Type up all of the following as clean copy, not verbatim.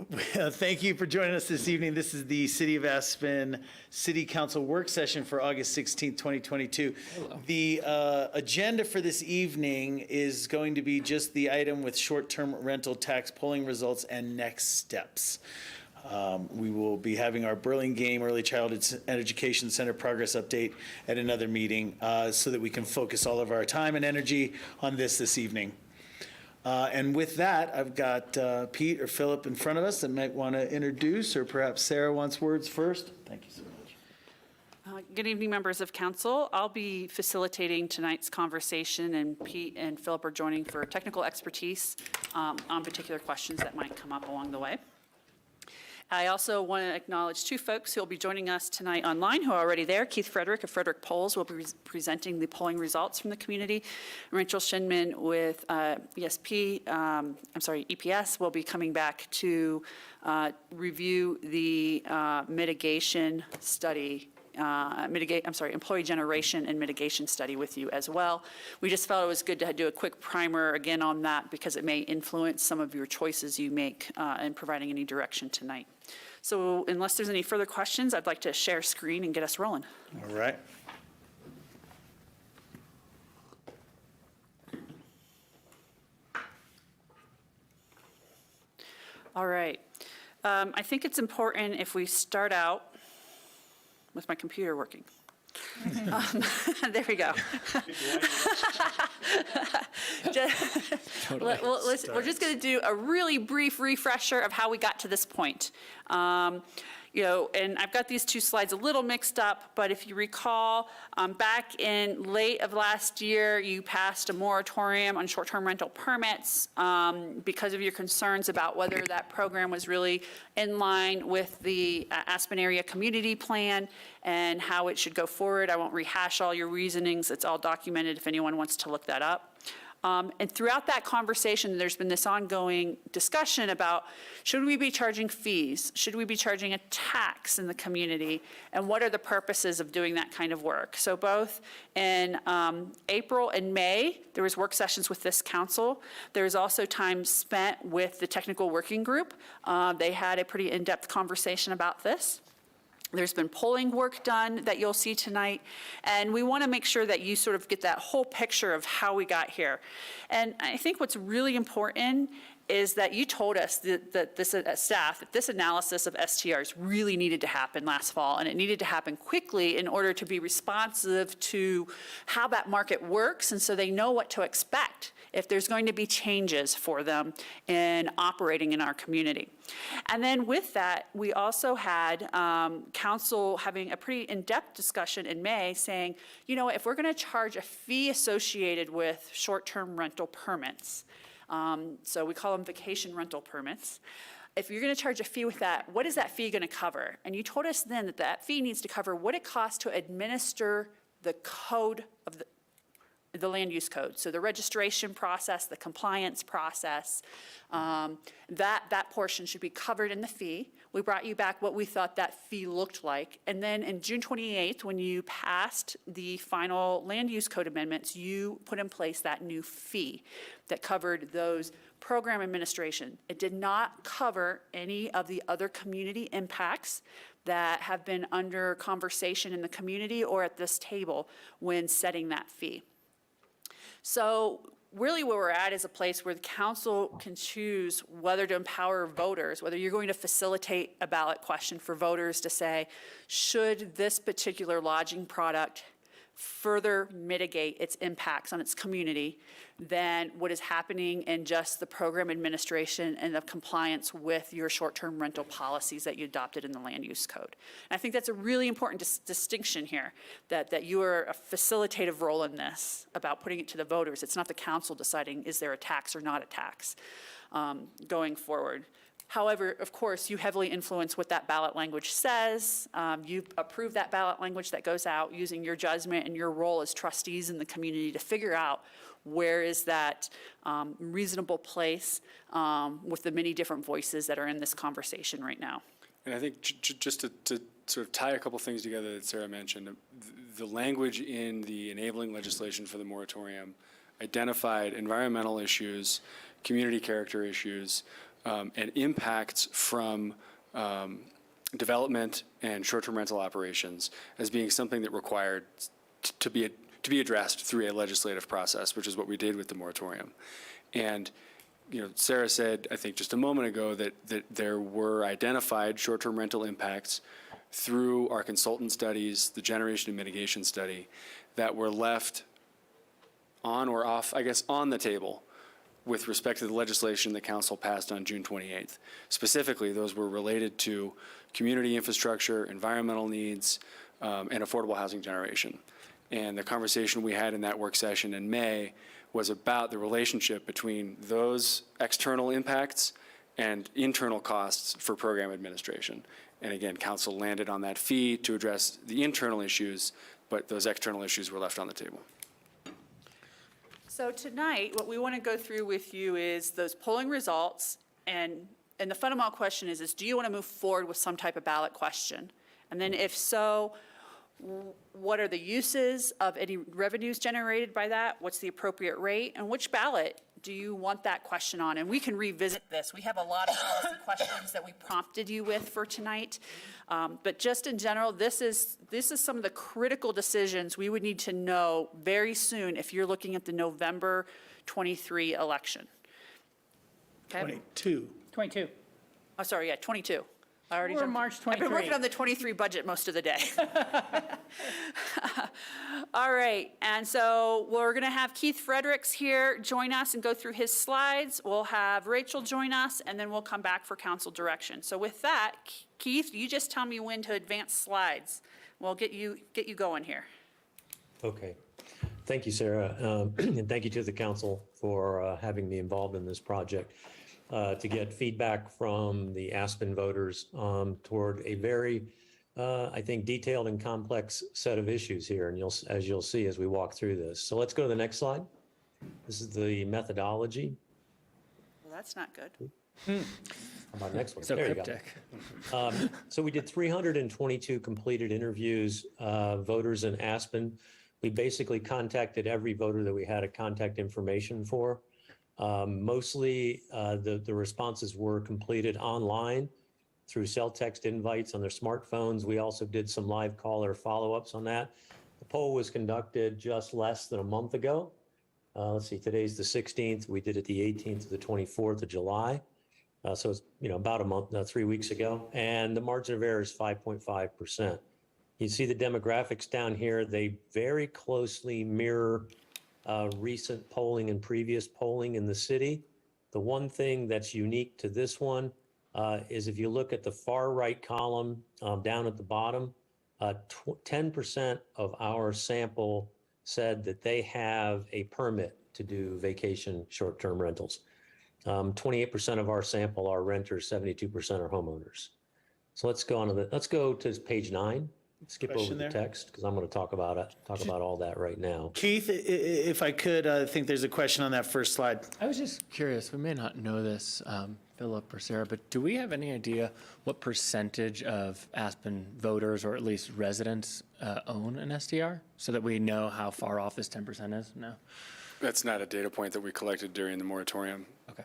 Thank you for joining us this evening. This is the City of Aspen City Council work session for August 16th, 2022. Hello. The agenda for this evening is going to be just the item with short-term rental tax polling results and next steps. We will be having our Burlingame Early Childhood Education Center progress update at another meeting so that we can focus all of our time and energy on this evening. And with that, I've got Pete or Philip in front of us that might want to introduce, or perhaps Sarah wants words first. Thank you so much. Good evening, members of council. I'll be facilitating tonight's conversation, and Pete and Philip are joining for technical expertise on particular questions that might come up along the way. I also want to acknowledge two folks who will be joining us tonight online who are already there. Keith Frederick of Frederick Polls will be presenting the polling results from the community. Rachel Shinman with EPS will be coming back to review the mitigation study employee generation and mitigation study with you as well. We just felt it was good to do a quick primer again on that because it may influence some of your choices you make in providing any direction tonight. So unless there's any further questions, I'd like to share screen and get us rolling. All right. All right. I think it's important if we start out with my computer working. There we go. We're just going to do a really brief refresher of how we got to this point. And I've got these two slides a little mixed up, but if you recall, back in late of last year, you passed a moratorium on short-term rental permits because of your concerns about whether that program was really in line with the Aspen Area Community Plan and how it should go forward. I won't rehash all your reasonings. It's all documented if anyone wants to look that up. And throughout that conversation, there's been this ongoing discussion about, should we be charging fees? Should we be charging a tax in the community? And what are the purposes of doing that kind of work? So both in April and May, there was work sessions with this council. There was also time spent with the technical working group. They had a pretty in-depth conversation about this. There's been polling work done that you'll see tonight, and we want to make sure that you sort of get that whole picture of how we got here. And I think what's really important is that you told us that this staff, that this analysis of STRs really needed to happen last fall, and it needed to happen quickly in order to be responsive to how that market works, and so they know what to expect if there's going to be changes for them in operating in our community. And then with that, we also had council having a pretty in-depth discussion in May saying, you know, if we're going to charge a fee associated with short-term rental permits, so we call them vacation rental permits, if you're going to charge a fee with that, what is that fee going to cover? And you told us then that that fee needs to cover what it costs to administer the code of the land use code. So the registration process, the compliance process, that portion should be covered in the fee. We brought you back what we thought that fee looked like. And then in June 28th, when you passed the final land use code amendments, you put in place that new fee that covered those program administration. It did not cover any of the other community impacts that have been under conversation in the community or at this table when setting that fee. So really where we're at is a place where the council can choose whether to empower voters, whether you're going to facilitate a ballot question for voters to say, should this particular lodging product further mitigate its impacts on its community than what is happening in just the program administration and the compliance with your short-term rental policies that you adopted in the land use code. And I think that's a really important distinction here, that you are a facilitative role in this about putting it to the voters. It's not the council deciding is there a tax or not a tax going forward. However, of course, you heavily influence what that ballot language says. You approve that ballot language that goes out using your judgment and your role as trustees in the community to figure out where is that reasonable place with the many different voices that are in this conversation right now. And I think just to sort of tie a couple things together that Sarah mentioned, the language in the enabling legislation for the moratorium identified environmental issues, community character issues, and impacts from development and short-term rental operations as being something that required to be addressed through a legislative process, which is what we did with the moratorium. And Sarah said, I think just a moment ago, that there were identified short-term rental impacts through our consultant studies, the generation and mitigation study, that were left on or off, I guess, on the table with respect to the legislation that Council passed on June 28th. Specifically, those were related to community infrastructure, environmental needs, and affordable housing generation. And the conversation we had in that work session in May was about the relationship between those external impacts and internal costs for program administration. And again, Council landed on that fee to address the internal issues, but those external issues were left on the table. So tonight, what we want to go through with you is those polling results, and the fundamental question is do you want to move forward with some type of ballot question? And then if so, what are the uses of any revenues generated by that? What's the appropriate rate? And which ballot do you want that question on? And we can revisit this. We have a lot of policy questions that we prompted you with for tonight. But just in general, this is some of the critical decisions we would need to know very soon if you're looking at the November 23 election. Okay? 22. Oh, sorry, yeah, 22. I already Or jumped. March I've been working 23. on the 23 budget most of the day. All right, and so we're going to have Keith Fredericks here join us and go through his slides. We'll have Rachel join us, and then we'll come back for council direction. So with that, Keith, you just tell me when to advance slides. We'll get you going here. Okay. Thank you, Sarah. And thank you to the council for having me involved in this project. To get feedback from the Aspen voters toward a very, I think, detailed and complex set of issues here. And as you'll see as we walk through this. So let's go to the next slide. This is the methodology. Well, that's not good. How about next one? So There cryptic. you go. So we did 322 completed interviews, voters in Aspen. We basically contacted every voter that we had a contact information for. Mostly the responses were completed online through cell text invites on their smartphones. We also did some live caller follow-ups on that. The poll was conducted just less than a month ago. Let's see, today's the 16th. We did it the 18th to the 24th of July. So it's about a month, 3 weeks ago. And the margin of error is 5.5%. You see the demographics down here. They very closely mirror recent polling and previous polling in the city. The one thing that's unique to this one is if you look at the far right column down at the bottom, 10% of our sample said that they have a permit to do vacation short-term rentals. 28% of our sample are renters, 72% are homeowners. So let's go to page 9. Skip over the text because I'm going to talk about all that right now. Keith, if I could, I think there's a question on that first slide. I was just curious, we may not know this, Philip or Sarah, but do we have any idea what percentage of Aspen voters, or at least residents, own an SDR, so that we know how far off this 10% is? No? That's not a data point that we collected during the moratorium. Okay.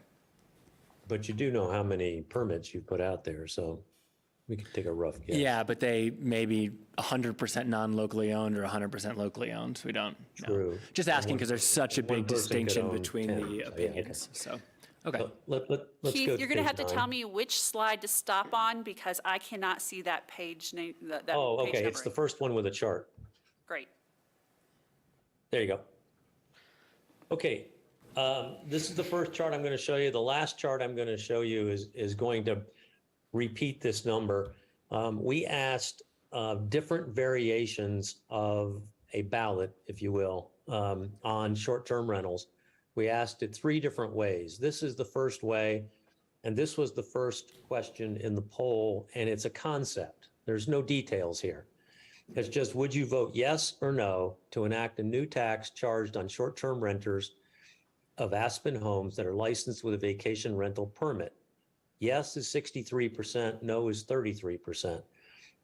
But you do know how many permits you put out there, so we could take a rough guess. Yeah, but they may be 100% non-locally owned or 100% locally owned. We don't know. True. Just asking because there's such a one big person could distinction own between 10, the so yeah, opinions. So, okay. Let's Keith, go you're going to have to page tell 9. me which slide to stop on because I cannot see that page name. That Oh, page okay. It's the numbering. first one with a chart. Great. There you go. Okay. This is the first chart I'm going to show you. The last chart I'm going to show you is going to repeat this number. We asked different variations of a ballot, if you will, on short-term rentals. We asked it 3 different ways. This is the first way, and this was the first question in the poll, and it's a concept. There's no details here. It's just, would you vote yes or no to enact a new tax charged on short-term renters of Aspen homes that are licensed with a vacation rental permit? Yes is 63%, no is 33%.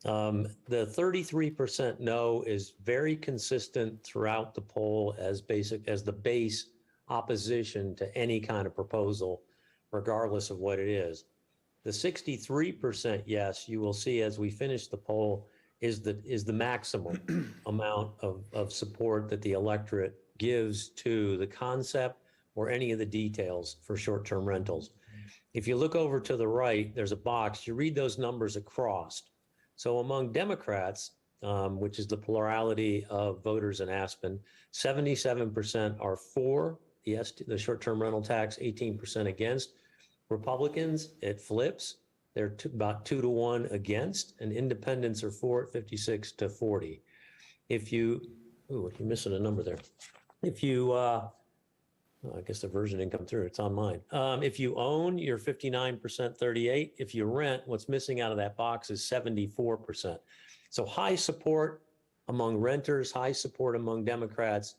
The 33% no is very consistent throughout the poll as the base opposition to any kind of proposal regardless of what it is. The 63% yes, you will see as we finish the poll, is the maximum amount of support that the electorate gives to the concept or any of the details for short-term rentals. If you look over to the right, there's a box, you read those numbers across. So among Democrats, which is the plurality of voters in Aspen, 77% are for the short-term rental tax, 18% against. Republicans, it flips. They're about 2-to-1 against, and independents are for at 56-40. If you, you're missing a number there. If you, I guess the version didn't come through, it's on mine. If you own, you're 59%, 38. If you rent, what's missing out of that box is 74%. So high support among renters, high support among Democrats.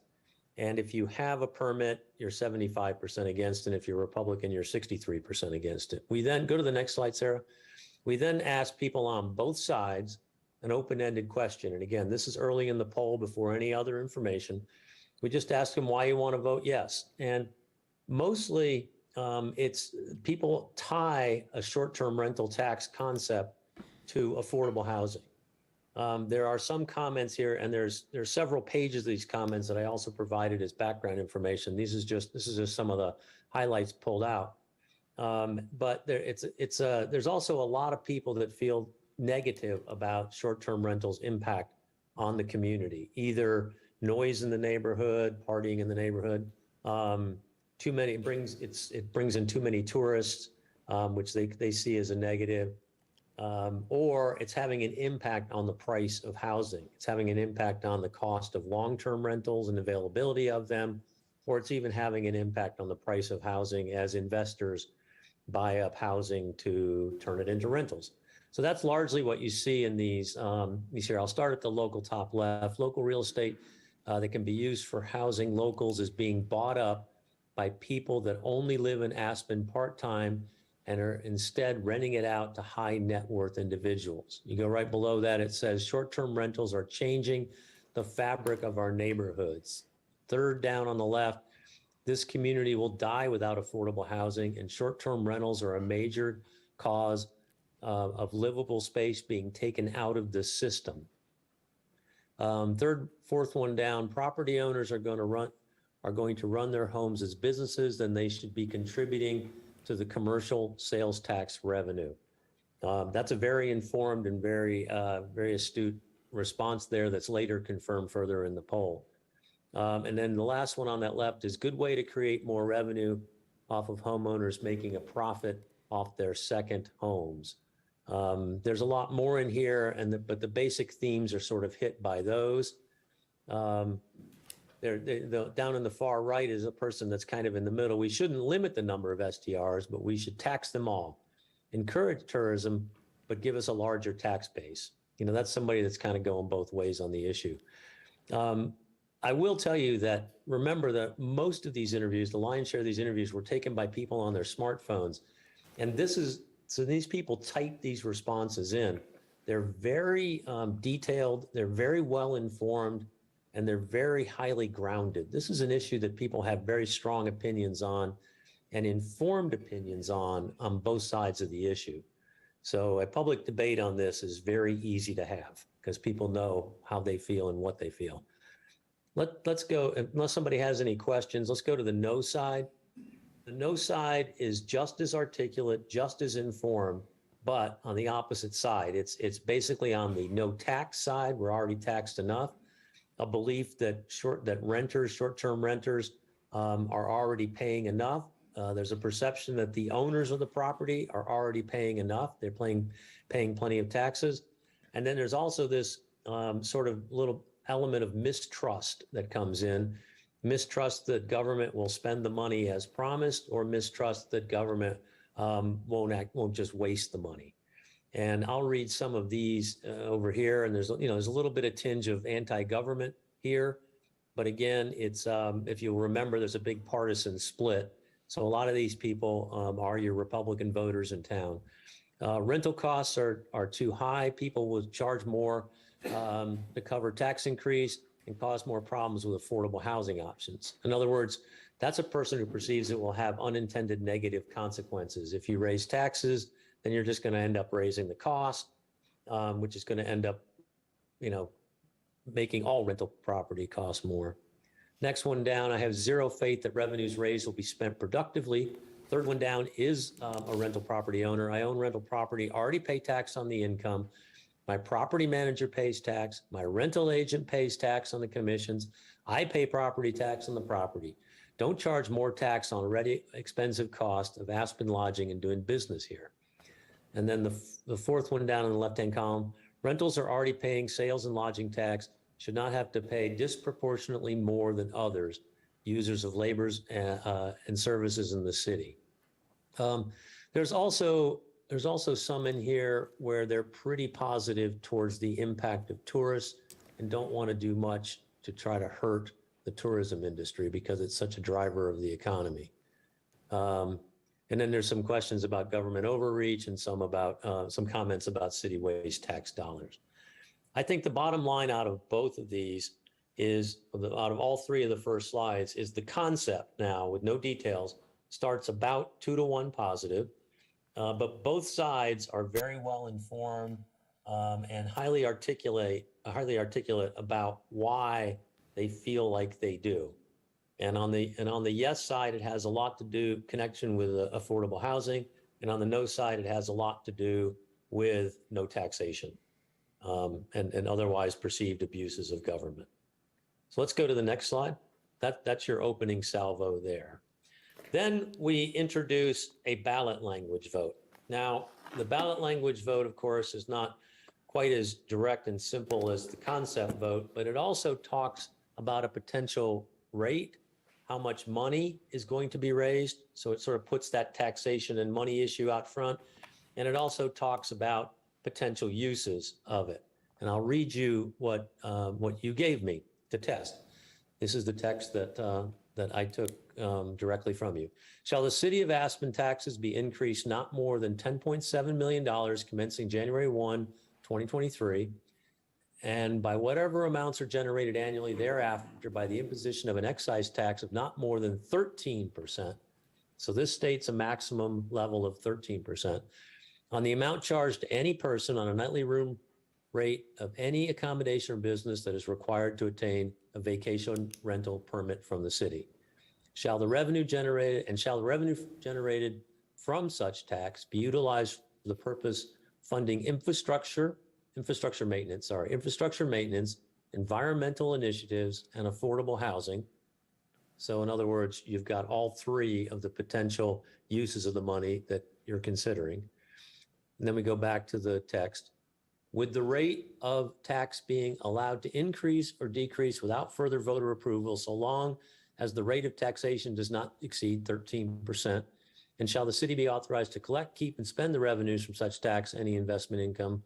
And if you have a permit, you're 75% against. And if you're Republican, you're 63% against it. We then go to the next slide, Sarah. We then ask people on both sides an open-ended question. And again, this is early in the poll before any other information. We just ask them why you want to vote yes. And mostly it's people tie a short-term rental tax concept to affordable housing. There are some comments here, and there's several pages of these comments that I also provided as background information. This is just some of the highlights pulled out. But there's also a lot of people that feel negative about short-term rentals' impact on the community, either noise in the neighborhood, partying in the neighborhood, too many, it brings in too many tourists, which they see as a negative. Or it's having an impact on the price of housing. It's having an impact on the cost of long-term rentals and availability of them, or it's even having an impact on the price of housing as investors buy up housing to turn it into rentals. So that's largely what you see in these here. I'll start at the local top left. Local real estate that can be used for housing locals is being bought up by people that only live in Aspen part-time and are instead renting it out to high net worth individuals. You go right below that, it says short-term rentals are changing the fabric of our neighborhoods. Third down on the left, this community will die without affordable housing, and short-term rentals are a major cause of livable space being taken out of the system. Fourth one down, property owners are going to run their homes as businesses, then they should be contributing to the commercial sales tax revenue. That's a very informed and very astute response there that's later confirmed further in the poll. And then the last one on that left is good way to create more revenue off of homeowners making a profit off their second homes. There's a lot more in here, but the basic themes are sort of hit by those. Down in the far right is a person that's kind of in the middle. We shouldn't limit the number of STRs, but we should tax them all. Encourage tourism, but give us a larger tax base. You know, that's somebody that's kind of going both ways on the issue. I will tell you that, remember that most of these interviews, the lion's share of these interviews were taken by people on their smartphones. And so these people type these responses in. They're very detailed, they're very well informed, and they're very highly grounded. This is an issue that people have very strong opinions on and informed opinions on both sides of the issue. So a public debate on this is very easy to have because people know how they feel and what they feel. Let's go, unless somebody has any questions, let's go to the no side. The no side is just as articulate, just as informed, but on the opposite side. It's basically on the no tax side. We're already taxed enough. A belief that short-term renters are already paying enough. There's a perception that the owners of the property are already paying enough. They're paying plenty of taxes. And then there's also this sort of little element of mistrust that comes in. Mistrust that government will spend the money as promised, or mistrust that government won't just waste the money. And I'll read some of these over here. And there's a little bit of tinge of anti-government here. But again, it's if you remember, there's a big partisan split. So a lot of these people are your Republican voters in town. Rental costs are too high. People will charge more to cover tax increase and cause more problems with affordable housing options. In other words, That's a person who perceives it will have unintended negative consequences. If you raise taxes, then you're just going to end up raising the cost, which is going to end up, making all rental property cost more. Next one down, I have zero faith that revenues raised will be spent productively. Third one down is a rental property owner. I own rental property, already pay tax on the income. My property manager pays tax. My rental agent pays tax on the commissions. I pay property tax on the property. Don't charge more tax on already expensive cost of Aspen lodging and doing business here. And then the fourth one down in the left-hand column, rentals are already paying sales and lodging tax, should not have to pay disproportionately more than others, users of labors and services in the city. There's also some in here where they're pretty positive towards the impact of tourists and don't want to do much to try to hurt the tourism industry because it's such a driver of the economy. And then there's some questions about government overreach and some comments about city waste tax dollars. I think the bottom line out of both of these is, out of all three of the first slides, is the concept now, with no details, starts about 2-to-1 positive, but both sides are very well informed and highly articulate about why they feel like they do. And on the yes side, it has a lot to do connection with affordable housing, and on the no side, it has a lot to do with no taxation and otherwise perceived abuses of government. So let's go to the next slide. That's your opening salvo there. Then we introduce a ballot language vote. Now, the ballot language vote, of course, is not quite as direct and simple as the concept vote, but it also talks about a potential rate, how much money is going to be raised. So it sort of puts that taxation and money issue out front. And it also talks about potential uses of it. And I'll read you what you gave me to test. This is the text that I took directly from you. Shall the city of Aspen taxes be increased not more than $10.7 million commencing January 1, 2023, and by whatever amounts are generated annually thereafter by the imposition of an excise tax of not more than 13%. So this states a maximum level of 13% on the amount charged to any person on a nightly room rate of any accommodation or business that is required to obtain a vacation rental permit from the city. Shall the revenue generated from such tax be utilized for the purpose funding infrastructure maintenance, environmental initiatives, and affordable housing. So in other words, you've got all three of the potential uses of the money that you're considering. And then we go back to the text. With the rate of tax being allowed to increase or decrease without further voter approval, so long as the rate of taxation does not exceed 13%, and shall the city be authorized to collect, keep, and spend the revenues from such tax, any investment income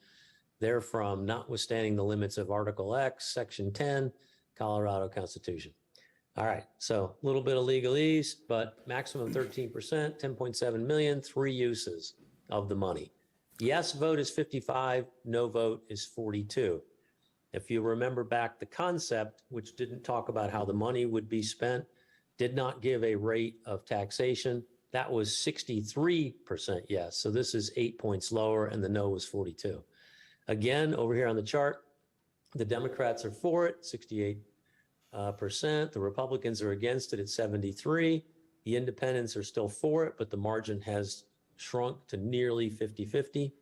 therefrom, notwithstanding the limits of Article X, Section 10, Colorado Constitution. All right, so a little bit of legalese, but maximum 13%, 10.7 million, three uses of the money. Yes vote is 55, no vote is 42. If you remember back the concept, which didn't talk about how the money would be spent, did not give a rate of taxation, that was 63% yes. So this is 8 points lower and the no was 42. Again, over here on the chart, the Democrats are for it, 68%. The Republicans are against it at 73. The independents are still for it, but the margin has shrunk to nearly 50-50.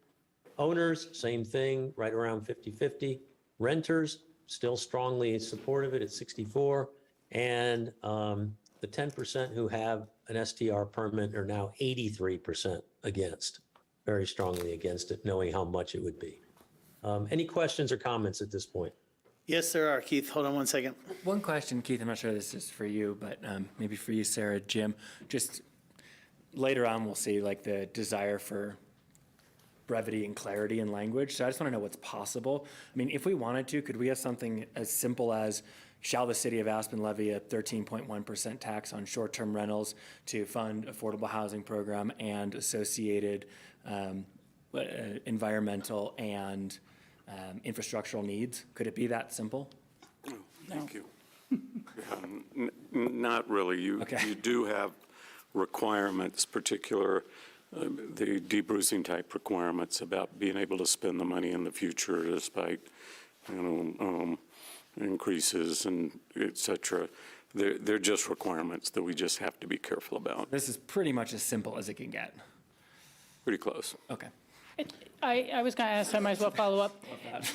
Owners, same thing, right around 50-50. Renters, still strongly supportive of it at 64. And the 10% who have an STR permit are now 83% against, very strongly against it, knowing how much it would be. Any questions or comments at this point? Yes, there are. Keith, hold on one second. One question, Keith, I'm not sure this is for you, but maybe for you, Sarah, Jim. Just later on, we'll see like the desire for brevity and clarity in language. So I just want to know what's possible. I mean, if we wanted to, could we have something as simple as, shall the city of Aspen levy a 13.1% tax on short-term rentals to fund affordable housing program and associated environmental and infrastructural needs? Could it be that simple? Thank you. Not really. You do have requirements, the debrucing type requirements about being able to spend the money in the future despite, increases and et cetera. They're just requirements that we just have to be careful about. This is pretty much as simple as it can get. Pretty close. Okay. I was going to ask, I might as well follow up.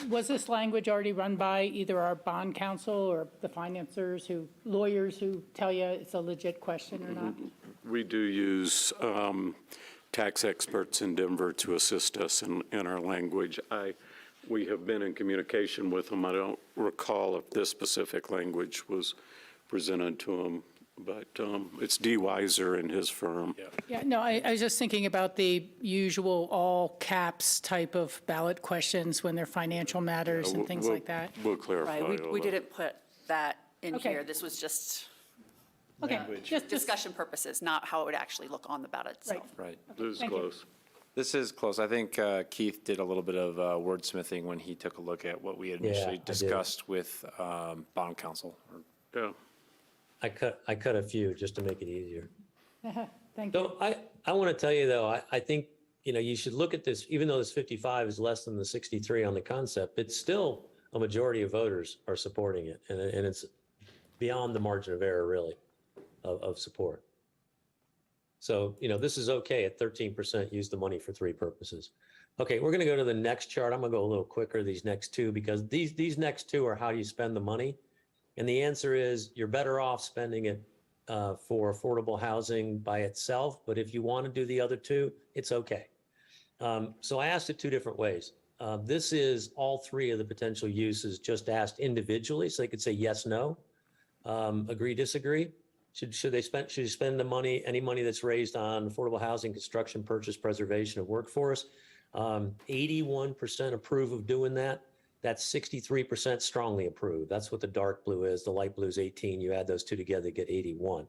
Was this language already run by either our bond counsel or the financiers lawyers who tell you it's a legit question or not? We do use tax experts in Denver to assist us in our language. We have been in communication with them. I don't recall if this specific language was presented to them, but it's D. Weiser and his firm. Yeah, no, I was just thinking about the usual all caps type of ballot questions when they're financial matters and things like that. We'll clarify. Right, we didn't put that in Okay. here. This was just Okay, just discussion purposes, not how it would actually look on the ballot itself. Right. This is thank you. close. This is close. I think Keith did a little bit of wordsmithing when he took a look at what we had Yeah, I initially did. discussed with bond counsel. Yeah. I cut a few just to make it easier. Thank you. So I want to tell you though, I think, you should look at this, even though this 55 is less than the 63 on the concept, it's still a majority of voters are supporting it. And it's beyond the margin of error really of support. So, this is okay at 13% use the money for three purposes. Okay, we're going to go to the next chart. I'm going to go a little quicker, these next two, because these next two are how you spend the money. And the answer is you're better off spending it for affordable housing by itself. But if you want to do the other two, it's okay. So I asked it two different ways. This is all three of the potential uses just asked individually. So they could say yes, no, agree, disagree. Should you spend the money, any money that's raised on affordable housing, construction, purchase, preservation of workforce? 81% approve of doing that. That's 63% strongly approve. That's what the dark blue is. The light blue is 18. You add those two together, get 81.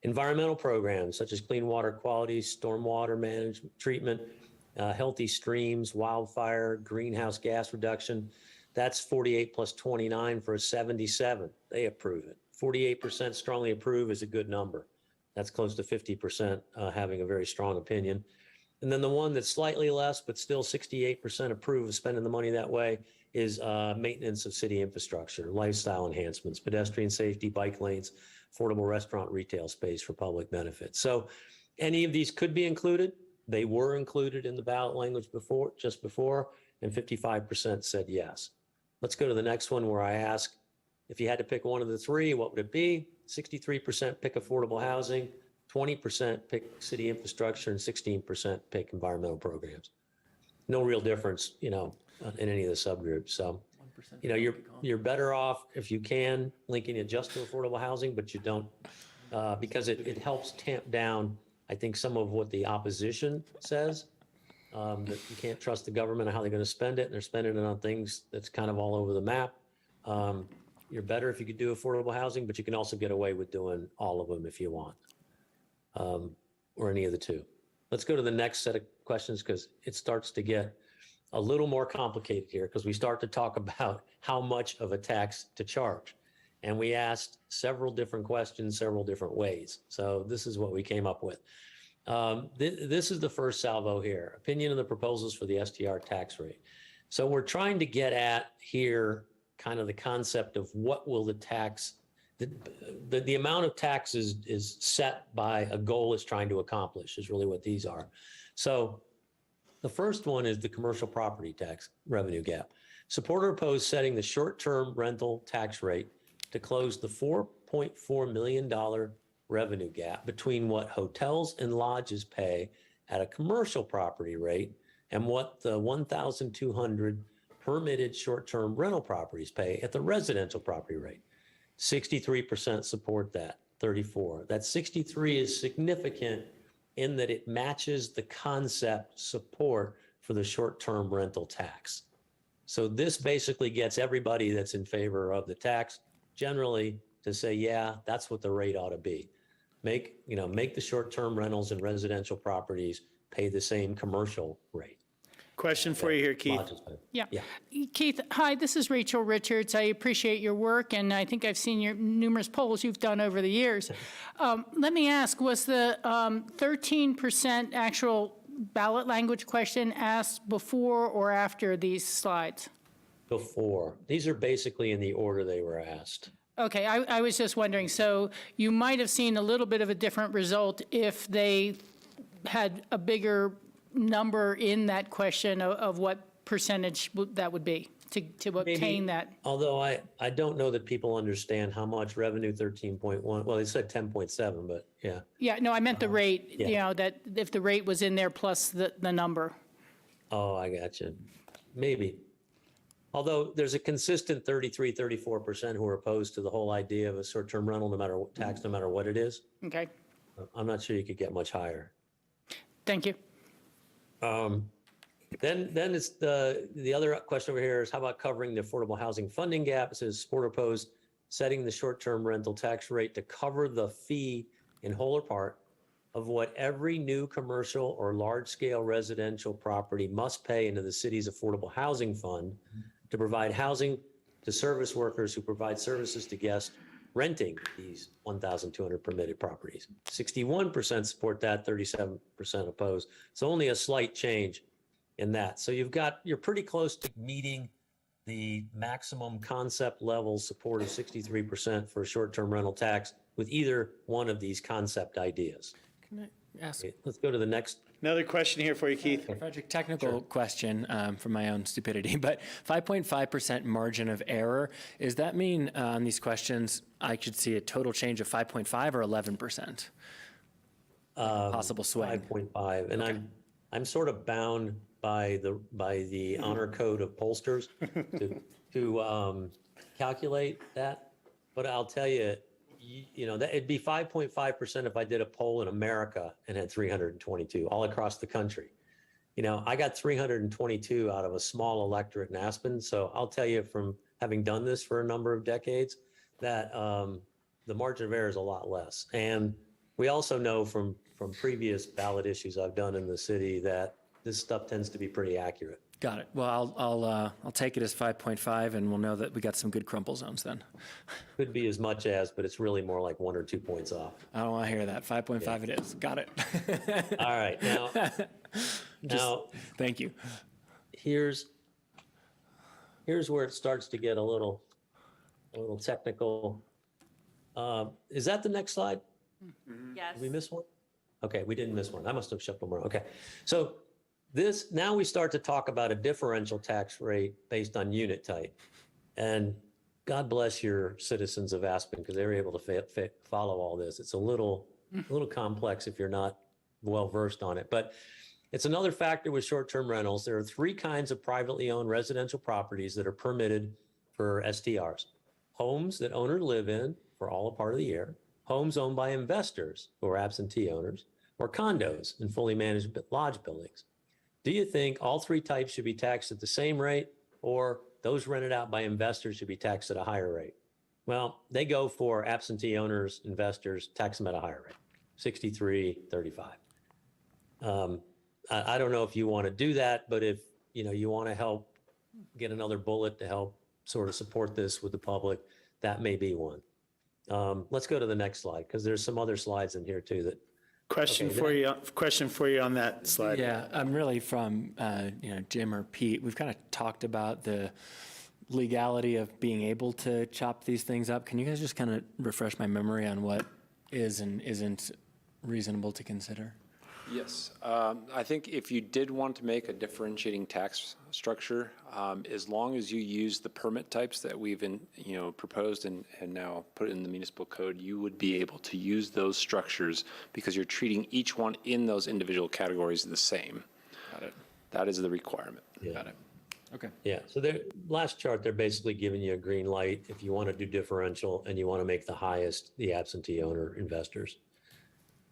Environmental programs such as clean water quality, stormwater management, treatment, healthy streams, wildfire, greenhouse gas reduction. That's 48 plus 29 for a 77. They approve it. 48% strongly approve is a good number. That's close to 50% having a very strong opinion. And then the one that's slightly less, but still 68% approve of spending the money that way is maintenance of city infrastructure, lifestyle enhancements, pedestrian safety, bike lanes, affordable restaurant retail space for public benefit. So any of these could be included. They were included in the ballot language just before, and 55% said yes. Let's go to the next one where I ask, if you had to pick one of the three, what would it be? 63% pick affordable housing, 20% pick city infrastructure, and 16% pick environmental programs. No real difference, in any of the subgroups. So, you're better off if you can linking it just to affordable housing, but you don't, because it helps tamp down, I think, some of what the opposition says, that you can't trust the government on how they're going to spend it, and they're spending it on things that's kind of all over the map. You're better if you could do affordable housing, but you can also get away with doing all of them if you want, or any of the two. Let's go to the next set of questions because it starts to get a little more complicated here because we start to talk about how much of a tax to charge. And we asked several different questions, several different ways. So this is what we came up with. This is the first salvo here, opinion of the proposals for the STR tax rate. So we're trying to get at here kind of the concept of what will the tax, the amount of taxes is set by a goal is trying to accomplish is really what these are. So the first one is the commercial property tax revenue gap. Support or oppose setting the short-term rental tax rate to close the $4.4 million revenue gap between what hotels and lodges pay at a commercial property rate and what the 1,200 permitted short-term rental properties pay at the residential property rate. 63% support that, 34. That 63 is significant in that it matches the concept support for the short-term rental tax. So this basically gets everybody that's in favor of the tax generally to say, yeah, that's what the rate ought to be. Make the short-term rentals and residential properties pay the same commercial rate. Question for you here, Keith. Lodge is better. Yeah. Yeah. Keith, hi, this is Rachel Richards. I appreciate your work, and I think I've seen your numerous polls you've done over the years. Let me ask, was the 13% actual ballot language question asked before or after these slides? Before. These are basically in the order they were asked. Okay, I was just wondering, so you might have seen a little bit of a different result if they had a bigger number in that question of what percentage that would be to obtain that. Although I don't know that people understand how much revenue 13.1, well, they said 10.7, but yeah. Yeah, no, I meant the rate, you yeah. know, that if the rate was in there plus the number. Oh, I got you. Maybe. Although there's a consistent 33, 34% who are opposed to the whole idea of a short-term rental, no matter what tax, no matter what it is. Okay, I'm not sure you could get much higher. thank you. Then it's the other question over here is how about covering the affordable housing funding gap? It says support opposed setting the short-term rental tax rate to cover the fee in whole or part of what every new commercial or large-scale residential property must pay into the city's affordable housing fund to provide housing to service workers who provide services to guests renting these 1,200 permitted properties. 61% support that, 37% oppose. So only a slight change in that. So you're pretty close to meeting the maximum concept level support of 63% for a short-term rental tax with either one of these concept ideas. Can I ask Okay, let's go to the next. Another question here for you, Keith. Frederick, technical question from my own stupidity, but 5.5% margin of error, does that mean on these questions I should see a total change of 5.5 or 11%? Possible swing. 5.5, and I'm sort of bound by the honor code of pollsters to calculate that. But I'll tell you, you know, that it'd be 5.5% if I did a poll in America and had 322 all across the country. You know, I got 322 out of a small electorate in Aspen. So I'll tell you from having done this for a number of decades that the margin of error is a lot less. And we also know from previous ballot issues I've done in the city that this stuff tends to be pretty accurate. Got it. Well, I'll take it as 5.5, and we'll know that we got some good crumple zones then. Could be as much as, but it's really more like 1 or 2 points off. I don't want to hear that. 5.5 it is. Got it. All right, now Thank you. here's where it starts to get a little technical. Is that the next slide? Yes. Did we miss one? Okay, we didn't miss one. I must have shuffled them around. Okay, so now we start to talk about a differential tax rate based on unit type. And God bless your citizens of Aspen because they were able to follow all this. It's a little complex if you're not well versed on it. But it's another factor with short-term rentals. There are 3 kinds of privately owned residential properties that are permitted for STRs. Homes that owners live in for all or part of the year, homes owned by investors who are absentee owners, or condos in fully managed lodge buildings. Do you think all 3 types should be taxed at the same rate, or those rented out by investors should be taxed at a higher rate? Well, they go for absentee owners, investors, tax them at a higher rate, 63, 35. I don't know if you want to do that, but if you want to help get another bullet to help sort of support this with the public, that may be one. Let's go to the next slide because there's some other slides in here too that. Question for you on that slide. Yeah, I'm really from Jim or Pete. We've kind of talked about the legality of being able to chop these things up. Can you guys just kind of refresh my memory on what is and isn't reasonable to consider? Yes. I think if you did want to make a differentiating tax structure, as long as you use the permit types that we've proposed and now put in the municipal code, you would be able to use those structures because you're treating each one in those individual categories the same. Got it. That is the requirement. Yeah. Got it. Okay. Yeah, so last chart, they're basically giving you a green light if you want to do differential and you want to make the highest the absentee owner investors.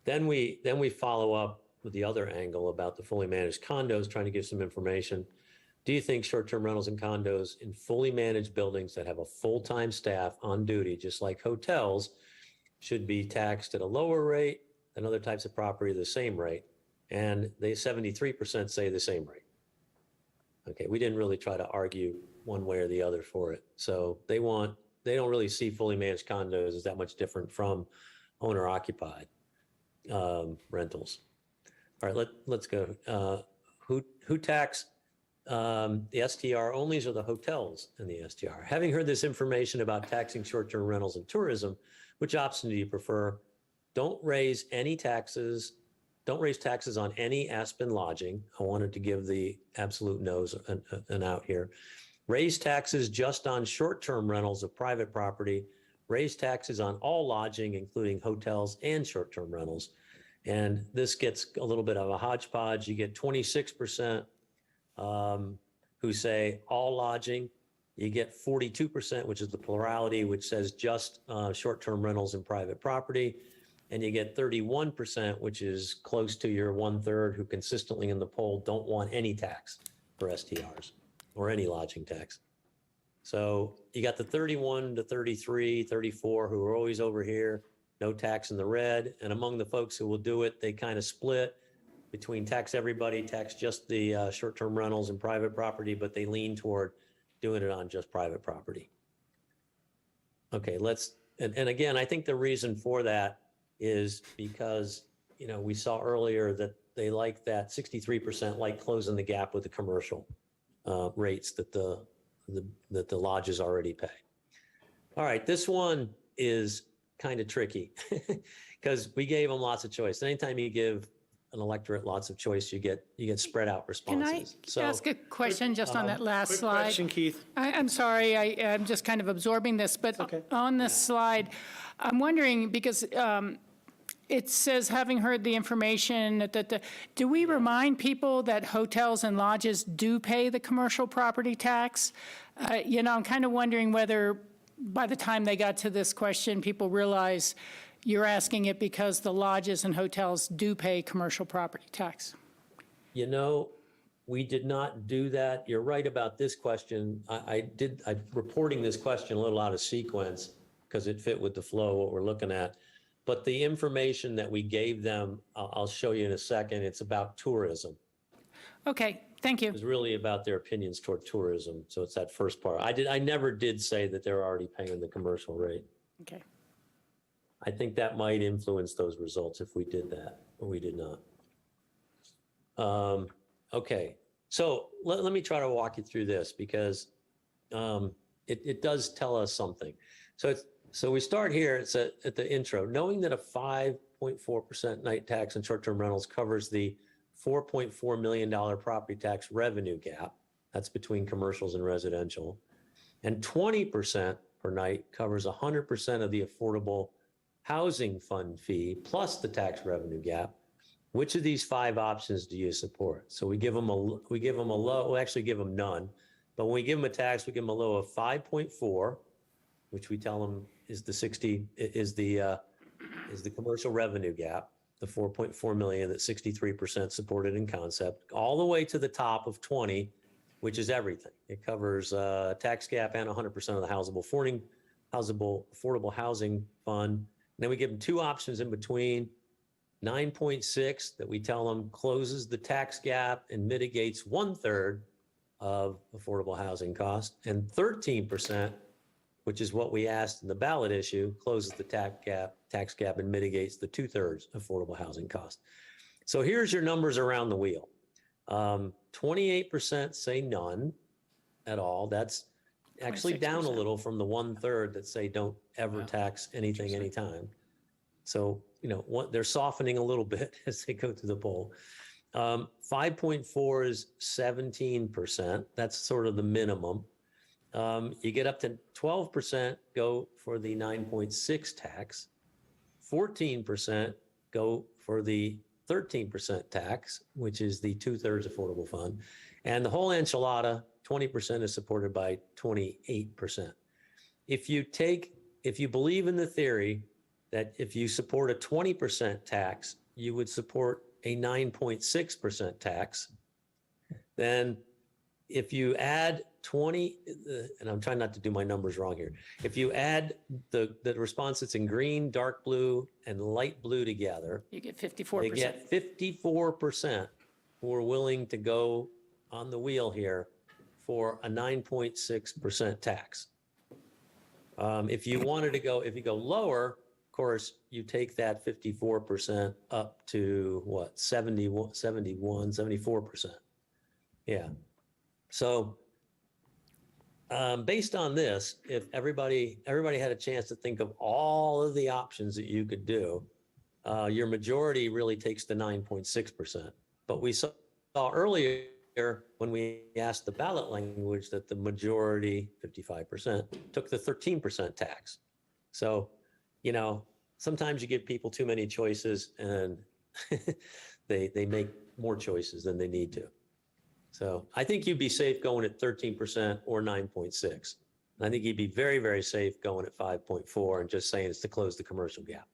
Then we follow up with the other angle about the fully managed condos, trying to give some information. Do you think short-term rentals and condos in fully managed buildings that have a full-time staff on duty, just like hotels, should be taxed at a lower rate than other types of property the same rate? And 73% say the same rate. Okay, we didn't really try to argue one way or the other for it. So they don't really see fully managed condos as that much different from owner occupied rentals. All right, let's go. Who tax the STR onlys or the hotels in the STR? Having heard this information about taxing short-term rentals and tourism, which option do you prefer? Don't raise taxes on any Aspen lodging. I wanted to give the absolute no's an out here. Raise taxes just on short-term rentals of private property. Raise taxes on all lodging, including hotels and short-term rentals. And this gets a little bit of a hodgepodge. You get 26% who say all lodging. You get 42%, which is the plurality, which says just short-term rentals and private property. And you get 31%, which is close to your 1/3 who consistently in the poll don't want any tax for STRs or any lodging tax. So you got the 31 to 33, 34 who are always over here, no tax in the red. And among the folks who will do it, they kind of split between tax everybody, tax just the short-term rentals and private property, but they lean toward doing it on just private property. Okay, and again, I think the reason for that is because, we saw earlier that they like that 63% like closing the gap with the commercial rates that the lodges already pay. All right, this one is kind of tricky because we gave them lots of choice. Anytime you give an electorate lots of choice, you get spread out Can responses. I ask a question just on that last Quick slide? question, Keith. I'm sorry, I'm just kind of absorbing this, but on this slide, I'm wondering, because it says, having heard the information, do we remind people that hotels and lodges do pay the commercial property tax? I'm kind of wondering whether by the time they got to this question, people realize you're asking it because the lodges and hotels do pay commercial property tax. We did not do that. You're right about this question. I'm reporting this question a little out of sequence because it fit with the flow, what we're looking at. But the information that we gave them, I'll show you in a second, it's about tourism. Okay, thank you. It was really about their opinions toward tourism. So it's that first part. I never did say that they're already paying the commercial rate. Okay. I think that might influence those results if we did that, but we did not. Okay, so let me try to walk you through this because it does tell us something. So we start here, it's at the intro. Knowing that a 5.4% night tax on short-term rentals covers the $4.4 million property tax revenue gap, that's between commercials and residential, and 20% per night covers 100% of the affordable housing fund fee plus the tax revenue gap. Which of these 5 options do you support? So we give them a low, we actually give them none, but when we give them a tax, we give them a low of 5.4, which we tell them is the commercial revenue gap, the 4.4 million that 63% supported in concept, all the way to the top of 20, which is everything. It covers tax gap and 100% of the affordable housing fund. And then we give them 2 options in between, 9.6 that we tell them closes the tax gap and mitigates 1/3 of affordable housing cost, and 13%, which is what we asked in the ballot issue, closes the tax gap and mitigates the 2/3 affordable housing cost. So here's your numbers around the wheel. 28% say none at all. That's actually down a little from the 1/3 that say don't ever tax anything anytime. So, they're softening a little bit as they go through the poll. 5.4 is 17%. That's sort of the minimum. You get up to 12% go for the 9.6 tax. 14% go for the 13% tax, which is the 2/3 affordable fund. And the whole enchilada, 20% is supported by 28%. If you believe in the theory that if you support a 20% tax, you would support a 9.6% tax, then if you add 20, and I'm trying not to do my numbers wrong here. If you add the response that's in green, dark blue, and light blue together, You get 54%. they get 54% who are willing to go on the wheel here for a 9.6% tax. If you wanted to go, if you go lower, of course, you take that 54% up to what, 74%. Yeah. So based on this, if everybody had a chance to think of all of the options that you could do, your majority really takes the 9.6%. But we saw earlier when we asked the ballot language that the majority, 55%, took the 13% tax. So, you know, sometimes you give people too many choices and they make more choices than they need to. So I think you'd be safe going at 13% or 9.6. I think you'd be very, very safe going at 5.4 and just saying it's to close the commercial gap.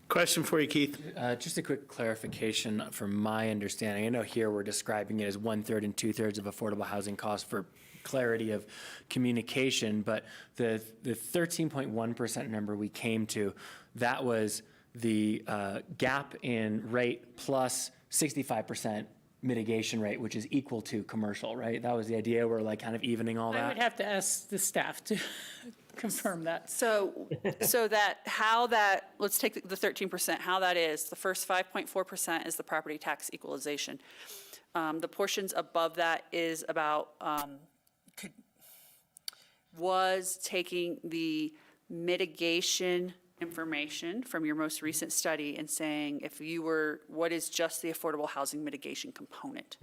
Question for you, Keith. Just a quick clarification from my understanding. I know here we're describing it as 1/3 and 2/3 of affordable housing costs for clarity of communication, but the 13.1% number we came to, that was the gap in rate plus 65% mitigation rate, which is equal to commercial, right? That was the idea. We're like kind of evening all I that. would have to ask the staff to confirm that. So that, how that, let's take the 13%, how that is, the first 5.4% is the property tax equalization. The portions above that is about, was taking the mitigation information from your most recent study and saying, if you were, what is just the affordable housing mitigation component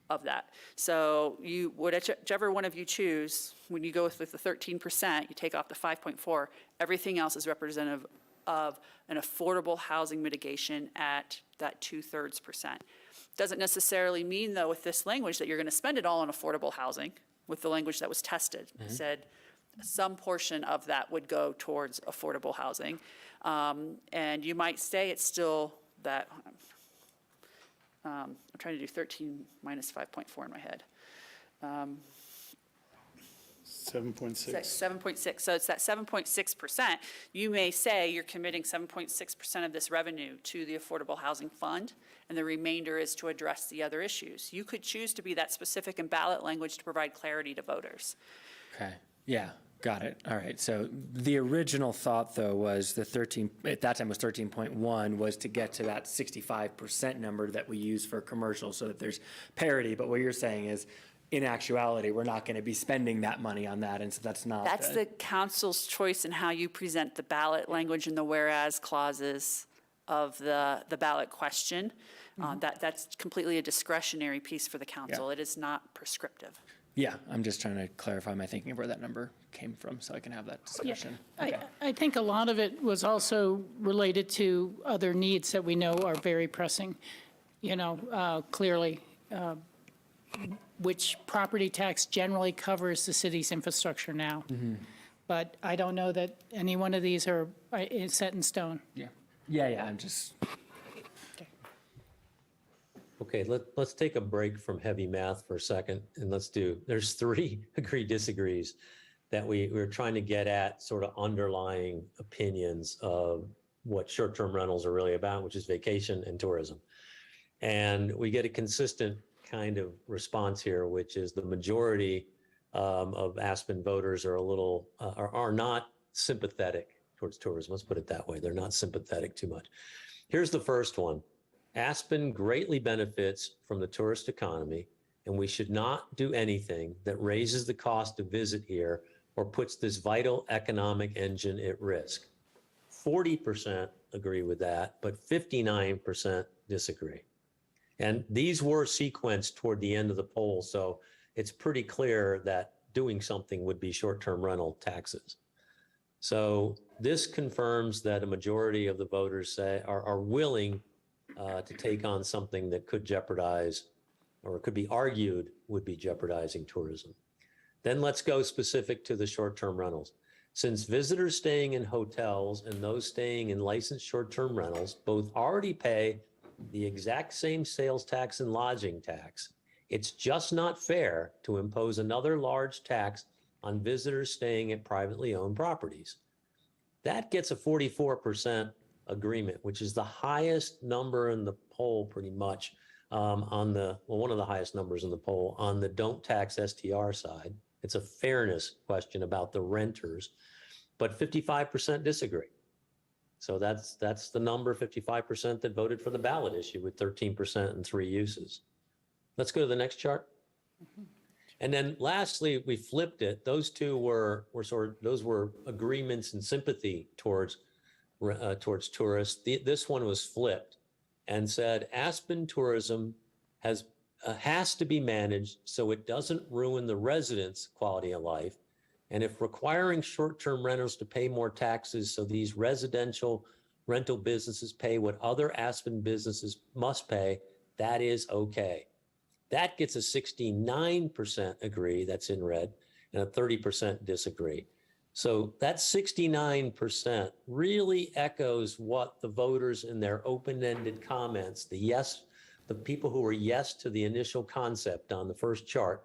of that? So you, whichever one of you choose, when you go with the 13%, you take off the 5.4, everything else is representative of an affordable housing mitigation at that 2/3%. Doesn't necessarily mean, though, with this language that you're going to spend it all on affordable housing, with the language that was tested. Said some portion of that would go towards affordable housing. And you might say it's still that, I'm trying to do 13 minus 5.4 in my head. 7.6. 7.6, so it's that 7.6%. You may say you're committing 7.6% of this revenue to the Affordable Housing Fund, and the remainder is to address the other issues. You could choose to be that specific in ballot language to provide clarity to voters. Okay, yeah, got it. All right, so the original thought, though, was the 13, at that time was 13.1, was to get to that 65% number that we use for commercial so that there's parity. But what you're saying is, in actuality, we're not going to be spending that money on that, and so that's not. That's the council's choice in how you present the ballot language and the whereas clauses of the ballot question. That's completely a discretionary piece for the council. Yeah. It is not prescriptive. Yeah, I'm just trying to clarify my thinking of where that number came from so I can have that discussion. Okay. I think a lot of it was also related to other needs that we know are very pressing, you know, clearly, which property tax generally covers the city's infrastructure now. But I don't know that any one of these are set in stone. Yeah, I'm just. Okay, let's take a break from heavy math for a second and there's 3 agree disagrees that we're trying to get at, sort of underlying opinions of what short-term rentals are really about, which is vacation and tourism. And we get a consistent kind of response here, which is the majority of Aspen voters are are not sympathetic towards tourism. Let's put it that way. They're not sympathetic too much. Here's the first one. Aspen greatly benefits from the tourist economy, and we should not do anything that raises the cost to visit here or puts this vital economic engine at risk. 40% agree with that, but 59% disagree. And these were sequenced toward the end of the poll, so it's pretty clear that doing something would be short-term rental taxes. So this confirms that a majority of the voters are willing to take on something that could jeopardize, or it could be argued would be jeopardizing tourism. Then let's go specific to the short-term rentals. Since visitors staying in hotels and those staying in licensed short-term rentals both already pay the exact same sales tax and lodging tax, it's just not fair to impose another large tax on visitors staying at privately owned properties. That gets a 44% agreement, which is the highest number in the poll pretty much one of the highest numbers in the poll on the don't tax STR side. It's a fairness question about the renters, but 55% disagree. So that's the number, 55% that voted for the ballot issue with 13% and 3 uses. Let's go to the next chart. And then lastly, we flipped it. Those two were agreements and sympathy towards tourists. This one was flipped and said Aspen tourism has to be managed so it doesn't ruin the residents' quality of life. And if requiring short-term rentals to pay more taxes so these residential rental businesses pay what other Aspen businesses must pay, that is okay. That gets a 69% agree, that's in red, and a 30% disagree. So that 69% really echoes what the voters in their open-ended comments, the people who were yes to the initial concept on the first chart.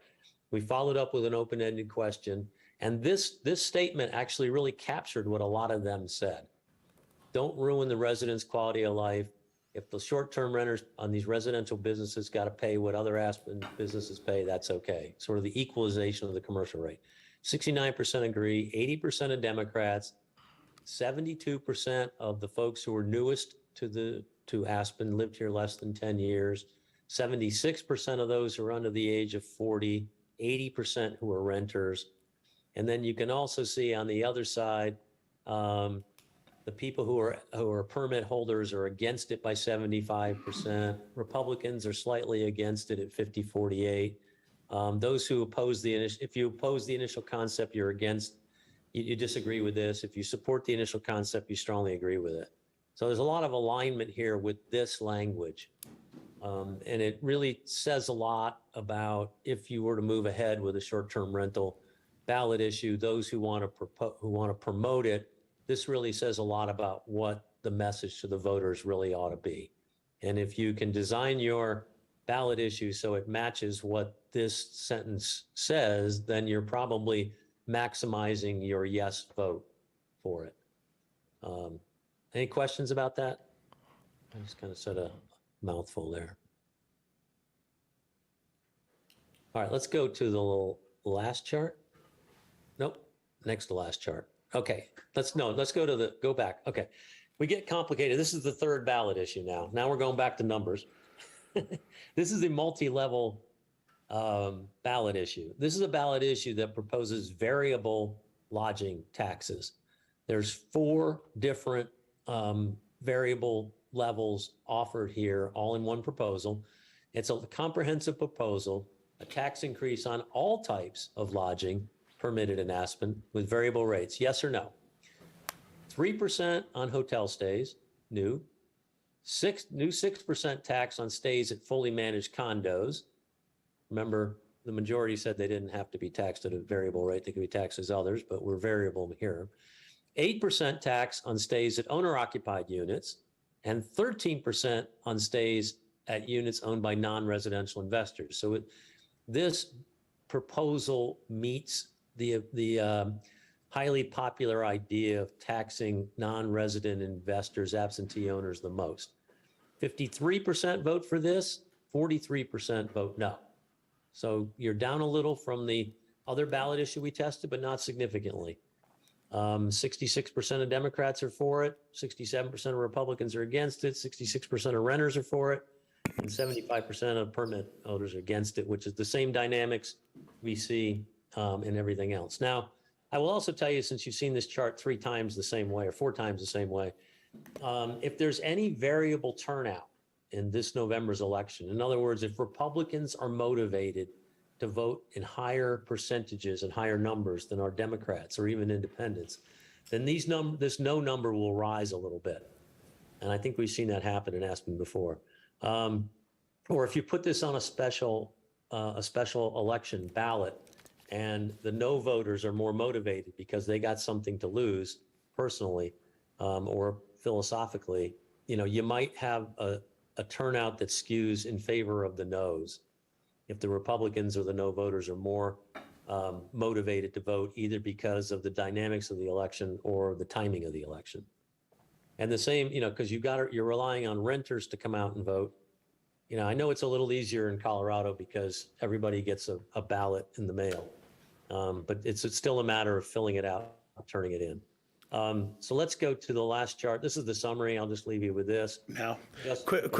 We followed up with an open-ended question, and this statement actually really captured what a lot of them said. Don't ruin the residents' quality of life. If the short-term renters on these residential businesses got to pay what other Aspen businesses pay, that's okay. Sort of the equalization of the commercial rate. 69% agree, 80% of Democrats, 72% of the folks who are newest to Aspen lived here less than 10 years, 76% of those who are under the age of 40, 80% who are renters. And then you can also see on the other side, the people who are permit holders are against it by 75%. Republicans are slightly against it at 50-48. Those who oppose if you oppose the initial concept, you're against, you disagree with this. If you support the initial concept, you strongly agree with it. So there's a lot of alignment here with this language. And it really says a lot about if you were to move ahead with a short-term rental ballot issue, those who want to promote it, this really says a lot about what the message to the voters really ought to be. And if you can design your ballot issue so it matches what this sentence says, then you're probably maximizing your yes vote for it. Any questions about that? I just kind of said a mouthful there. All right, let's go to the last chart. Nope, next to last chart. Okay, let's go back. Okay, we get complicated. This is the third ballot issue now. Now we're going back to numbers. This is a multi-level ballot issue. This is a ballot issue that proposes variable lodging taxes. There's 4 different variable levels offered here, all in one proposal. It's a comprehensive proposal, a tax increase on all types of lodging permitted in Aspen with variable rates. Yes or no? 3% on hotel stays, new. 6% tax on stays at fully managed condos. Remember, the majority said they didn't have to be taxed at a variable rate. They could be taxed as others, but we're variable here. 8% tax on stays at owner-occupied units, and 13% on stays at units owned by non-residential investors. So this proposal meets the highly popular idea of taxing non-resident investors, absentee owners the most. 53% vote for this, 43% vote no. So you're down a little from the other ballot issue we tested, but not significantly. 66% of Democrats are for it, 67% of Republicans are against it, 66% of renters are for it, and 75% of permit owners are against it, which is the same dynamics we see in everything else. Now, I will also tell you, since you've seen this chart 3 times the same way or 4 times the same way, if there's any variable turnout in this November's election, in other words, if Republicans are motivated to vote in higher percentages and higher numbers than our Democrats or even independents, then this no number will rise a little bit. And I think we've seen that happen in Aspen before. Or if you put this on a special election ballot and the no voters are more motivated because they got something to lose personally or philosophically, you might have a turnout that skews in favor of the no's if the Republicans or the no voters are more motivated to vote, either because of the dynamics of the election or the timing of the election. And the same, because you're relying on renters to come out and vote. You know, I know it's a little easier in Colorado because everybody gets a ballot in the mail. But it's still a matter of filling it out, turning it in. So let's go to the last chart. This is the summary. I'll just leave you with this. Now, Just- quick,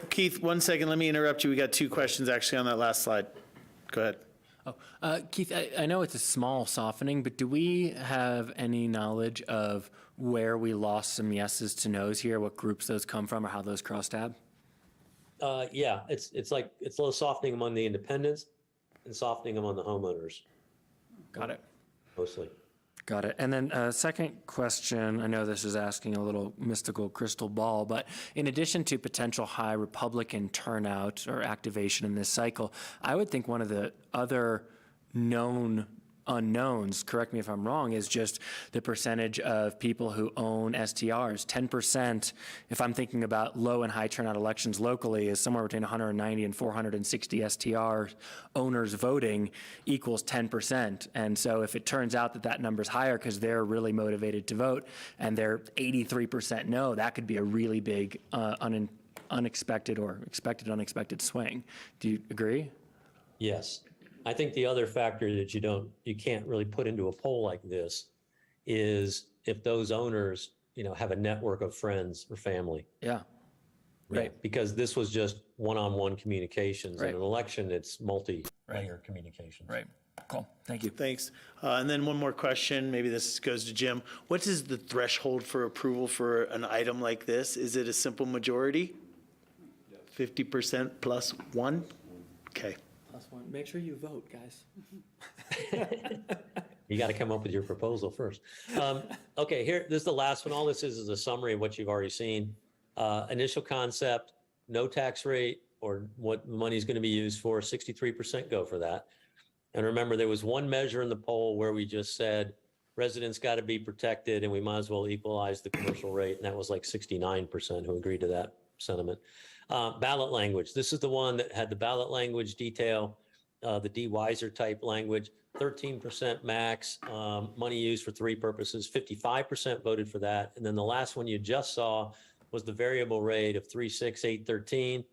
Keith, 1 second, let me interrupt you. We got 2 questions actually on that last slide. Go ahead. Keith, I know it's a small softening, but do we have any knowledge of where we lost some yeses to nos here, what groups those come from, or how those cross-tab? Yeah, it's a little softening among the independents and softening among the homeowners, Got it. mostly. Got it. And then second question, I know this is asking a little mystical crystal ball, but in addition to potential high Republican turnout or activation in this cycle, I would think one of the other known unknowns, correct me if I'm wrong, is just the percentage of people who own STRs. 10%, if I'm thinking about low and high turnout elections locally, is somewhere between 190 and 460 STR owners voting equals 10%. And so if it turns out that that number's higher because they're really motivated to vote and they're 83% no, that could be a really big unexpected or expected unexpected swing. Do you agree? Yes. I think the other factor that you can't really put into a poll like this is if those owners, have a network of friends or family. Yeah. Right. Because this was just one-on-one communications. Right. In an election, it's multi-layer communications. Right. Cool. Thank you. Thanks. And then one more question, maybe this goes to Jim. What is the threshold for approval for an item like this? Is it a simple majority? 50% plus 1? Okay. Plus 1. Make sure you vote, guys. You got to come up with your proposal first. Okay, this is the last one. All this is a summary of what you've already seen. Initial concept, no tax rate or what money is going to be used for, 63% go for that. And remember, there was one measure in the poll where we just said residents got to be protected and we might as well equalize the commercial rate. And that was like 69% who agreed to that sentiment. Ballot language. This is the one that had the ballot language detail, the D. Weiser type language, 13% max, money used for 3 purposes, 55% voted for that. And then the last one you just saw was the variable rate of 3, 6, 8, 13.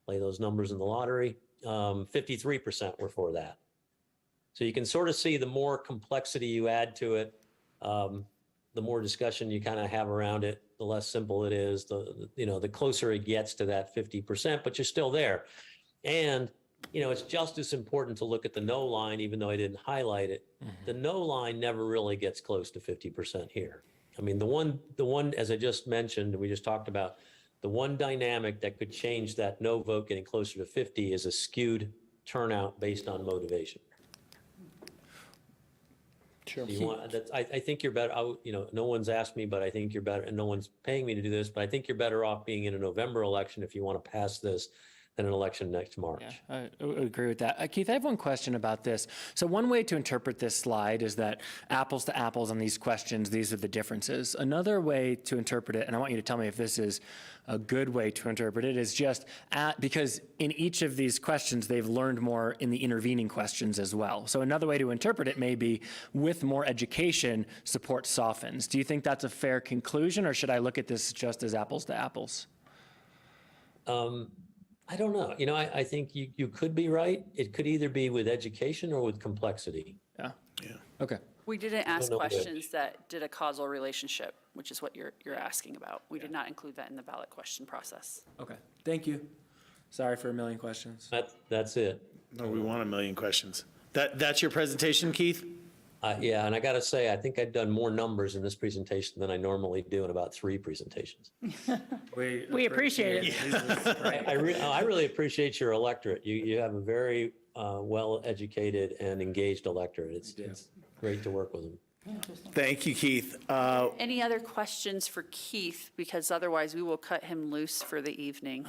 Play those numbers in the lottery. 53% were for that. So you can sort of see the more complexity you add to it, the more discussion you kind of have around it, the less simple it is, the closer it gets to that 50%, but you're still there. And, it's just as important to look at the no line, even though I didn't highlight it. Mm-hmm. The no line never really gets close to 50% here. I mean, the one, as I just mentioned, we just talked about, the one dynamic that could change that no vote getting closer to 50 is a skewed turnout based on motivation. Sure. I think you're better. No one's asked me, but I think you're better, and no one's paying me to do this, but I think you're better off being in a November election if you want to pass this than an election next March. Yeah, I agree with that. Keith, I have one question about this. So one way to interpret this slide is that apples to apples on these questions, these are the differences. Another way to interpret it, and I want you to tell me if this is a good way to interpret it, is just because in each of these questions, they've learned more in the intervening questions as well. So another way to interpret it may be with more education, support softens. Do you think that's a fair conclusion, or should I look at this just as apples to apples? I don't know. I think you could be right. It could either be with education or with complexity. Yeah. Okay. We didn't ask know questions that did a causal relationship, which is what you're asking about. We did not include that in the ballot question process. Okay. Thank you. Sorry for a million questions. That's it. No, we want a million questions. That's your presentation, Keith? Yeah, and I got to say, I think I've done more numbers in this presentation than I normally do in about 3 presentations. We appreciate it. I really appreciate your electorate. You have a very well-educated and engaged electorate. It's great to work with them. Thank you, Keith. Any other questions for Keith? Because otherwise we will cut him loose for the evening.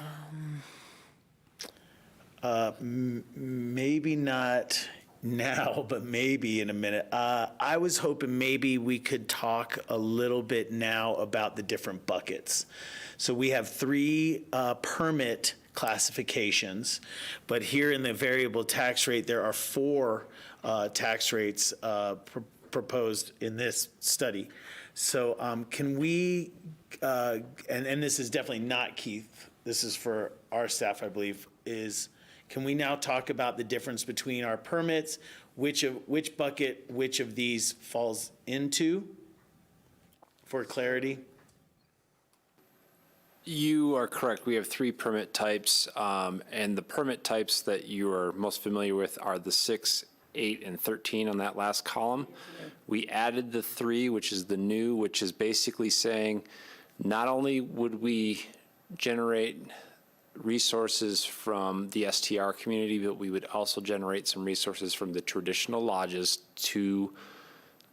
Maybe not now, but maybe in a minute. I was hoping maybe we could talk a little bit now about the different buckets. So we have 3 permit classifications, but here in the variable tax rate, there are 4 tax rates proposed in this study. So can we, and this is definitely not Keith, this is for our staff, I believe, is can we now talk about the difference between our permits, which bucket, which of these falls into, for clarity? You are correct. We have 3 permit types, and the permit types that you are most familiar with are the 6, 8, and 13 on that last column. We added the 3, which is the new, which is basically saying not only would we generate resources from the STR community, but we would also generate some resources from the traditional lodges to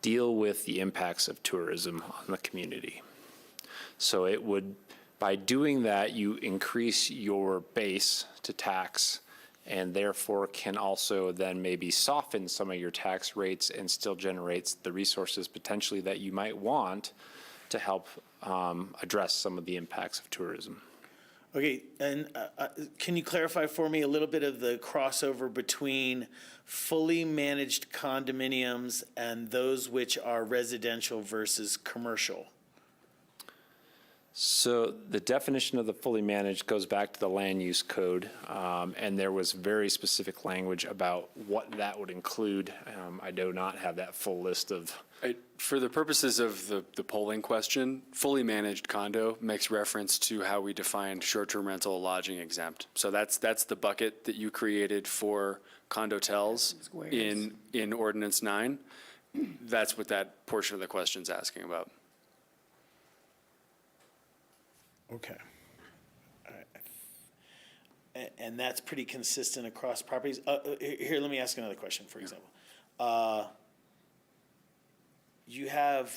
deal with the impacts of tourism on the community. So it would, by doing that, you increase your base to tax and therefore can also then maybe soften some of your tax rates and still generates the resources potentially that you might want to help address some of the impacts of tourism. Okay, and can you clarify for me a little bit of the crossover between fully managed condominiums and those which are residential versus commercial? So the definition of the fully managed goes back to the land use code, and there was very specific language about what that would include. I do not have that full list of. For the purposes of the polling question, fully managed condo makes reference to how we defined short-term rental lodging exempt. So that's the bucket that you created for condotels in Ordinance 9. That's what that portion of the question's asking about. Okay. All right. And that's pretty consistent across properties? Here, let me ask another question, for example. You have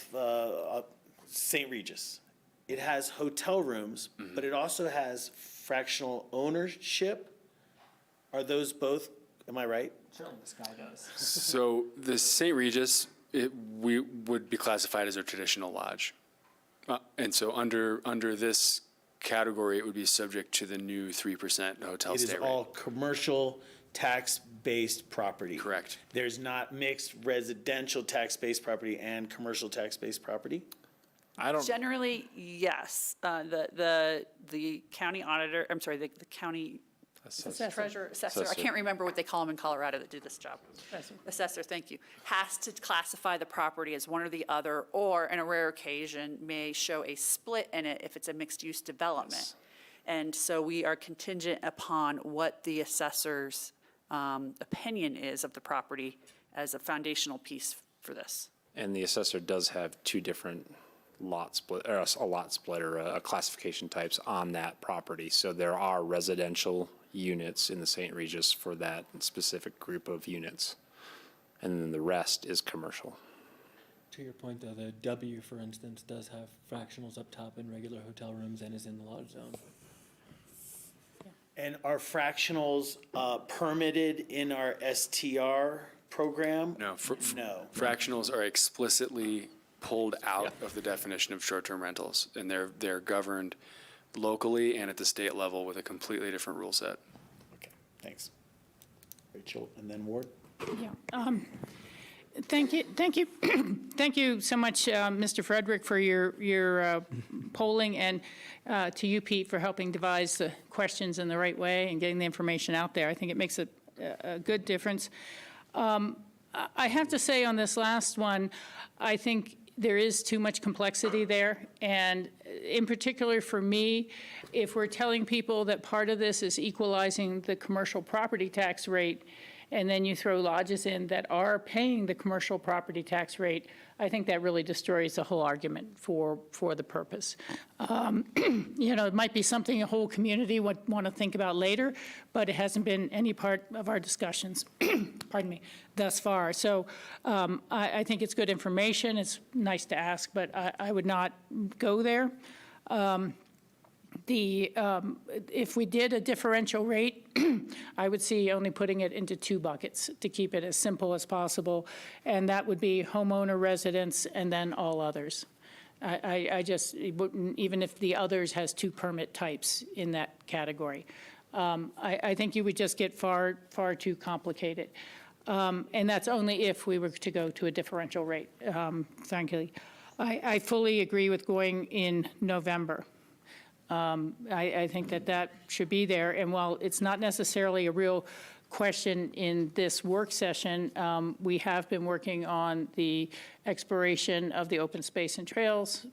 St. Regis. It has hotel rooms, but it also has fractional ownership. Are those both, am I right? Sure, this guy does. So the St. Regis, we would be classified as a traditional lodge. And so under this category, it would be subject to the new 3% hotel It is stay rate. all commercial tax-based property. Correct. There's not mixed residential tax-based property and commercial tax-based property? I don't. Generally, yes. The county auditor, I'm sorry, the county treasurer, assessor, I can't remember what they call them in Colorado that do this job. Assessor, thank you, has to classify the property as one or the other, or in a rare occasion, may show a split in it if it's a mixed-use development. And so we are contingent upon what the assessor's opinion is of the property as a foundational piece for this. And the assessor does have 2 different lot split, or a lot split, or a classification types on that property. So there are residential units in the St. Regis for that specific group of units. And then the rest is commercial. To your point, though, the W, for instance, does have fractionals up top in regular hotel rooms and is in the lodge zone. And are fractionals permitted in our STR program? No. No. Fractionals are explicitly pulled out of the definition of short-term rentals, and they're governed locally and at the state level with a completely different rule set. Okay, thanks. Rachel, and then Ward? Yeah. Thank you, thank you so much, Mr. Frederick, for your polling, and to you, Pete, for helping devise the questions in the right way and getting the information out there. I think it makes a good difference. I have to say on this last one, I think there is too much complexity there, and in particular for me, if we're telling people that part of this is equalizing the commercial property tax rate, and then you throw lodges in that are paying the commercial property tax rate, I think that really destroys the whole argument for the purpose. You know, it might be something a whole community would want to think about later, but it hasn't been any part of our discussions, pardon me, thus far. So I think it's good information. It's nice to ask, but I would not go there. If we did a differential rate, I would see only putting it into 2 buckets to keep it as simple as possible, and that would be homeowner residents and then all others. I just wouldn't, even if the others has 2 permit types in that category. I think you would just get far too complicated. And that's only if we were to go to a differential rate, frankly. I fully agree with going in November. I think that should be there. And while it's not necessarily a real question in this work session, we have been working on the exploration of the open space and trails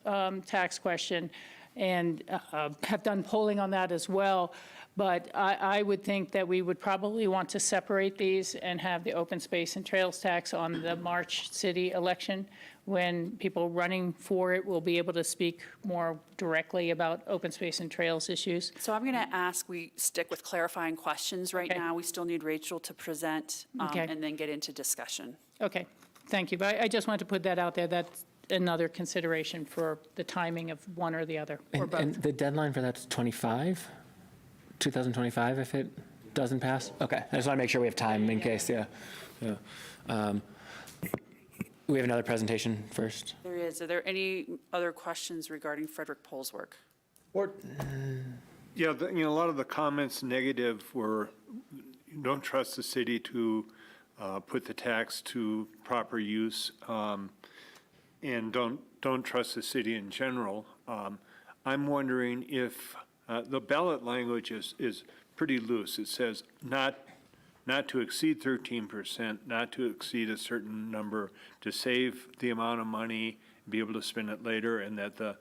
tax question, and have done polling on that as well. But I would think that we would probably want to separate these and have the open space and trails tax on the March city election, when people running for it will be able to speak more directly about open space and trails issues. So I'm going to ask we stick with clarifying questions right Okay. now. We still need Rachel to present Okay. and then get into discussion. Okay, thank you. But I just wanted to put that out there. That's another consideration for the timing of one or the other, or And both. the deadline for that's 2025, if it doesn't pass? Okay, I just want to make sure we have time in case, yeah. We have another presentation first. There is. Are there any other questions regarding Frederick Pohl's work? Yeah, a lot of the comments negative were, you don't trust the city to put the tax to proper use, and don't trust the city in general. I'm wondering if the ballot language is pretty loose. It says not to exceed 13%, not to exceed a certain number, to save the amount of money, be able to spend it later, and that the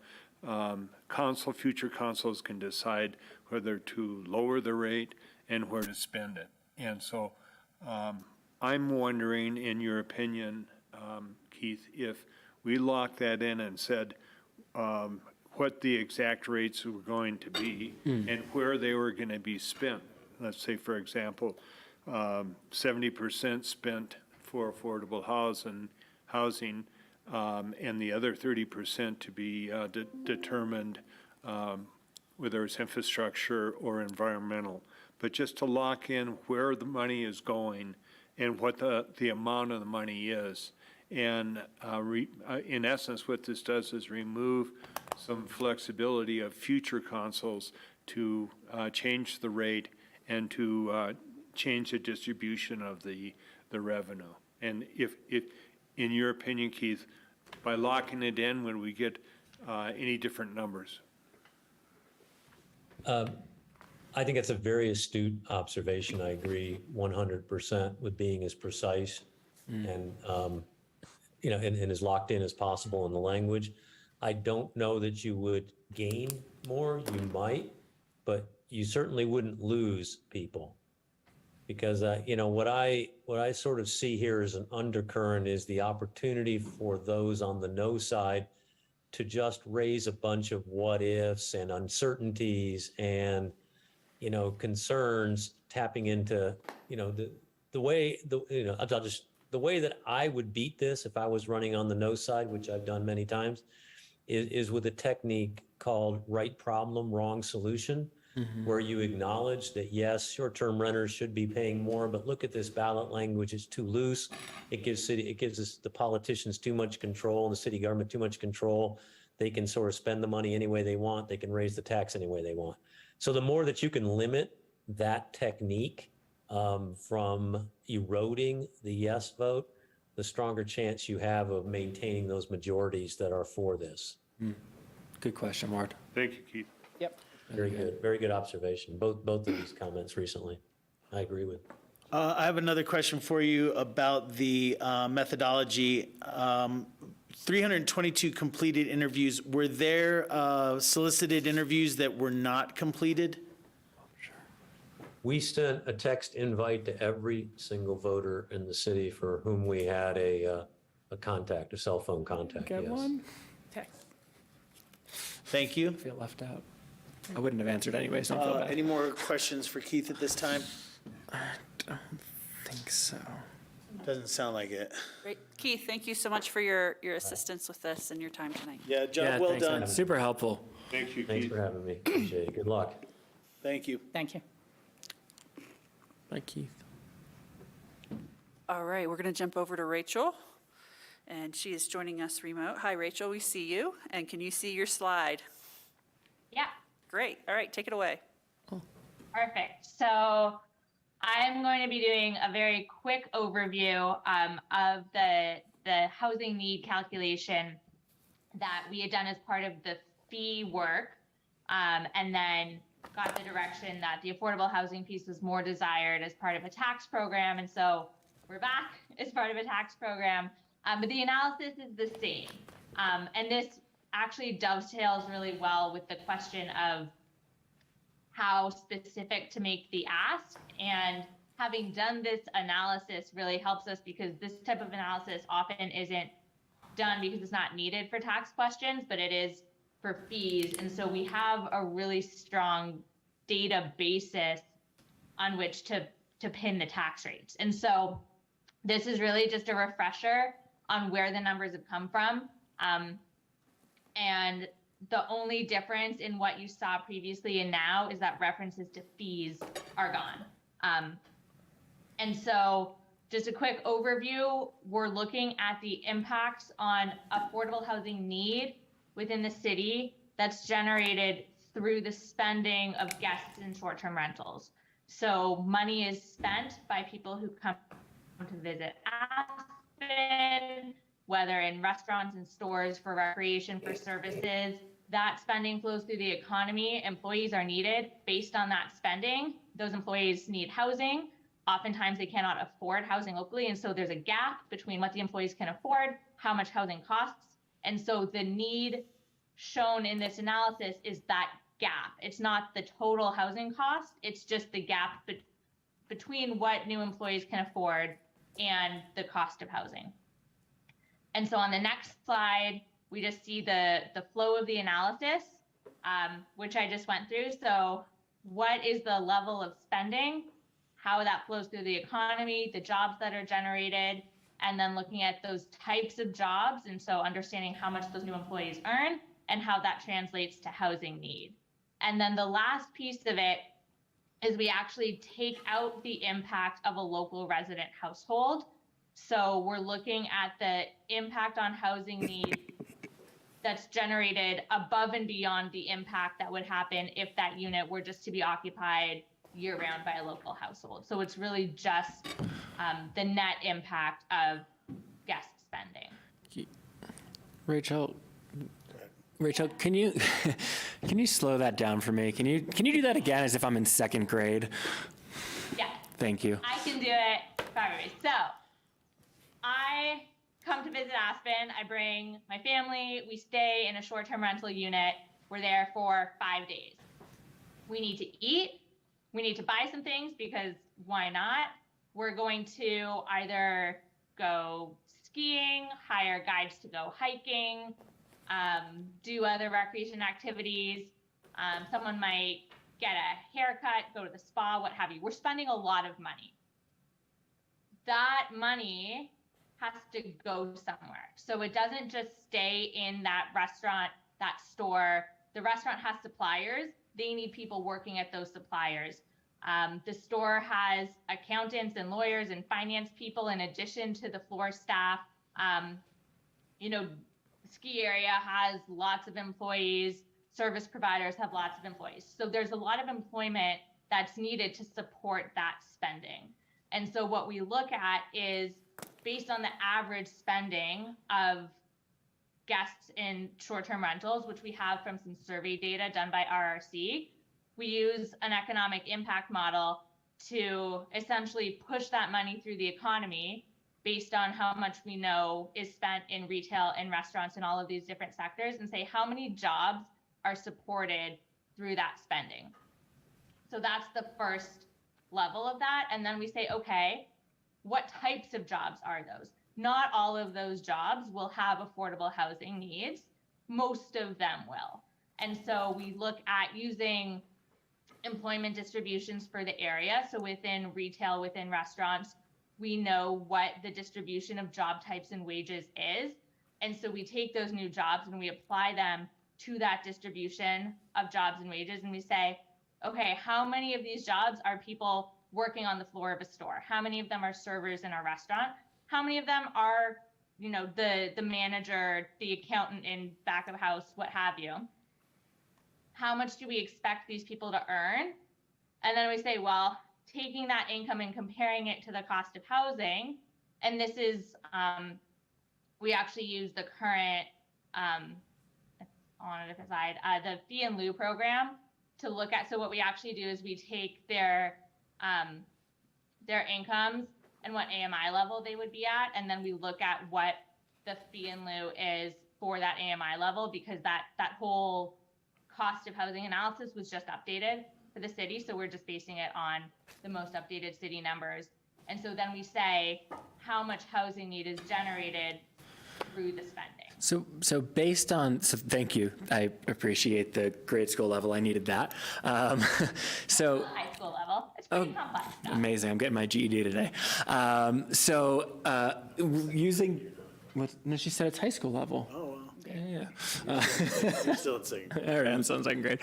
future councils can decide whether to lower the rate and where to spend it. And so I'm wondering, in your opinion, Keith, if we locked that in and said what the exact rates were going to be and where they were going to be spent. Let's say, for example, 70% spent for affordable housing, and the other 30% to be determined, whether it's infrastructure or environmental. But just to lock in where the money is going and what the amount of the money is. And in essence, what this does is remove some flexibility of future councils to change the rate and to change the distribution of the revenue. And if, in your opinion, Keith, by locking it in, would we get any different numbers? I think it's a very astute observation. I agree 100% with being as precise and, and as locked in as possible in the language. I don't know that you would gain more. You might, but you certainly wouldn't lose people. Because, what I sort of see here as an undercurrent is the opportunity for those on the no side to just raise a bunch of what ifs and uncertainties and, concerns, tapping into, the way that I would beat this if I was running on the no side, which I've done many times, is with a technique called right problem, wrong solution. Where you acknowledge that, yes, short-term renters should be paying more, but look at this ballot language, it's too loose. It gives us the politicians too much control and the city government too much control. They can sort of spend the money any way they want. They can raise the tax any way they want. So the more that you can limit that technique from eroding the yes vote, the stronger chance you have of maintaining those majorities that are for this. Good question, Ward. Thank you, Keith. Yep. Very good observation. Both of these comments recently, I agree with. I have another question for you about the methodology. 322 completed interviews. Were there solicited interviews that were not completed? We sent a text invite to every single voter in the city for whom we had a contact, a cell phone contact. Got yes. one? Okay. Thank you. I feel left out. I wouldn't have answered anyway, so I feel bad. Any more questions for Keith at this time? I don't think so. Doesn't sound like it. Great. Keith, thank you so much for your assistance with this and your time tonight. Yeah, job well thanks, done. man. Super helpful. Thank you, Thanks Keith. for having me. Appreciate it. Good luck. Thank you. Thank you. Bye, Keith. All right, we're going to jump over to Rachel, and she is joining us remote. Hi, Rachel, we see you, and can you see your slide? Yeah, Great. All right, take it away. perfect. So I'm going to be doing a very quick overview of the housing need calculation that we had done as part of the fee work and then got the direction that the affordable housing piece was more desired as part of a tax program. And so we're back as part of a tax program, but the analysis is the same. And this actually dovetails really well with the question of how specific to make the ask. And having done this analysis really helps us, because this type of analysis often isn't done because it's not needed for tax questions, but it is for fees. And so we have a really strong data basis on which to pin the tax rates. And so this is really just a refresher on where the numbers have come from. And the only difference in what you saw previously and now is that references to fees are gone. And so just a quick overview, we're looking at the impacts on affordable housing need within the city that's generated through the spending of guests in short-term rentals. So money is spent by people who come to visit Aspen, whether in restaurants and stores, for recreation, for services. That spending flows through the economy. Employees are needed based on that spending. Those employees need housing. Oftentimes they cannot afford housing locally. And so there's a gap between what the employees can afford, how much housing costs. And so the need shown in this analysis is that gap. It's not the total housing cost. It's just the gap between what new employees can afford and the cost of housing. And so on the next slide, we just see the flow of the analysis, which I just went through. So what is the level of spending, how that flows through the economy, the jobs that are generated, and then looking at those types of jobs. And so understanding how much those new employees earn and how that translates to housing need. And then the last piece of it is we actually take out the impact of a local resident household. So we're looking at the impact on housing need that's generated above and beyond the impact that would happen if that unit were just to be occupied year-round by a local household. So it's really just the net impact of guest spending. Rachel, can you slow that down for me? Can you do that again as if I'm in second grade? Yeah. Thank you. I can do it for everybody. So I come to visit Aspen. I bring my family. We stay in a short-term rental unit. We're there for 5 days. We need to eat. We need to buy some things because why not? We're going to either go skiing, hire guides to go hiking, do other recreation activities. Someone might get a haircut, go to the spa, what have you. We're spending a lot of money. That money has to go somewhere. So it doesn't just stay in that restaurant, that store. The restaurant has suppliers. They need people working at those suppliers. The store has accountants and lawyers and finance people in addition to the floor staff. Ski area has lots of employees. Service providers have lots of employees. So there's a lot of employment that's needed to support that spending. And so what we look at is based on the average spending of guests in short-term rentals, which we have from some survey data done by RRC, we use an economic impact model to essentially push that money through the economy based on how much we know is spent in retail and restaurants and all of these different sectors, and say how many jobs are supported through that spending. So that's the first level of that. And then we say, okay, what types of jobs are those? Not all of those jobs will have affordable housing needs. Most of them will. And so we look at using employment distributions for the area. So within retail, within restaurants, we know what the distribution of job types and wages is. And so we take those new jobs and we apply them to that distribution of jobs and wages. And we say, okay, how many of these jobs are people working on the floor of a store? How many of them are servers in a restaurant? How many of them are, the manager, the accountant in back of house, what have you? How much do we expect these people to earn? And then we say, well, taking that income and comparing it to the cost of housing, and this is, we actually use the current, on a different slide, the fee in lieu program to look at. So what we actually do is we take their incomes and what AMI level they would be at, and then we look at what the fee in lieu is for that AMI level, because that whole cost of housing analysis was just updated for the city. So we're just basing it on the most updated city numbers. And so then we say how much housing need is generated through the spending. So thank you. I appreciate the grade school level. I needed that. So High school level. It's pretty complex stuff. amazing. I'm getting my GED today. Using, no, she said it's high school level. Oh, wow. Yeah. You're still in second grade. All right, I'm still in second grade.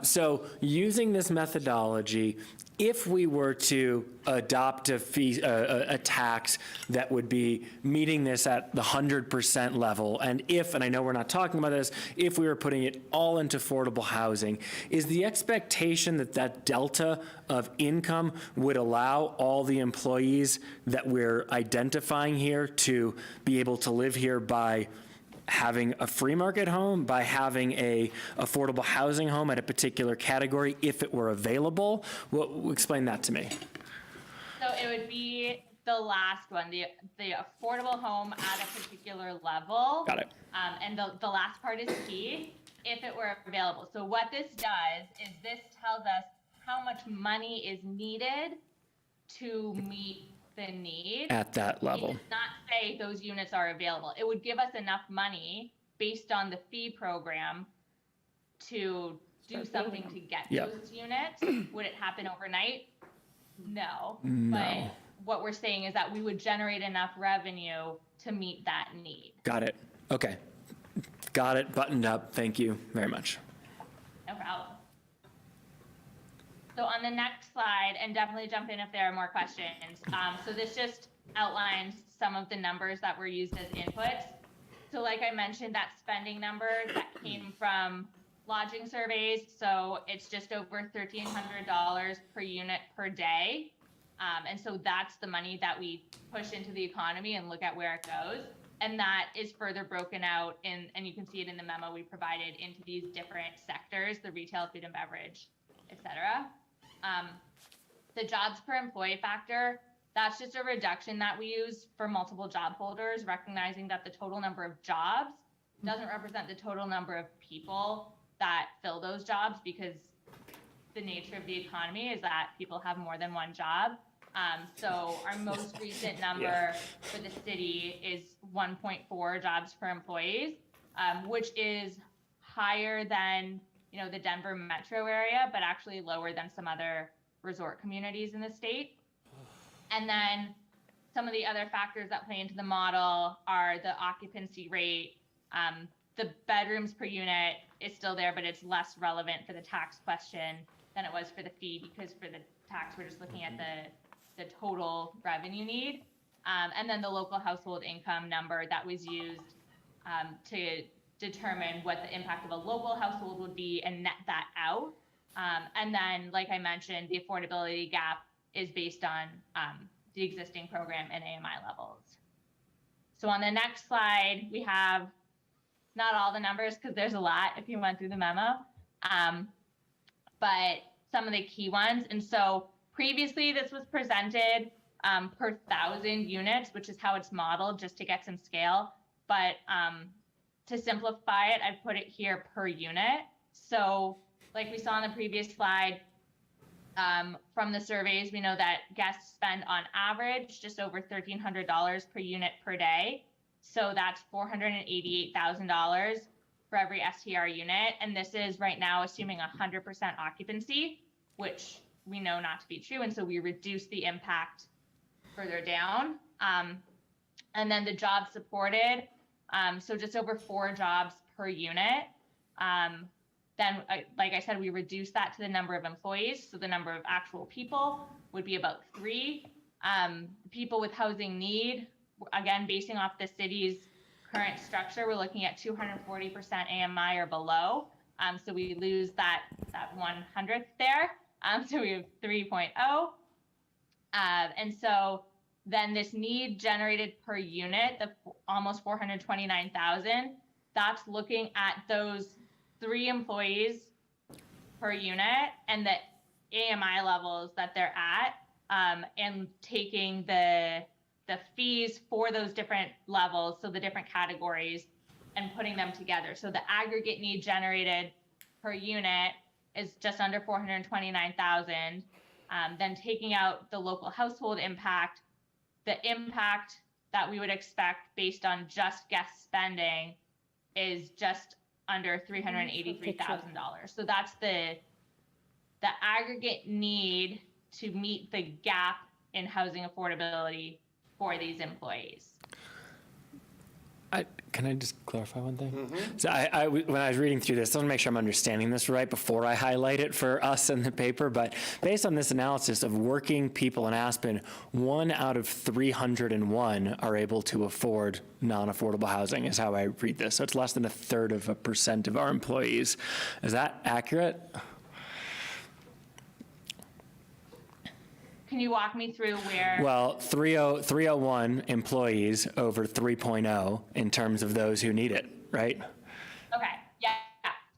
So using this methodology, if we were to adopt a tax that would be meeting this at the 100% level, and I know we're not talking about this, if we were putting it all into affordable housing, is the expectation that that delta of income would allow all the employees that we're identifying here to be able to live here by having a free market home, by having a affordable housing home at a particular category if it were available? Explain that to me. So it would be the last one, the affordable home at a particular level. Got it. And the last part is key, if it were available. So what this does is this tells us how much money is needed to meet the need. At that level. It does not say those units are available. It would give us enough money based on the fee program to do something to get those units. Would it happen overnight? No. But what we're saying is that we would generate enough revenue to meet that need. Got it. Okay. Got it. Buttoned up. Thank you very much. No problem. So on the next slide, and definitely jump in if there are more questions. So this just outlines some of the numbers that were used as inputs. So like I mentioned, that spending number that came from lodging surveys. So it's just over $1,300 per unit per day. And so that's the money that we push into the economy and look at where it goes. And that is further broken out and you can see it in the memo we provided, into these different sectors, the retail, food and beverage, et cetera. The jobs per employee factor, that's just a reduction that we use for multiple job holders, recognizing that the total number of jobs doesn't represent the total number of people that fill those jobs, because the nature of the economy is that people have more than one job. So our most recent number for the city is 1.4 jobs per employees, which is higher than the Denver metro area, but actually lower than some other resort communities in the state. And then some of the other factors that play into the model are the occupancy rate. The bedrooms per unit is still there, but it's less relevant for the tax question than it was for the fee, because for the tax, we're just looking at the total revenue need. And then the local household income number that was used to determine what the impact of a local household would be and net that out. And then, like I mentioned, the affordability gap is based on the existing program and AMI levels. So on the next slide, we have not all the numbers because there's a lot if you went through the memo, but some of the key ones. And so previously this was presented per 1,000 units, which is how it's modeled just to get some scale. But to simplify it, I've put it here per unit. So like we saw on the previous slide, from the surveys, we know that guests spend on average just over $1,300 per unit per day. So that's $488,000 for every STR unit. And this is right now assuming 100% occupancy, which we know not to be true. And so we reduce the impact further down. And then the jobs supported, so just over 4 jobs per unit. Then, like I said, we reduce that to the number of employees. So the number of actual people would be about 3. People with housing need, again, basing off the city's current structure, we're looking at 240% AMI or below. So we lose that 100th there. So we have 3.0. And so then this need generated per unit, the almost 429,000, that's looking at those 3 employees per unit and the AMI levels that they're at, and taking the fees for those different levels, so the different categories, and putting them together. So the aggregate need generated per unit is just under 429,000. Then taking out the local household impact, the impact that we would expect based on just guest spending is just under $383,000. So that's the aggregate need to meet the gap in housing affordability for these employees. Can I just clarify one thing? So when I was reading through this, I want to make sure I'm understanding this right before I highlight it for us in the paper, but based on this analysis of working people in Aspen, 1 out of 301 are able to afford non-affordable housing is how I read this. So it's less than 1/3% of our employees. Is that accurate? Can you walk me through where? Well, 301 employees over 3.0 in terms of those who need it, right? Okay, yeah.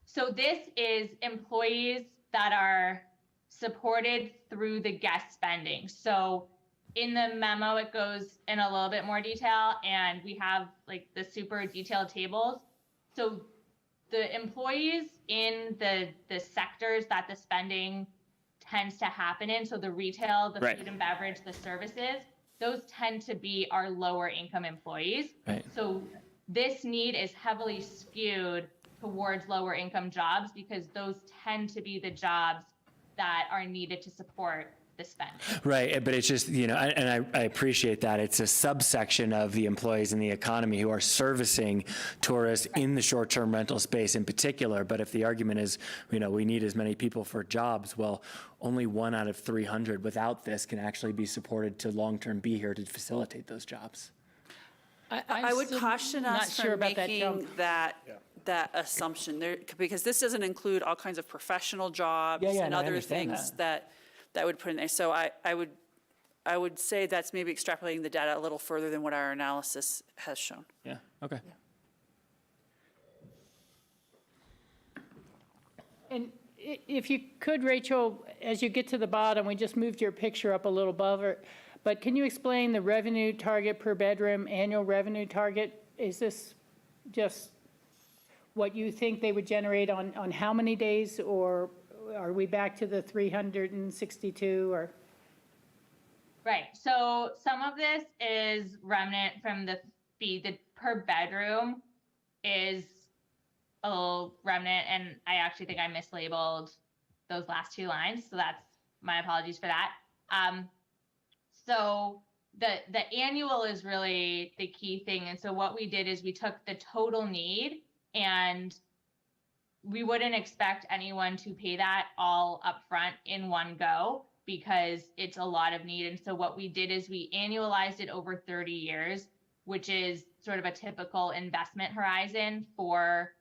So this is employees that are supported through the guest spending. So in the memo, it goes in a little bit more detail, and we have like the super detailed tables. So the employees in the sectors that the spending tends to happen in, so the retail, the Right. food and beverage, the services, those tend to be our lower income employees. Right. So this need is heavily skewed towards lower income jobs because those tend to be the jobs that are needed to support the spend. Right, but it's just, and I appreciate that. It's a subsection of the employees in the economy who are servicing tourists in the short-term rental space in particular. But if the argument is, we need as many people for jobs, well, only 1 out of 300 without this can actually be supported to long-term be here to facilitate those jobs. I would caution us sure from about that making jump. that assumption there, because this doesn't include all kinds of professional jobs Yeah, and no, I other understand things that would put in there. So I would say that's maybe extrapolating the data a little further than what our analysis has shown. Yeah, okay. And if you could, Rachel, as you get to the bottom, we just moved your picture up a little above it, but can you explain the revenue target per bedroom, annual revenue target? Is this just what you think they would generate on how many days, or are we back to the 362 or? Right, so some of this is remnant from the fee. The per bedroom is a little remnant, and I actually think I mislabeled those last 2 lines, so that's my apologies for that. So the annual is really the key thing, and so what we did is we took the total need, and we wouldn't expect anyone to pay that all upfront in one go because it's a lot of need. And so what we did is we annualized it over 30 years, which is sort of a typical investment horizon for,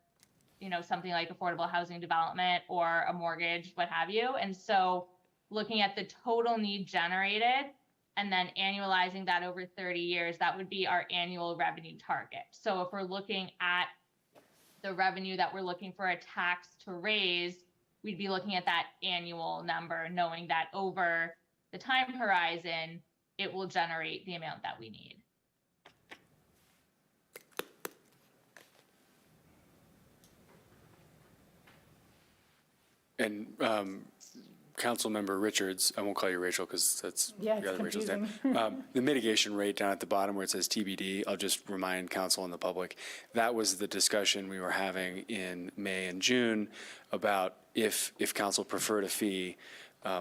something like affordable housing development or a mortgage, what have you. And so looking at the total need generated and then annualizing that over 30 years, that would be our annual revenue target. So if we're looking at the revenue that we're looking for a tax to raise, we'd be looking at that annual number, knowing that over the time horizon, it will generate the amount that we need. And Councilmember Richards, I won't call you Rachel because that's Yeah, your it's other Rachel's name. confusing. The mitigation rate down at the bottom where it says TBD, I'll just remind council and the public, that was the discussion we were having in May and June about if council preferred a fee,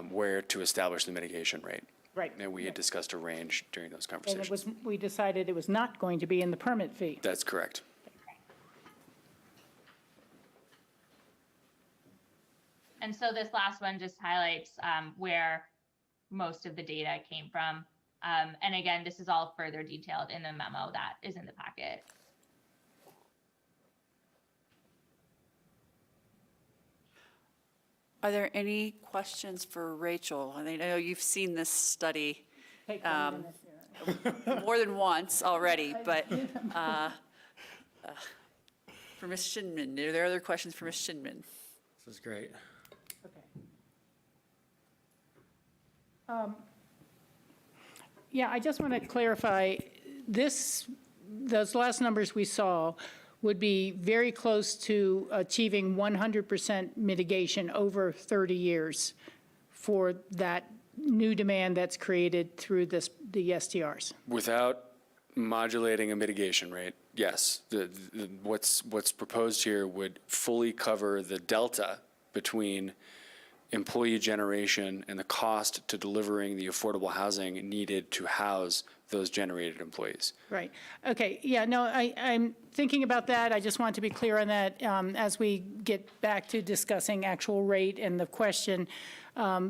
where to establish the mitigation rate. Right. And we had discussed a range during those And conversations. we decided it was not going to be in the permit fee. That's correct. And so this last one just highlights where most of the data came from. And again, this is all further detailed in the memo that is in the packet. Are there any questions for Rachel? I know you've seen this study more than once already, but For Ms. Schinman, are there other questions for Ms. Schinman? This is great. Yeah, I just want to clarify, those last numbers we saw would be very close to achieving 100% mitigation over 30 years for that new demand that's created through the STRs. Without modulating a mitigation rate, yes. What's proposed here would fully cover the delta between employee generation and the cost to delivering the affordable housing needed to house those generated employees. Right. Okay. Yeah, no, I'm thinking about that. I just want to be clear on that as we get back to discussing actual rate and the question,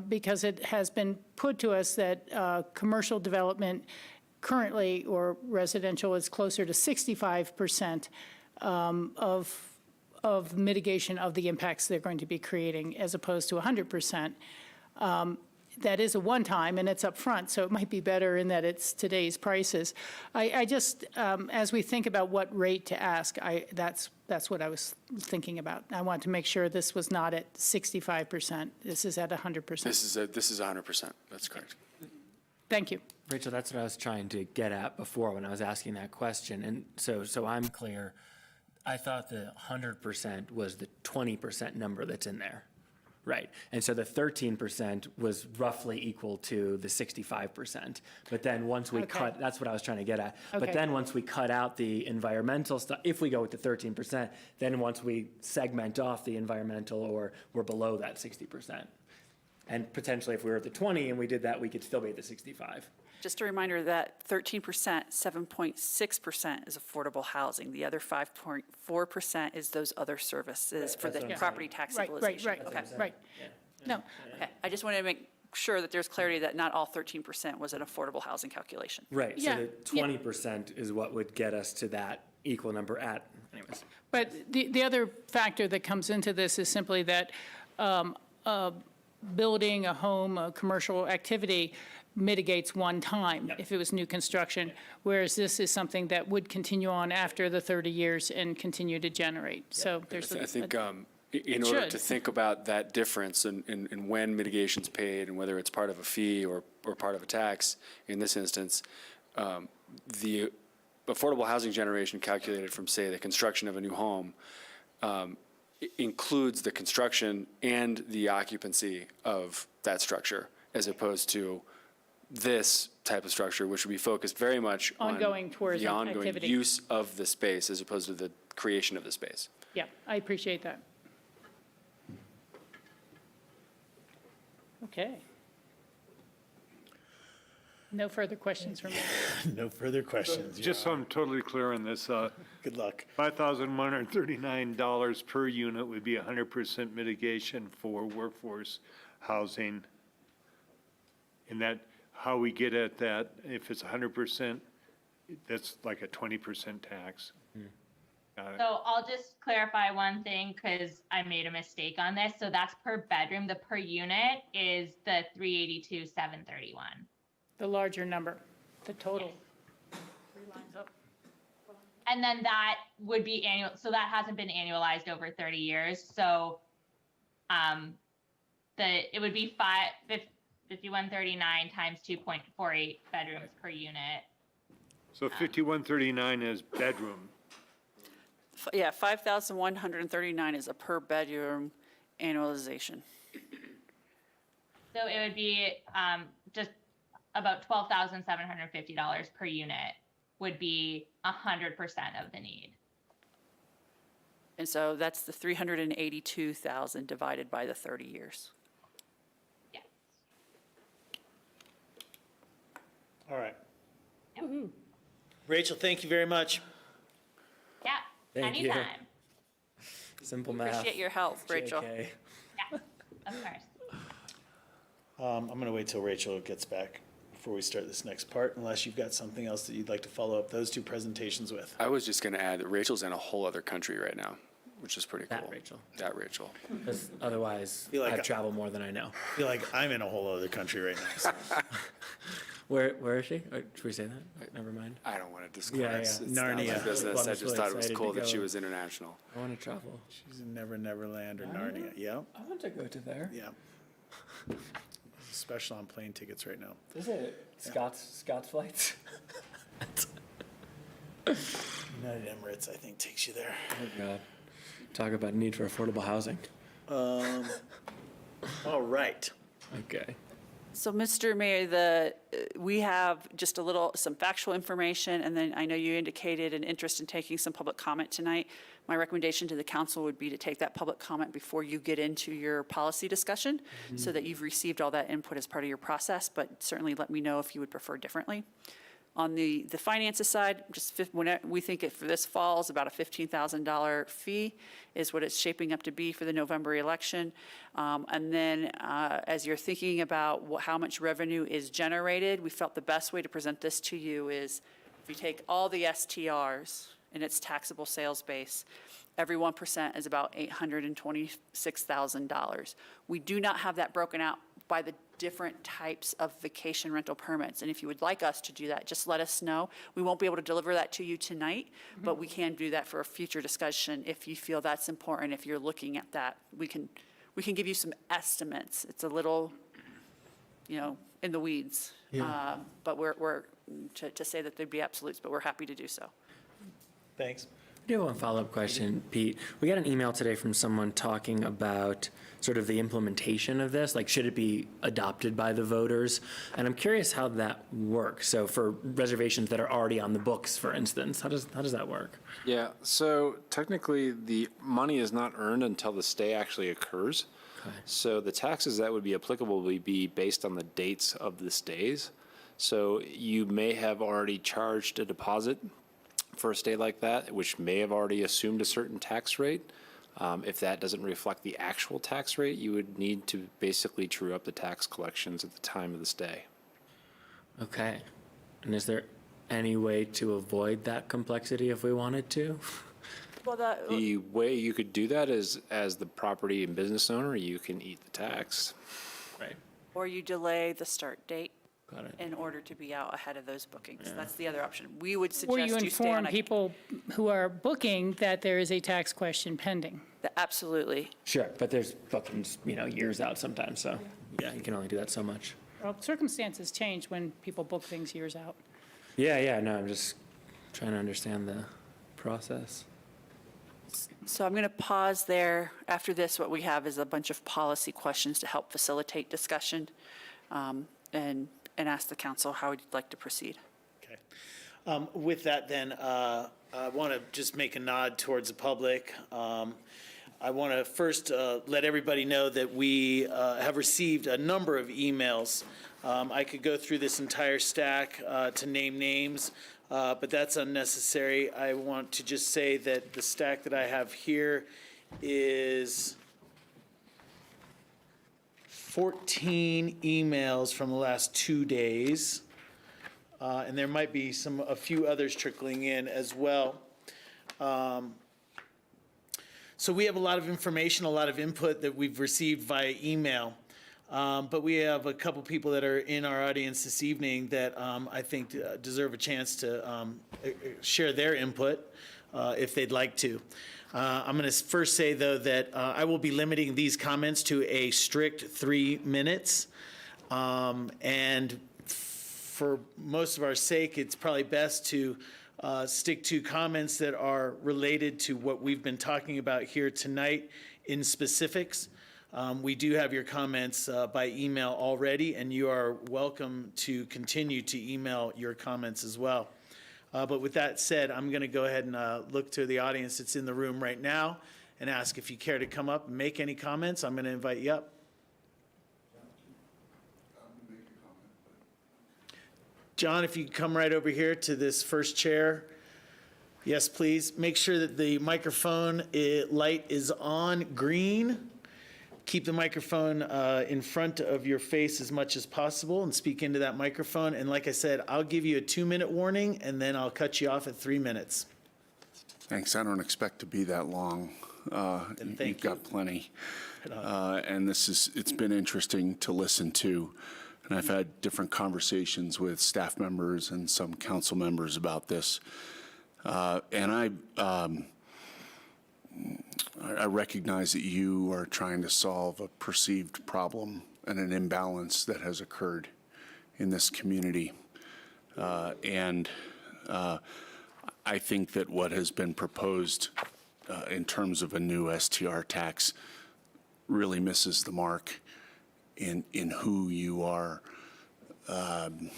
because it has been put to us that commercial development currently, or residential, is closer to 65% of mitigation of the impacts they're going to be creating, as opposed to 100%. That is a one-time, and it's upfront, so it might be better in that it's today's prices. I just, as we think about what rate to ask, that's what I was thinking about. I want to make sure this was not at 65%. This is at 100%. This is 100%. That's correct. Thank you. Rachel, that's what I was trying to get at before when I was asking that question. And so I'm clear. I thought the 100% was the 20% number that's in there. Right. And so the 13% was roughly equal to the 65%. But then once we Okay. cut, that's what I was trying to get at. Okay. But then once we cut out the environmental stuff, if we go with the 13%, then once we segment off the environmental, or we're below that 60%. And potentially if we were at the 20 and we did that, we could still be at the 65. Just a reminder that 13%, 7.6% is affordable housing. The other 5.4% is those other services for the property tax Right, equalization. right, Okay. right. No, Okay. I just wanted to make sure that there's clarity that not all 13% was an affordable housing calculation. Right. Yeah, So the yeah. 20% is what would get us to that equal number at, anyways. but the other factor that comes into this is simply that building a home, a commercial activity, mitigates one time if it was new construction, whereas this is something that would continue on after the 30 years and continue to generate. So there's I think in It order should. to think about that difference in when mitigation's paid and whether it's part of a fee or part of a tax, in this instance, the affordable housing generation calculated from, say, the construction of a new home includes the construction and the occupancy of that structure, as opposed to this type of structure, which would be focused very much on Ongoing tourism the ongoing activity. use of the space as opposed to the creation of the space. Yeah, I appreciate that. Okay. No further questions from me. No further questions. Just so I'm totally clear on this, Good luck. $5,139 per unit would be 100% mitigation for workforce housing. And that, how we get at that, if it's 100%, that's like a 20% tax. Got it. So I'll just clarify one thing because I made a mistake on this. So that's per bedroom. The per unit is the 382,731. The larger number, the total. 3 lines up. And then that would be annual. So that hasn't been annualized over 30 years. So it would be 5139 times 2.48 bedrooms per unit. So 5139 is bedroom. Yeah, 5,139 is a per bedroom annualization. So it would be just about $12,750 per unit would be 100% of the need. And so that's the 382,000 divided by the 30 years. Yes. All right. Rachel, thank you very much. Yeah, Thank you. anytime. Simple math. Appreciate your help, Rachel. JK. Yeah, of course. I'm going to wait till Rachel gets back before we start this next part, unless you've got something else that you'd like to follow up those two presentations with. I was just going to add that Rachel's in a whole other country right now, which is pretty cool. That Rachel. That Rachel. 'Cause otherwise, Feel like I've traveled more than I know. I feel like I'm in a whole other country right now. So. Where is she? Should we say that? Never mind. I don't want to disclose. Yeah, yeah. It's not my Narnia. business. Well, I'm I just just really thought it was excited cool to that she go. was international. I want to travel. She's in Neverland or Narnia. Yeah, I want to go to there. yeah. Special on plane tickets right now. Is it Scots flights? United Emirates, I think, takes you there. Oh God. Talk about need for affordable housing. All right. Okay. So, Mr. Mayor, we have just some factual information, and then I know you indicated an interest in taking some public comment tonight. My recommendation to the council would be to take that public comment before you get into your policy discussion, so that you've received all that input as part of your process, but certainly let me know if you would prefer differently. On the finances side, we think it for this fall is about a $15,000 fee is what it's shaping up to be for the November election. And then as you're thinking about how much revenue is generated, we felt the best way to present this to you is if you take all the STRs in its taxable sales base, every 1% is about $826,000. We do not have that broken out by the different types of vacation rental permits. And if you would like us to do that, just let us know. We won't be able to deliver that to you tonight, but we can do that for a future discussion if you feel that's important. If you're looking at that, we can give you some estimates. It's a little, in the weeds. But we're to say that there'd be absolutes, but we're happy to do so. Thanks. I do have one follow-up question, Pete. We got an email today from someone talking about sort of the implementation of this, like should it be adopted by the voters? And I'm curious how that works. So for reservations that are already on the books, for instance, how does that work? Yeah, so technically, the money is not earned until the stay actually occurs. Okay. So the taxes that would be applicable would be based on the dates of the stays. So you may have already charged a deposit for a stay like that, which may have already assumed a certain tax rate. If that doesn't reflect the actual tax rate, you would need to basically true up the tax collections at the time of the stay. Okay. And is there any way to avoid that complexity if we wanted to? Well, The way you could do that is, as the property and business owner, you can eat the tax. Right. or you delay the start date Got it. in order to be out ahead of those bookings. That's the other option. We would Or you suggest you stay on inform a. people who are booking that there is a tax question pending. Absolutely. Sure, but there's bookings, years out sometimes, so, yeah, you can only do that so much. Well, circumstances change when people book things years out. Yeah, no, I'm just trying to understand the process. So I'm going to pause there. After this, what we have is a bunch of policy questions to help facilitate discussion, and ask the council how you'd like to proceed. Okay. With that, then, I want to just make a nod towards the public. I want to first let everybody know that we have received a number of emails. I could go through this entire stack to name names, but that's unnecessary. I want to just say that the stack that I have here is 14 emails from the last 2 days. And there might be a few others trickling in as well. So we have a lot of information, a lot of input that we've received via email. But we have a couple people that are in our audience this evening that I think deserve a chance to share their input if they'd like to. I'm going to first say, though, that I will be limiting these comments to a strict 3 minutes. And for most of our sake, it's probably best to stick to comments that are related to what we've been talking about here tonight in specifics. We do have your comments by email already, and you are welcome to continue to email your comments as well. But with that said, I'm going to go ahead and look to the audience that's in the room right now and ask if you care to come up and make any comments. I'm going to invite you up. John, if you could come right over here to this first chair. Yes, please. Make sure that the microphone light is on green. Keep the microphone in front of your face as much as possible and speak into that microphone. And like I said, I'll give you a 2-minute warning and then I'll cut you off at 3 minutes. Thanks. I don't expect to be that long. You've got plenty. And it's been interesting to listen to. and I've had different conversations with staff members and some council members about this. And I recognize that you are trying to solve a perceived problem and an imbalance that has occurred in this community. And I think that what has been proposed in terms of a new STR tax really misses the mark in who you are. I'm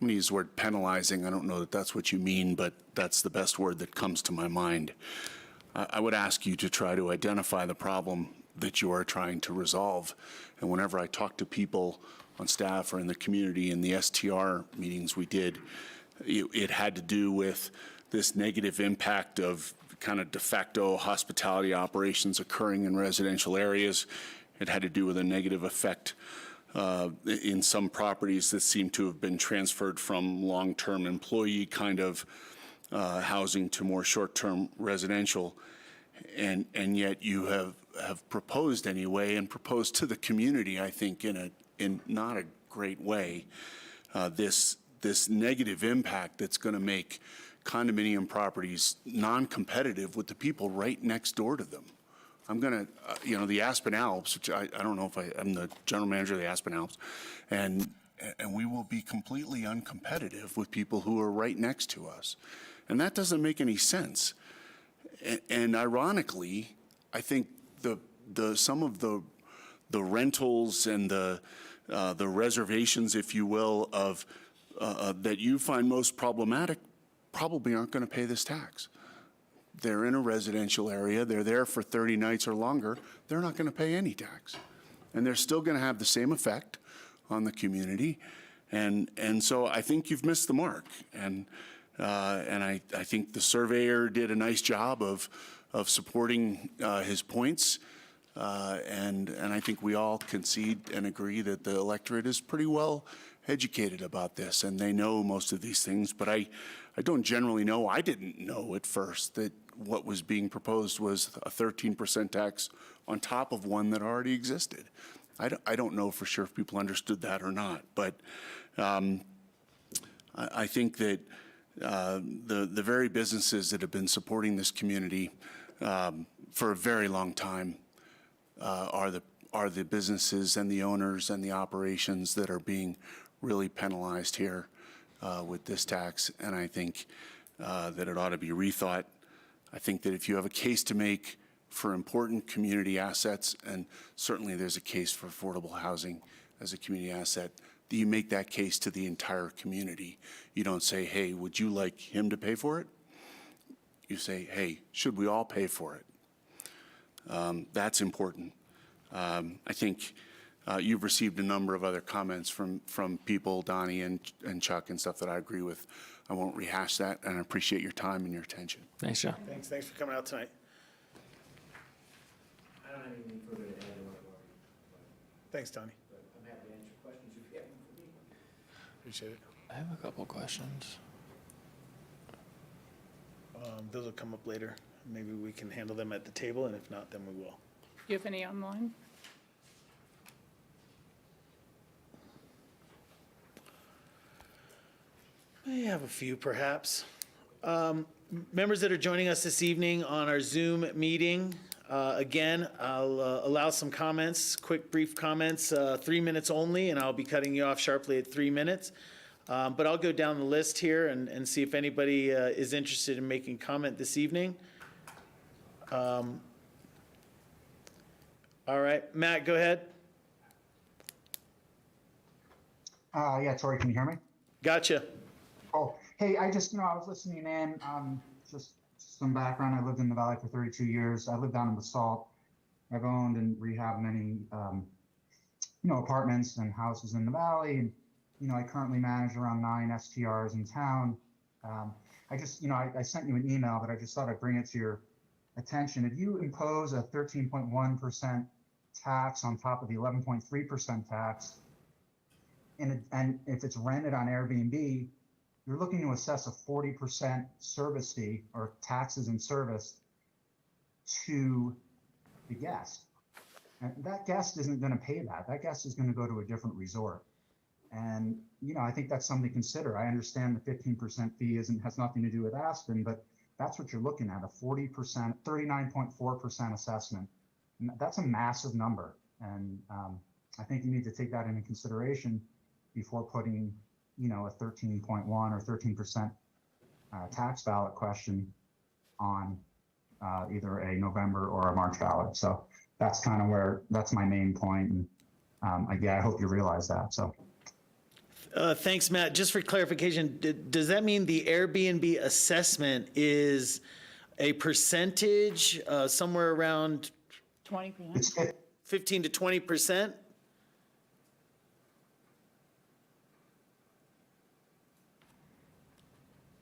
going to use the word penalizing. I don't know that that's what you mean, but that's the best word that comes to my mind. I would ask you to try to identify the problem that you are trying to resolve. And whenever I talk to people on staff or in the community in the STR meetings we did, it had to do with this negative impact of kind of de facto hospitality operations occurring in residential areas. It had to do with a negative effect in some properties that seem to have been transferred from long-term employee kind of housing to more short-term residential. And yet you have proposed anyway, and proposed to the community, I think, in not a great way, this negative impact that's going to make condominium properties non-competitive with the people right next door to them. I'm going to, the Aspen Alps, which I don't know if I'm the general manager of the Aspen Alps, and we will be completely uncompetitive with people who are right next to us. And that doesn't make any sense. And ironically, I think some of the rentals and the reservations, if you will, of that you find most problematic probably aren't going to pay this tax. They're in a residential area. They're there for 30 nights or longer. They're not going to pay any tax. And they're still going to have the same effect on the community. And so I think you've missed the mark. And I think the surveyor did a nice job of supporting his points. And I think we all concede and agree that the electorate is pretty well educated about this, and they know most of these things. But I don't generally know. I didn't know at first that what was being proposed was a 13% tax on top of one that already existed. I don't know for sure if people understood that or not. But I think that the very businesses that have been supporting this community for a very long time are the businesses and the owners and the operations that are being really penalized here with this tax. And I think that it ought to be rethought. I think that if you have a case to make for important community assets, and certainly there's a case for affordable housing as a community asset, that you make that case to the entire community. You don't say, hey, would you like him to pay for it? You say, hey, should we all pay for it? That's important. I think you've received a number of other comments from people, Donnie and Chuck and stuff that I agree with. I won't rehash that, and I appreciate your time and your attention. Thanks, Joe. Thanks for coming out tonight. I don't have anything further to add to what I've already. Thanks, Donnie. I'm happy to answer questions if you have them for me. Appreciate it. I have a couple questions. Those will come up later. Maybe we can handle them at the table, and if not, then we will. Do you have any online? I have a few, perhaps. Members that are joining us this evening on our Zoom meeting, again, I'll allow some comments, quick, brief comments, 3 minutes only, and I'll be cutting you off sharply at 3 minutes. But I'll go down the list here and see if anybody is interested in making comment this evening. All right, Matt, go ahead. Yeah, Tori, can you hear me? Gotcha. Oh, hey, I was listening in, just some background. I lived in the Valley for 32 years. I lived down in Basalt. I've owned and rehabbed many, apartments and houses in the Valley. And, I currently manage around 9 STRs in town. I sent you an email, but I just thought I'd bring it to your attention. If you impose a 13.1% tax on top of the 11.3% tax, and if it's rented on Airbnb, you're looking to assess a 40% service fee or taxes and service to the guest. And that guest isn't going to pay that. That guest is going to go to a different resort. And, I think that's something to consider. I understand the 15% fee has nothing to do with Aspen, but that's what you're looking at, a 40%, 39.4% assessment. And that's a massive number. And I think you need to take that into consideration before putting, a 13.1 or 13% tax ballot question on either a November or a March ballot. So that's kind of that's my main point. And I hope you realize that. So. Thanks, Matt. Just for clarification, does that mean the Airbnb assessment is a percentage somewhere around 20%. 15 to 20%?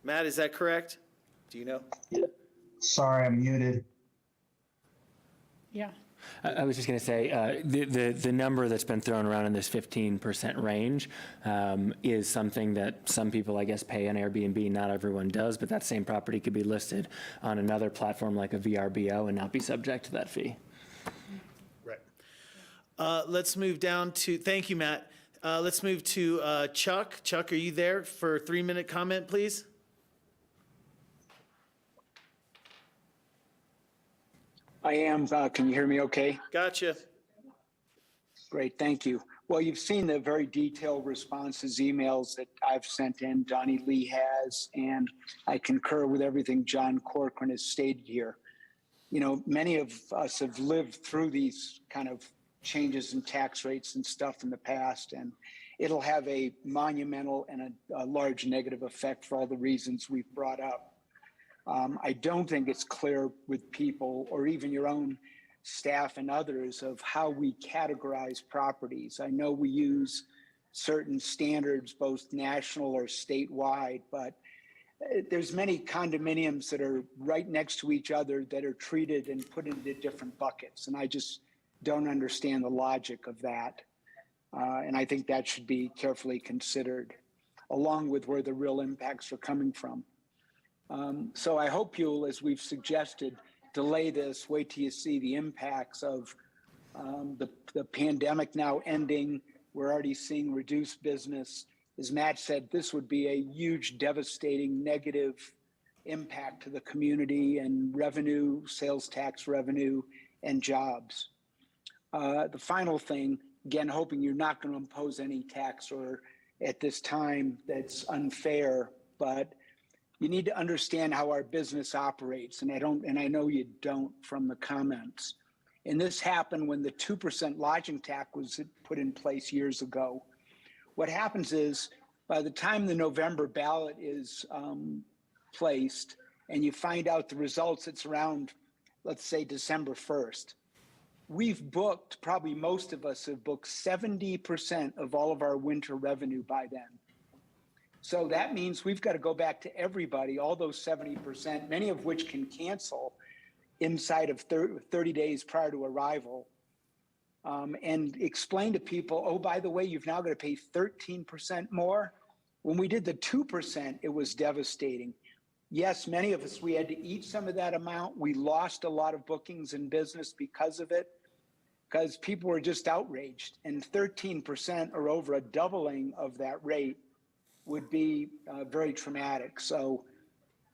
Matt, is that correct? Do you know? Sorry, I'm muted. Yeah. I was just going to say, the number that's been thrown around in this 15% range is something that some people, I guess, pay on Airbnb. Not everyone does, but that same property could be listed on another platform like a VRBO and not be subject to that fee. Right. Let's move down to, thank you, Matt. Let's move to Chuck. Chuck, are you there for a 3-minute comment, please? I am. Can you hear me okay? Gotcha. Great, thank you. Well, you've seen the very detailed responses, emails that I've sent in, Donnie Lee has, and I concur with everything John Corcoran has stated here. Many of us have lived through these kind of changes in tax rates and stuff in the past, and it'll have a monumental and a large negative effect for all the reasons we've brought up. I don't think it's clear with people or even your own staff and others of how we categorize properties. I know we use certain standards, both national or statewide, but there's many condominiums that are right next to each other that are treated and put into different buckets. And I just don't understand the logic of that. And I think that should be carefully considered, along with where the real impacts are coming from. So I hope you'll, as we've suggested, delay this, wait till you see the impacts of the pandemic now ending. We're already seeing reduced business. As Matt said, this would be a huge, devastating negative impact to the community and revenue, sales tax revenue, and jobs. The final thing, again, hoping you're not going to impose any tax or at this time that's unfair, but you need to understand how our business operates, and I know you don't from the comments. And this happened when the 2% lodging tax was put in place years ago. What happens is, by the time the November ballot is placed and you find out the results, it's around, let's say, December 1st. We've booked, probably most of us have booked 70% of all of our winter revenue by then. So that means we've got to go back to everybody, all those 70%, many of which can cancel inside of 30 days prior to arrival, and explain to people, oh, by the way, you've now got to pay 13% more. When we did the 2%, it was devastating. Yes, many of us, we had to eat some of that amount. We lost a lot of bookings in business because of it, because people were just outraged. And 13% or over a doubling of that rate would be very traumatic. So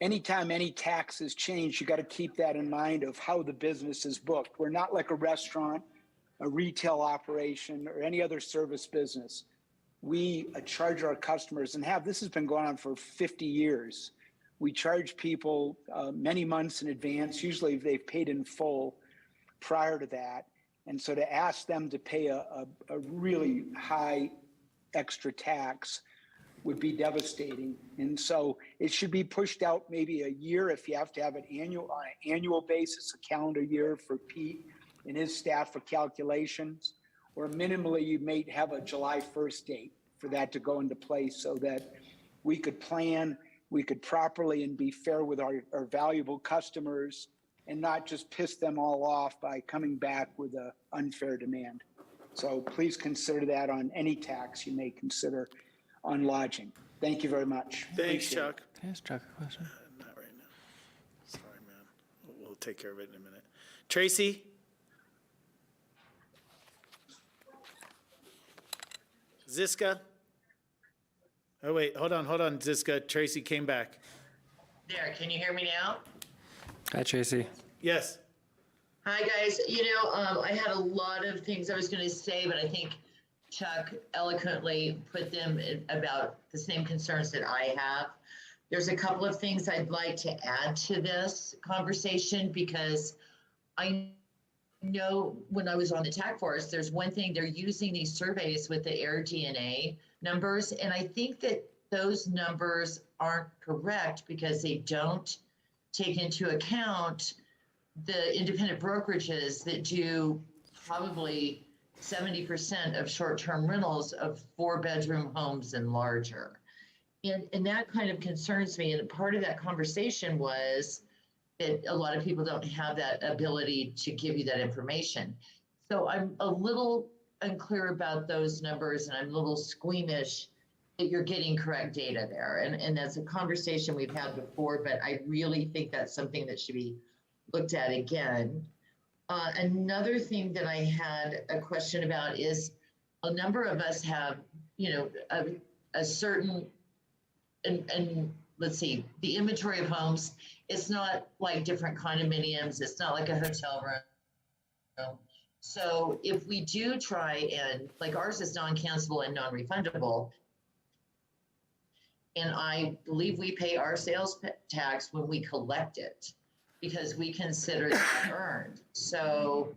anytime any tax is changed, you got to keep that in mind of how the business is booked. We're not like a restaurant, a retail operation, or any other service business. We charge our customers, and this has been going on for 50 years. We charge people many months in advance. Usually they've paid in full prior to that. And so to ask them to pay a really high extra tax would be devastating. And so it should be pushed out maybe a year if you have to have it on an annual basis, a calendar year for Pete and his staff for calculations, or minimally you may have a July 1st date for that to go into place so that we could plan, we could properly and be fair with our valuable customers and not just piss them all off by coming back with an unfair demand. So please consider that on any tax you may consider on lodging. Thank you very much. Thanks, Chuck. Can I ask Chuck a question? Not right now. Sorry, man. We'll take care of it in a minute. Tracy? Ziska? Oh, wait, hold on, Ziska. Tracy came back. There, can you hear me now? Hi, Tracy. Yes. Hi, guys. I had a lot of things I was going to say, but I think Chuck eloquently put them about the same concerns that I have. There's a couple of things I'd like to add to this conversation because I know when I was on the task force, there's one thing, they're using these surveys with the air DNA numbers, and I think that those numbers aren't correct because they don't take into account the independent brokerages that do probably 70% of short-term rentals of 4-bedroom homes and larger. And that kind of concerns me. And part of that conversation was that a lot of people don't have that ability to give you that information. So I'm a little unclear about those numbers, and I'm a little squeamish that you're getting correct data there. And that's a conversation we've had before, but I really think that's something that should be looked at again. Another thing that I had a question about is a number of us have, a certain, and let's see, the inventory of homes, it's not like different condominiums. It's not like a hotel room. So if we do try and, like ours is non-cancelable and non-refundable, and I believe we pay our sales tax when we collect it because we consider that earned. So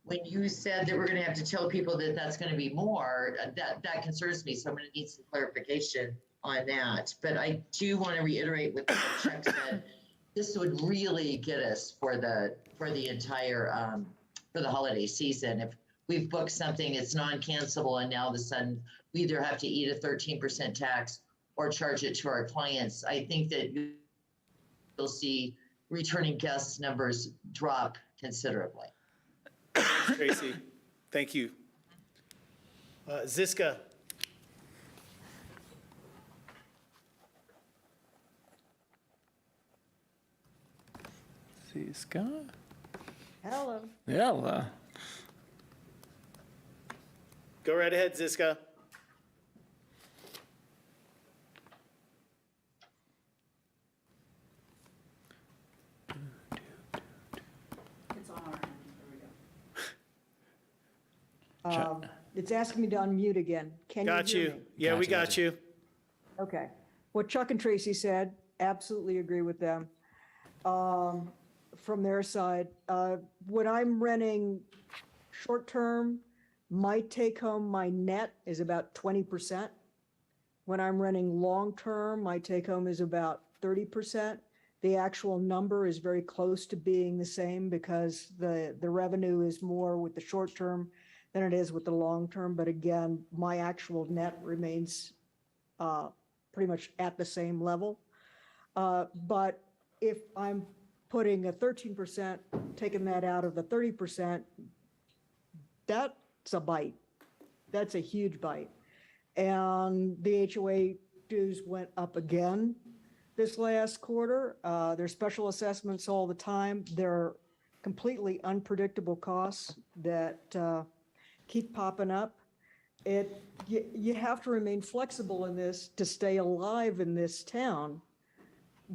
when you said that we're going to have to tell people that that's going to be more, that concerns me. So I'm going to need some clarification on that. But I do want to reiterate what Chuck said. This would really get us for the entire for the holiday season. If we've booked something, it's non-cancelable, and now all of a sudden we either have to eat a 13% tax or charge it to our clients. I think that you'll see returning guests numbers drop considerably. Tracy, thank you. Ziska. Ziska? Hello. Yeah. Go right ahead, Ziska. It's asking me to unmute again. Can you Got hear you. me? Yeah, we got you. Okay. What Chuck and Tracy said, absolutely agree with them. From their side, when I'm renting short-term, my take-home, my net is about 20%. When I'm renting long-term, my take-home is about 30%. The actual number is very close to being the same because the revenue is more with the short-term than it is with the long-term. But again, my actual net remains pretty much at the same level. But if I'm putting a 13%, taking that out of the 30%, that's a bite. That's a huge bite. And the HOA dues went up again this last quarter. There's special assessments all the time. They're completely unpredictable costs that keep popping up. You have to remain flexible in this to stay alive in this town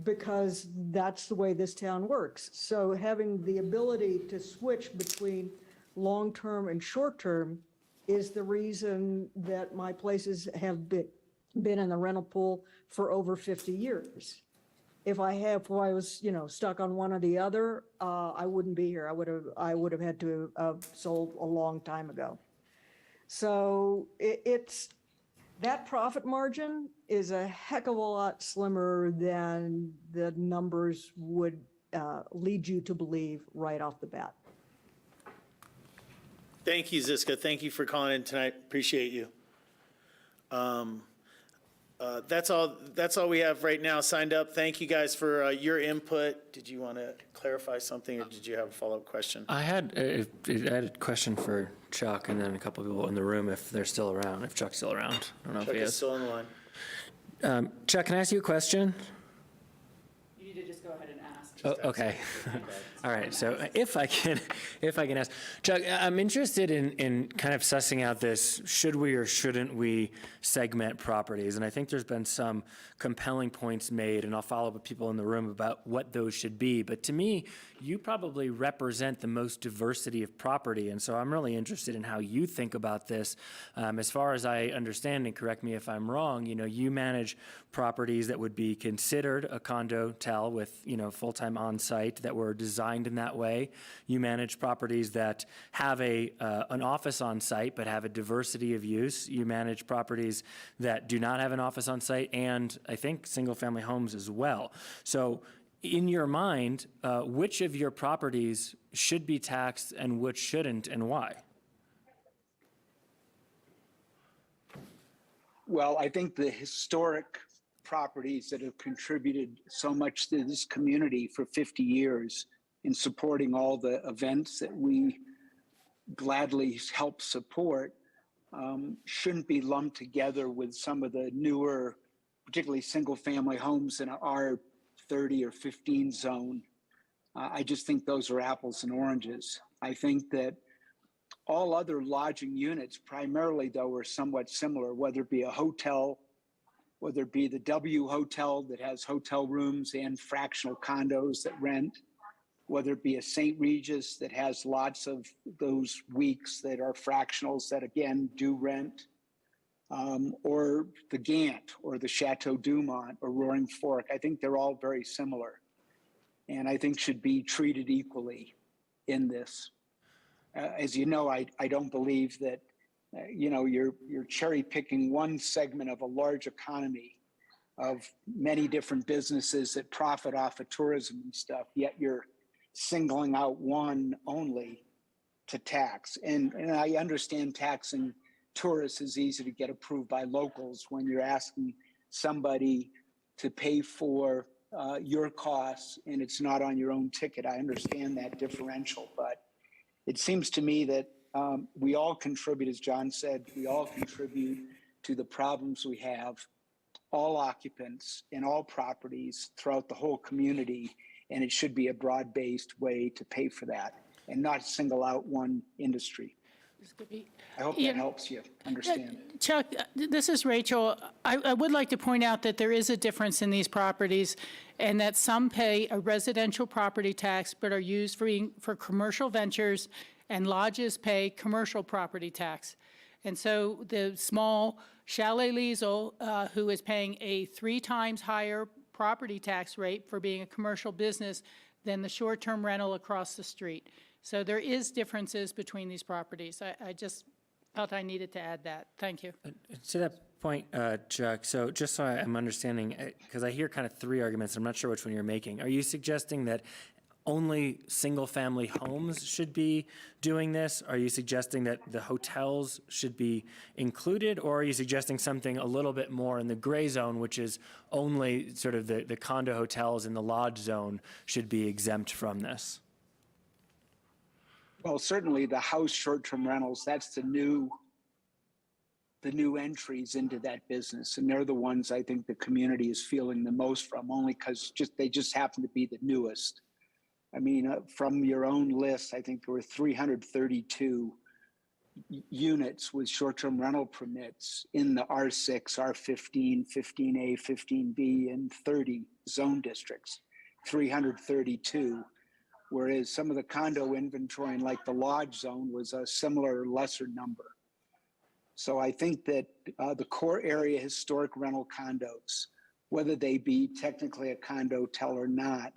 because that's the way this town works. So having the ability to switch between long-term and short-term is the reason that my places have been in the rental pool for over 50 years. If I was, stuck on one or the other, I wouldn't be here. I would have had to have sold a long time ago. So it's that profit margin is a heck of a lot slimmer than the numbers would lead you to believe right off the bat. Thank you, Ziska. Thank you for calling in tonight. Appreciate you. That's all we have right now signed up. Thank you guys for your input. Did you want to clarify something, or did you have a follow-up question? I had a question for Chuck and then a couple of people in the room if they're still around, if Chuck's still around. I don't know Chuck if he is is. still on the line. Chuck, can I ask you a question? You need to just go ahead and ask. Oh, okay. All right, so if I can ask, Chuck, I'm interested in kind of sussing out this, should we or shouldn't we segment properties? And I think there's been some compelling points made, and I'll follow up with people in the room about what those should be. But to me, you probably represent the most diversity of property, and so I'm really interested in how you think about this. As far as I understand, and correct me if I'm wrong, you manage properties that would be considered a condo-tel with, full-time on-site that were designed in that way. You manage properties that have an office on site but have a diversity of use. You manage properties that do not have an office on site, and I think single-family homes as well. So in your mind, which of your properties should be taxed and which shouldn't, and why? Well, I think the historic properties that have contributed so much to this community for 50 years in supporting all the events that we gladly help support shouldn't be lumped together with some of the newer, particularly single-family homes in our 30 or 15 zone. I just think those are apples and oranges. I think that all other lodging units primarily, though, are somewhat similar, whether it be a hotel, whether it be the W Hotel that has hotel rooms and fractional condos that rent, whether it be a St. Regis that has lots of those weeks that are fractionals that, again, do rent, or the Gant or the Chateau Dumont or Roaring Fork. I think they're all very similar and I think should be treated equally in this. As you know, I don't believe that, you're cherry picking one segment of a large economy of many different businesses that profit off of tourism and stuff, yet you're singling out one only to tax. And I understand taxing tourists is easy to get approved by locals when you're asking somebody to pay for your costs and it's not on your own ticket. I understand that differential, but it seems to me that we all contribute, as John said, we all contribute to the problems we have, all occupants in all properties throughout the whole community, and it should be a broad-based way to pay for that and not single out one industry. I hope that helps you understand. Chuck, this is Rachel. I would like to point out that there is a difference in these properties and that some pay a residential property tax but are used for commercial ventures, and lodges pay commercial property tax. And so the small Chalet Liesel, who is paying a 3 times higher property tax rate for being a commercial business than the short-term rental across the street. So there is differences between these properties. I just felt I needed to add that. Thank you. To that point, Chuck, so just so I'm understanding, because I hear kind of 3 arguments, I'm not sure which one you're making. Are you suggesting that only single-family homes should be doing this? Are you suggesting that the hotels should be included? Or are you suggesting something a little bit more in the gray zone, which is only sort of the condo hotels in the lodge zone should be exempt from this? Well, certainly the house short-term rentals, that's the new entries into that business. And they're the ones I think the community is feeling the most from, only because they just happen to be the newest. I mean, from your own list, I think there were 332 units with short-term rental permits in the R6, R15, 15A, 15B, and 30 zone districts, 332. Whereas some of the condo inventory, like the lodge zone, was a similar lesser number. So I think that the core area historic rental condos, whether they be technically a condo-tel or not,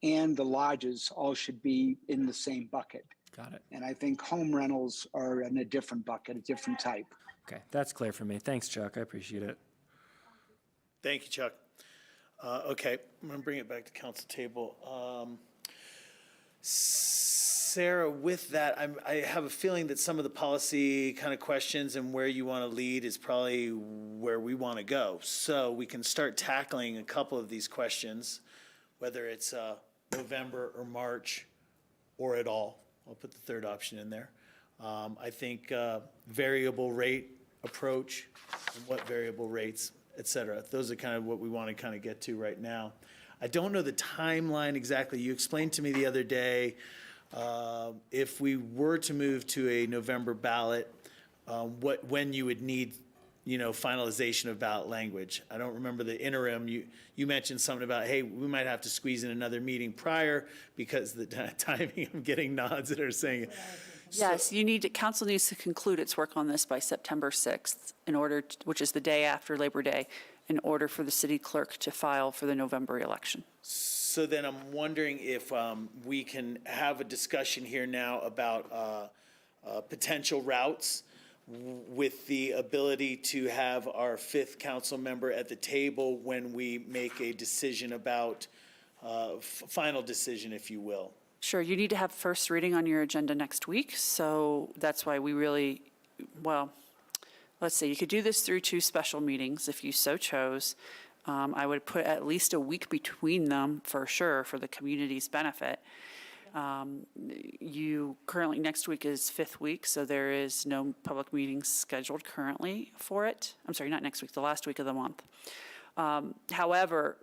and the lodges all should be in the same bucket. Got it. And I think home rentals are in a different bucket, a different type. Okay, that's clear for me. Thanks, Chuck. I appreciate it. Thank you, Chuck. Okay, I'm going to bring it back to council table. Sarah, with that, I have a feeling that some of the policy kind of questions and where you want to lead is probably where we want to go. So we can start tackling a couple of these questions, whether it's November or March or at all. I'll put the third option in there. I think variable rate approach, and what variable rates, et cetera. Those are kind of what we want to kind of get to right now. I don't know the timeline exactly. You explained to me the other day, if we were to move to a November ballot, when you would need, finalization of ballot language. I don't remember the interim. You mentioned something about, hey, we might have to squeeze in another meeting prior because the timing, I'm getting nods that are saying. Yes, council needs to conclude its work on this by September 6th which is the day after Labor Day, in order for the city clerk to file for the November election. So then I'm wondering if we can have a discussion here now about potential routes with the ability to have our fifth council member at the table when we make a decision about, final decision, if you will. Sure, you need to have first reading on your agenda next week, so that's why we really, let's see, you could do this through 2 special meetings if you so chose. I would put at least a week between them for sure for the community's benefit. Next week is 5th week, so there is no public meetings scheduled currently for it. I'm sorry, not next week, the last week of the month. However,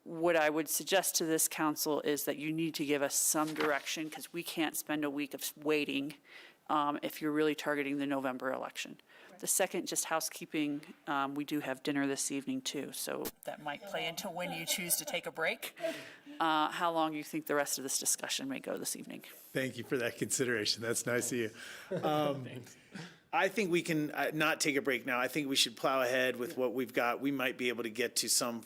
what I would suggest to this council is that you need to give us some direction, because we can't spend a week of waiting if you're really targeting the November election. The second, just housekeeping, we do have dinner this evening too, so that might play into when you choose to take a break. How long you think the rest of this discussion may go this evening. Thank you for that consideration. That's nice of you. I think we can not take a break now. I think we should plow ahead with what we've got. We might be able to get to some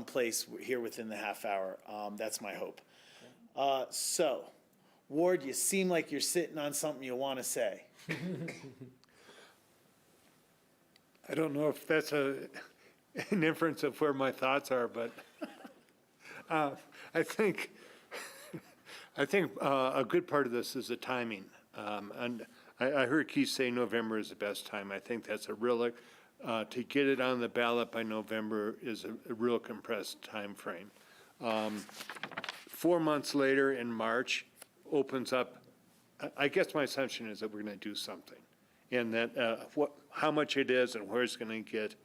place here within the half hour. That's my hope. So, Ward, you seem like you're sitting on something you want to say. I don't know if that's an inference of where my thoughts are, but I think a good part of this is the timing. And I heard Keith say November is the best time. I think that's a real, to get it on the ballot by November is a real compressed time frame. 4 months later in March opens up, I guess my assumption is that we're going to do something. And that how much it is and where it's going to get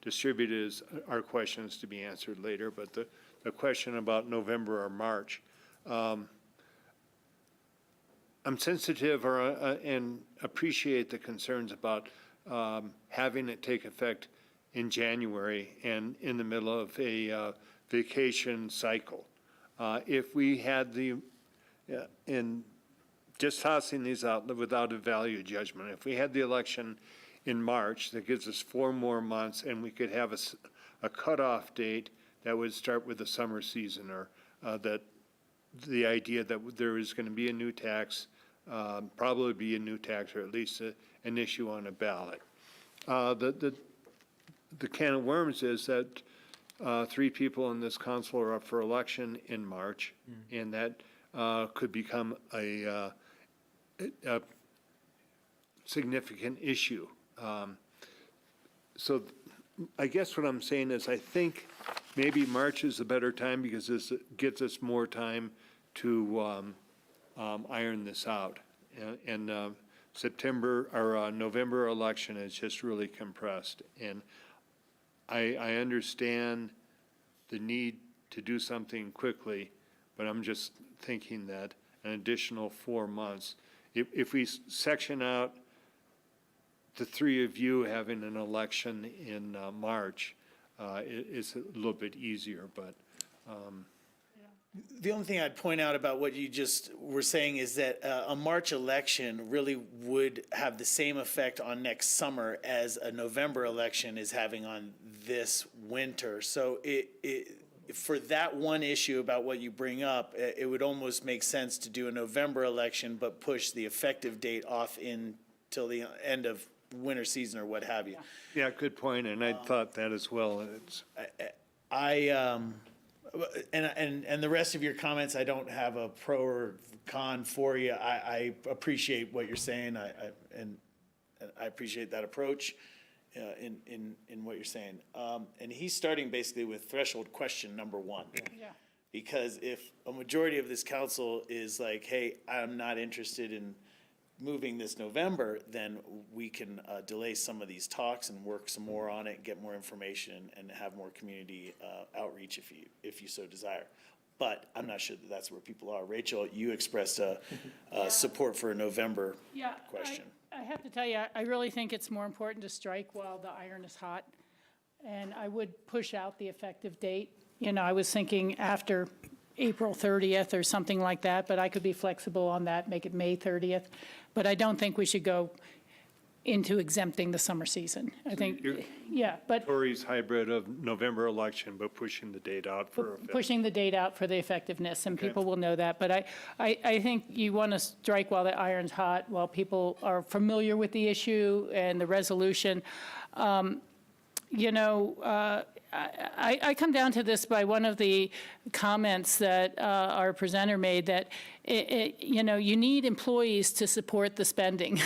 distributed are questions to be answered later. But the question about November or March, I'm sensitive and appreciate the concerns about having it take effect in January and in the middle of a vacation cycle. If we had in just tossing these out without a value judgment, if we had the election in March, that gives us 4 more months, and we could have a cutoff date that would start with the summer season, or that the idea that there is going to be a new tax, probably be a new tax, or at least an issue on a ballot. The can of worms is that 3 people in this council are up for election in March, and that could become a significant issue. So I guess what I'm saying is I think maybe March is a better time, because this gets us more time to iron this out. And September or November election is just really compressed. And I understand the need to do something quickly, but I'm just thinking that an additional 4 months, if we section out the 3 of you having an election in March, it's a little bit easier, but. The only thing I'd point out about what you just were saying is that a March election really would have the same effect on next summer as a November election is having on this winter. So for that one issue about what you bring up, it would almost make sense to do a November election, but push the effective date off till the end of winter season or what have you. Yeah, good point, and I thought that as well. And the rest of your comments, I don't have a pro or con for you. I appreciate what you're saying, and I appreciate that approach in what you're saying. And he's starting basically with threshold question number 1. Yeah. Because if a majority of this council is like, hey, I'm not interested in moving this November, then we can delay some of these talks and work some more on it, get more information, and have more community outreach if you so desire. But I'm not sure that that's where people are. Rachel, you expressed support for a November question. I have to tell you, I really think it's more important to strike while the iron is hot. And I would push out the effective date. You know, I was thinking after April 30th or something like that, but I could be flexible on that, make it May 30th. But I don't think we should go into exempting the summer season. I think, yeah, but Tory's hybrid of November election, but pushing the date out for. pushing the date out for the effectiveness, and people will know that. But I think you want to strike while the iron's hot, while people are familiar with the issue and the resolution. You know, I come down to this by one of the comments that our presenter made, that, you know, you need employees to support the spending.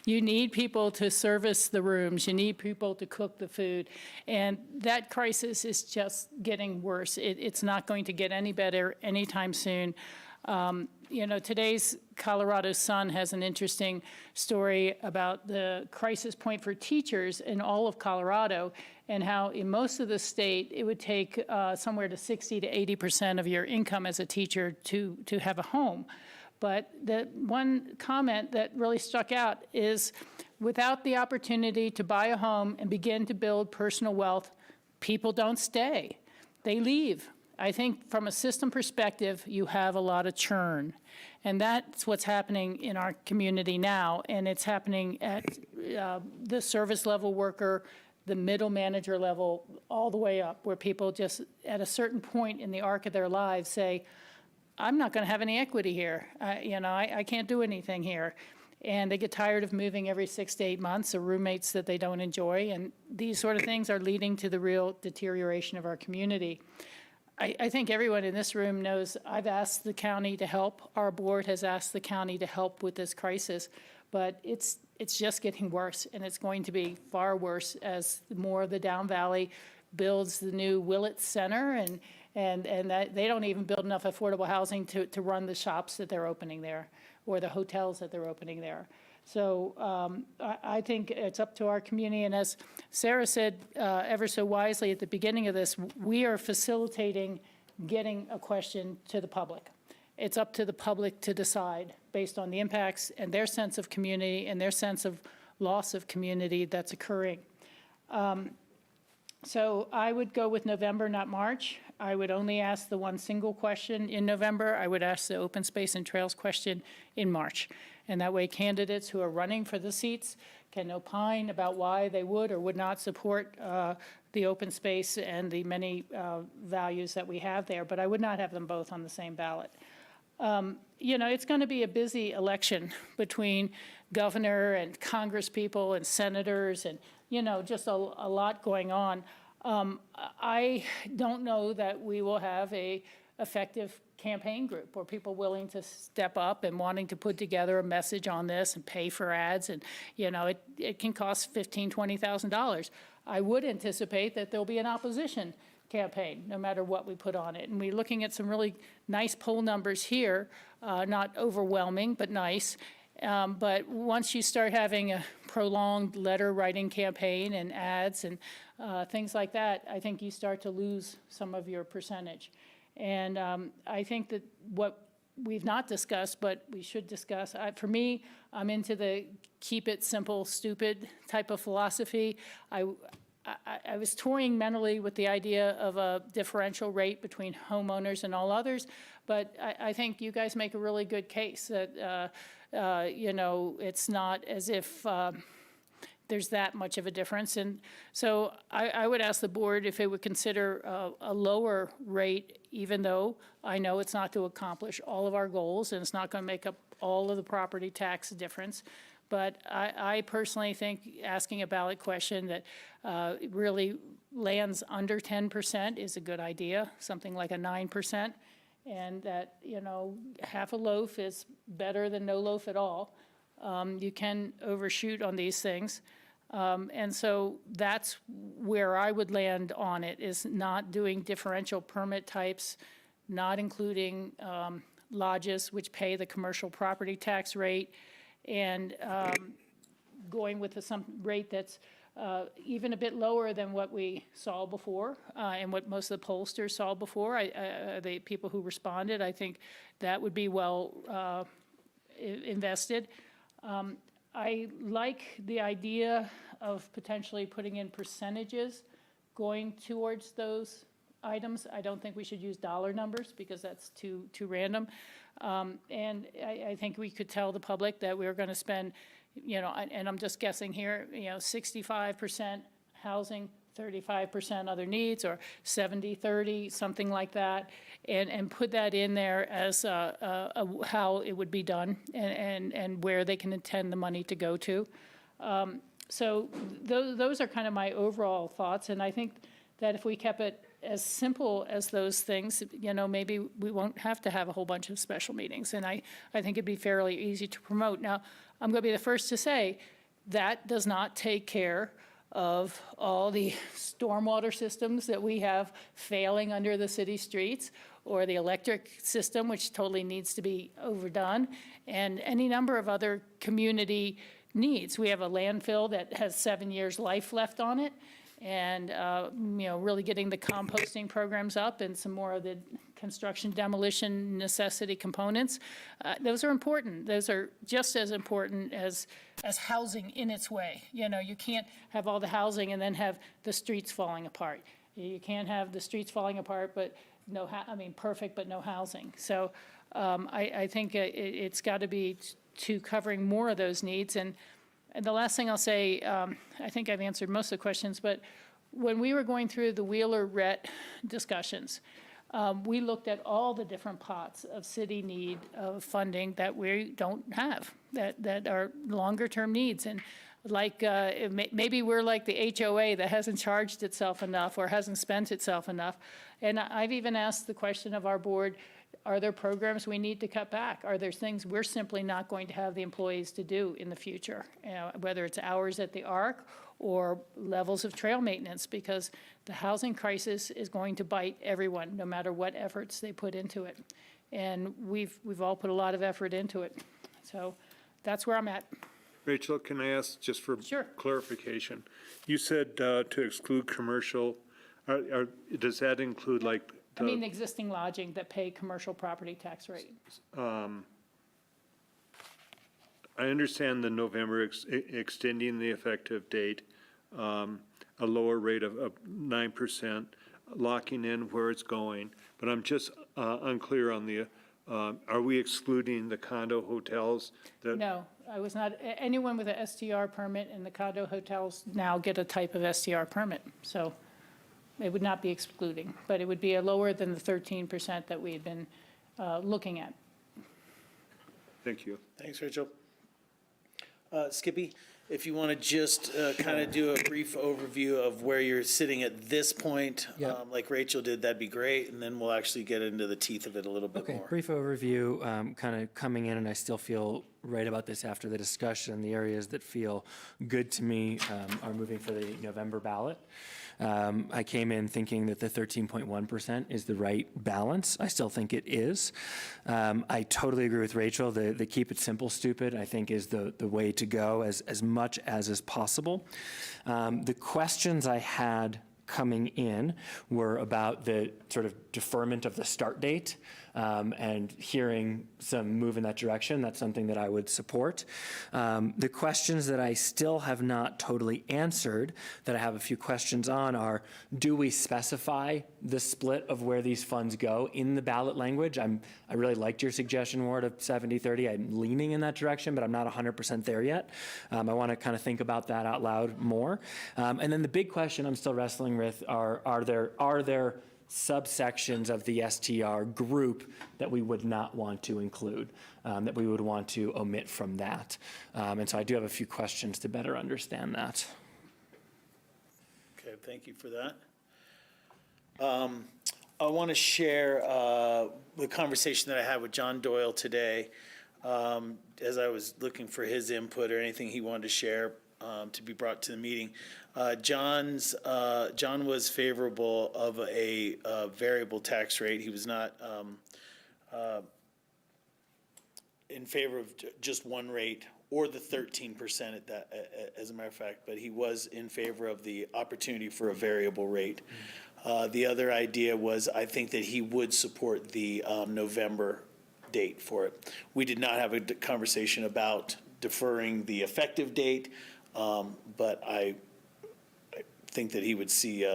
You need people to service the rooms. You need people to cook the food. And that crisis is just getting worse. It's not going to get any better anytime soon. You know, today's Colorado Sun has an interesting story about the crisis point for teachers in all of Colorado, and how in most of the state it would take somewhere to 60 to 80% of your income as a teacher to have a home. But the one comment that really stuck out is, without the opportunity to buy a home and begin to build personal wealth, people don't stay. They leave. I think from a system perspective, you have a lot of churn. And that's what's happening in our community now. And it's happening at the service level worker, the middle manager level, all the way up, where people just at a certain point in the arc of their lives say, I'm not going to have any equity here. You know, I can't do anything here. And they get tired of moving every 6 to 8 months, or roommates that they don't enjoy. And these sort of things are leading to the real deterioration of our community. I think everyone in this room knows I've asked the county to help. Our board has asked the county to help with this crisis, but it's just getting worse, and it's going to be far worse as more of the Down Valley builds the new Willett Center, and that they don't even build enough affordable housing to run the shops that they're opening there, or the hotels that they're opening there. So I think it's up to our community. And as Sarah said ever so wisely at the beginning of this, we are facilitating getting a question to the public. It's up to the public to decide based on the impacts and their sense of community and their sense of loss of community that's occurring. So I would go with November, not March. I would only ask the one single question in November. I would ask the open space and trails question in March. And that way candidates who are running for the seats can opine about why they would or would not support the open space and the many values that we have there. But I would not have them both on the same ballot. You know, it's going to be a busy election between governor and congresspeople and senators and, you know, just a lot going on. I don't know that we will have a effective campaign group or people willing to step up and wanting to put together a message on this and pay for ads. And, you know, it can cost $15,000, $20,000. I would anticipate that there'll be an opposition campaign, no matter what we put on it. And we're looking at some really nice poll numbers here, not overwhelming, but nice. But once you start having a prolonged letter writing campaign and ads and things like that, I think you start to lose some of your percentage. And I think that what we've not discussed, but we should discuss, for me, I'm into the keep it simple, stupid type of philosophy. I was toying mentally with the idea of a differential rate between homeowners and all others, but I think you guys make a really good case that, you know, it's not as if there's that much of a difference. And so I would ask the board if it would consider a lower rate, even though I know it's not to accomplish all of our goals and it's not going to make up all of the property tax difference. But I personally think asking a ballot question that really lands under 10% is a good idea, something like a 9%. And that, you know, half a loaf is better than no loaf at all. You can overshoot on these things. And so that's where I would land on it, is not doing differential permit types, not including lodges which pay the commercial property tax rate, and going with some rate that's even a bit lower than what we saw before and what most of the pollsters saw before. The people who responded, I think that would be well invested. I like the idea of potentially putting in percentages going towards those items. I don't think we should use dollar numbers because that's too random. And I think we could tell the public that we're going to spend, and I'm just guessing here, 65% housing, 35% other needs, or 70-30, something like that, and put that in there as how it would be done and where they can intend the money to go to. So those are kind of my overall thoughts, and I think that if we kept it as simple as those things, maybe we won't have to have a whole bunch of special meetings, and I think it'd be fairly easy to promote. Now, I'm going to be the first to say that does not take care of all the stormwater systems that we have failing under the city streets, or the electric system, which totally needs to be overdone, and any number of other community needs. We have a landfill that has 7 years life left on it, and really getting the composting programs up and some more of the construction demolition necessity components. Those are important. Those are just as important as housing in its way. You can't have all the housing and then have the streets falling apart. You can't have the streets falling apart, but perfect, but no housing. So I think it's got to be to covering more of those needs. And the last thing I'll say, I think I've answered most of the questions, but when we were going through the Wheeler-Rhett discussions, we looked at all the different pots of city need of funding that we don't have, that are longer-term needs. And maybe we're like the HOA that hasn't charged itself enough or hasn't spent itself enough. And I've even asked the question of our board, are there programs we need to cut back? Are there things we're simply not going to have the employees to do in the future? Whether it's hours at the ARC or levels of trail maintenance, because the housing crisis is going to bite everyone, no matter what efforts they put into it. And we've all put a lot of effort into it. So that's where I'm at. Rachel, can I ask just for Sure. clarification? You said to exclude commercial, does that include like The existing lodging that pay commercial property tax rate. I understand the November extending the effective date, a lower rate of 9%, locking in where it's going, but I'm just unclear on the, are we excluding the condo hotels? No, I was not, anyone with a STR permit, and the condo hotels now get a type of STR permit. So it would not be excluding, but it would be a lower than the 13% that we had been looking at. Thank you. Thanks, Rachel. Skippy, if you want to just kind of do a brief overview of where you're sitting at this point, like Rachel did, that'd be great, and then we'll actually get into the teeth of it a little bit more. Brief overview, kind of coming in, and I still feel right about this after the discussion. The areas that feel good to me are moving for the November ballot. I came in thinking that the 13.1% is the right balance. I still think it is. I totally agree with Rachel. The keep it simple, stupid, I think is the way to go as much as is possible. The questions I had coming in were about the sort of deferment of the start date, and hearing some move in that direction. That's something that I would support. The questions that I still have not totally answered, that I have a few questions on, are, do we specify the split of where these funds go in the ballot language? I really liked your suggestion, Ward, of 70-30. I'm leaning in that direction, but I'm not 100% there yet. I want to kind of think about that out loud more. And then the big question I'm still wrestling with are there subsections of the STR group that we would not want to include, that we would want to omit from that. And so I do have a few questions to better understand that. Okay, thank you for that. I want to share the conversation that I had with John Doyle today, as I was looking for his input or anything he wanted to share to be brought to the meeting. John was favorable of a variable tax rate. He was not in favor of just one rate or the 13% at that, as a matter of fact, but he was in favor of the opportunity for a variable rate. The other idea was, I think that he would support the November date for it. We did not have a conversation about deferring the effective date, but I think that he would see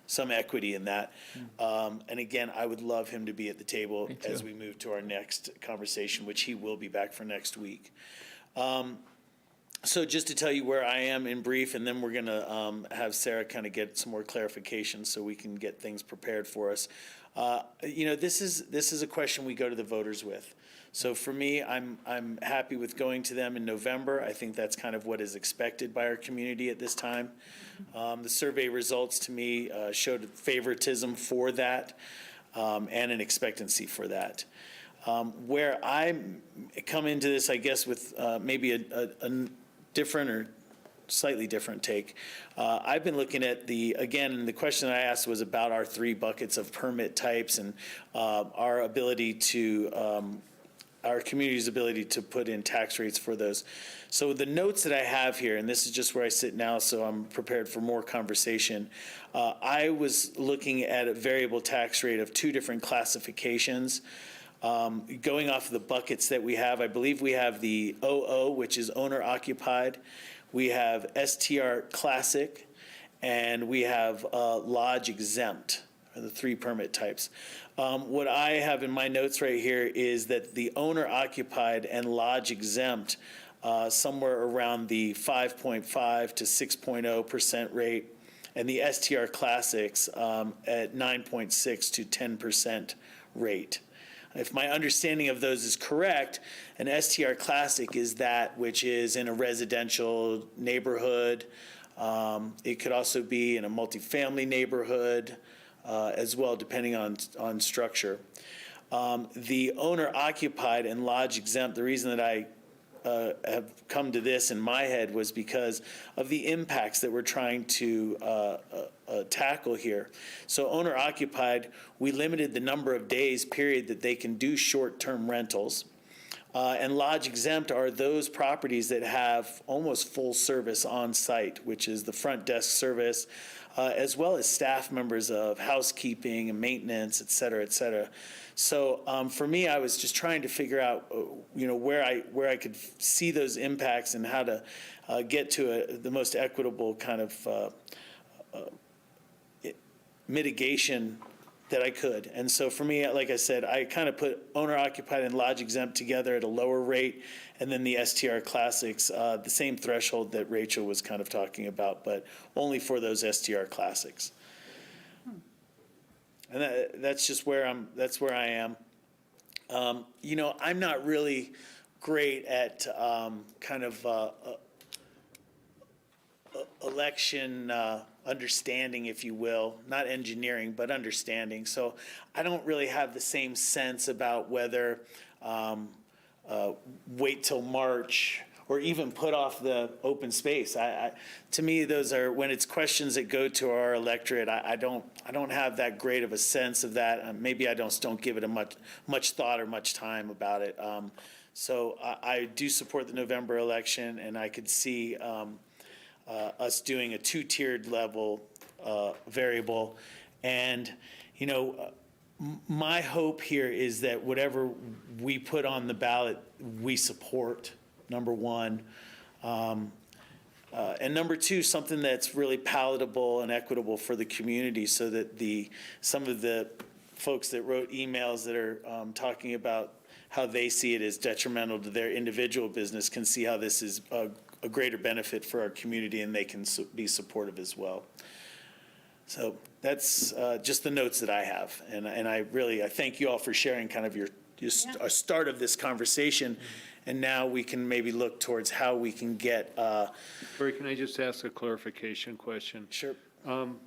some equity in that. And again, I would love him to be at the table as we move to our next conversation, which he will be back for next week. So just to tell you where I am in brief, and then we're going to have Sarah kind of get some more clarification so we can get things prepared for us. This is a question we go to the voters with. So for me, I'm happy with going to them in November. I think that's kind of what is expected by our community at this time. The survey results to me showed favoritism for that and an expectancy for that. Where I come into this, I guess, with maybe a different or slightly different take. I've been looking at again, the question I asked was about our 3 buckets of permit types and our ability to, our community's ability to put in tax rates for those. So the notes that I have here, and this is just where I sit now, so I'm prepared for more conversation. I was looking at a variable tax rate of 2 different classifications. Going off of the buckets that we have, I believe we have the OO, which is owner occupied. We have STR Classic, and we have Lodge Exempt, are the 3 permit types. What I have in my notes right here is that the owner occupied and Lodge Exempt, somewhere around the 5.5 to 6.0% rate, and the STR Classics at 9.6 to 10% rate. If my understanding of those is correct, an STR Classic is that which is in a residential neighborhood. It could also be in a multifamily neighborhood as well, depending on structure. The owner occupied and lodge exempt, the reason that I have come to this in my head was because of the impacts that we're trying to tackle here. So owner occupied, we limited the number of days period that they can do short-term rentals. And lodge exempt are those properties that have almost full service on site, which is the front desk service, as well as staff members of housekeeping and maintenance, et cetera, et cetera. So for me, I was just trying to figure out, where I could see those impacts and how to get to the most equitable kind of mitigation that I could. And so for me, like I said, I kind of put owner occupied and lodge exempt together at a lower rate, and then the STR Classics, the same threshold that Rachel was kind of talking about, but only for those STR Classics. And that's just where I am. I'm not really great at kind of election understanding, if you will, not engineering, but understanding. So I don't really have the same sense about whether wait till March or even put off the open space. To me, those are, when it's questions that go to our electorate, I don't have that great of a sense of that. Maybe I don't give it a much thought or much time about it. So I do support the November election, and I could see us doing a 2-tiered level variable. And, my hope here is that whatever we put on the ballot, we support, number one. And number two, something that's really palatable and equitable for the community, so that some of the folks that wrote emails that are talking about how they see it as detrimental to their individual business can see how this is a greater benefit for our community, and they can be supportive as well. So that's just the notes that I have. And I thank you all for sharing kind of your start of this conversation. And now we can maybe look towards how we can get. Corey, can I just ask a clarification question? Sure. Would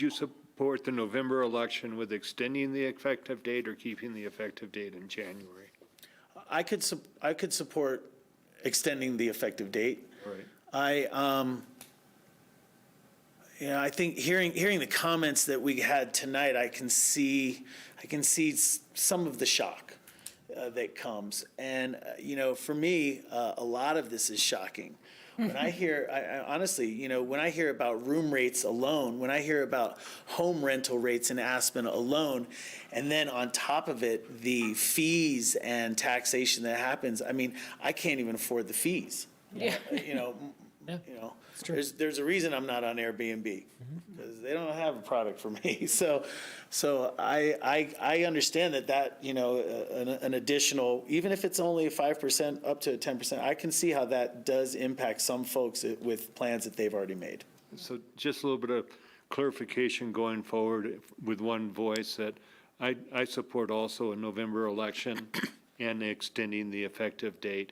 you support the November election with extending the effective date or keeping the effective date in January? I could support extending the effective date. Right. I think hearing the comments that we had tonight, I can see some of the shock. that comes. And, for me, a lot of this is shocking. When I hear, I honestly, when I hear about room rates alone, when I hear about home rental rates in Aspen alone, and then on top of it, the fees and taxation that happens, I mean, I can't even afford the fees. Yeah. There's a reason I'm not on Airbnb, because they don't have a product for me. So I understand that, an additional, even if it's only 5% up to 10%, I can see how that does impact some folks with plans that they've already made. So just a little bit of clarification going forward with one voice that I support also a November election and extending the effective date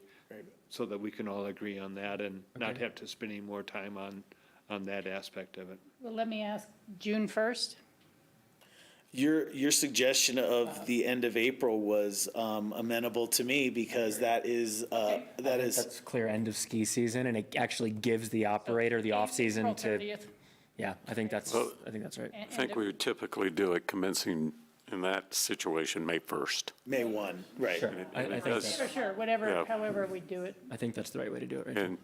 so that we can all agree on that and not have to spend any more time on that aspect of it. Well, let me ask, June 1st? Your suggestion of the end of April was amenable to me, because that is. That's clear end of ski season, and it actually gives the operator the off-season April to, 30th. yeah, I think that's right. I think we would typically do it commencing in that situation, May 1st. May 1, right. Sure. I think that's, For sure, whatever, Yeah. however we do it. I think that's the right way to do it, right? And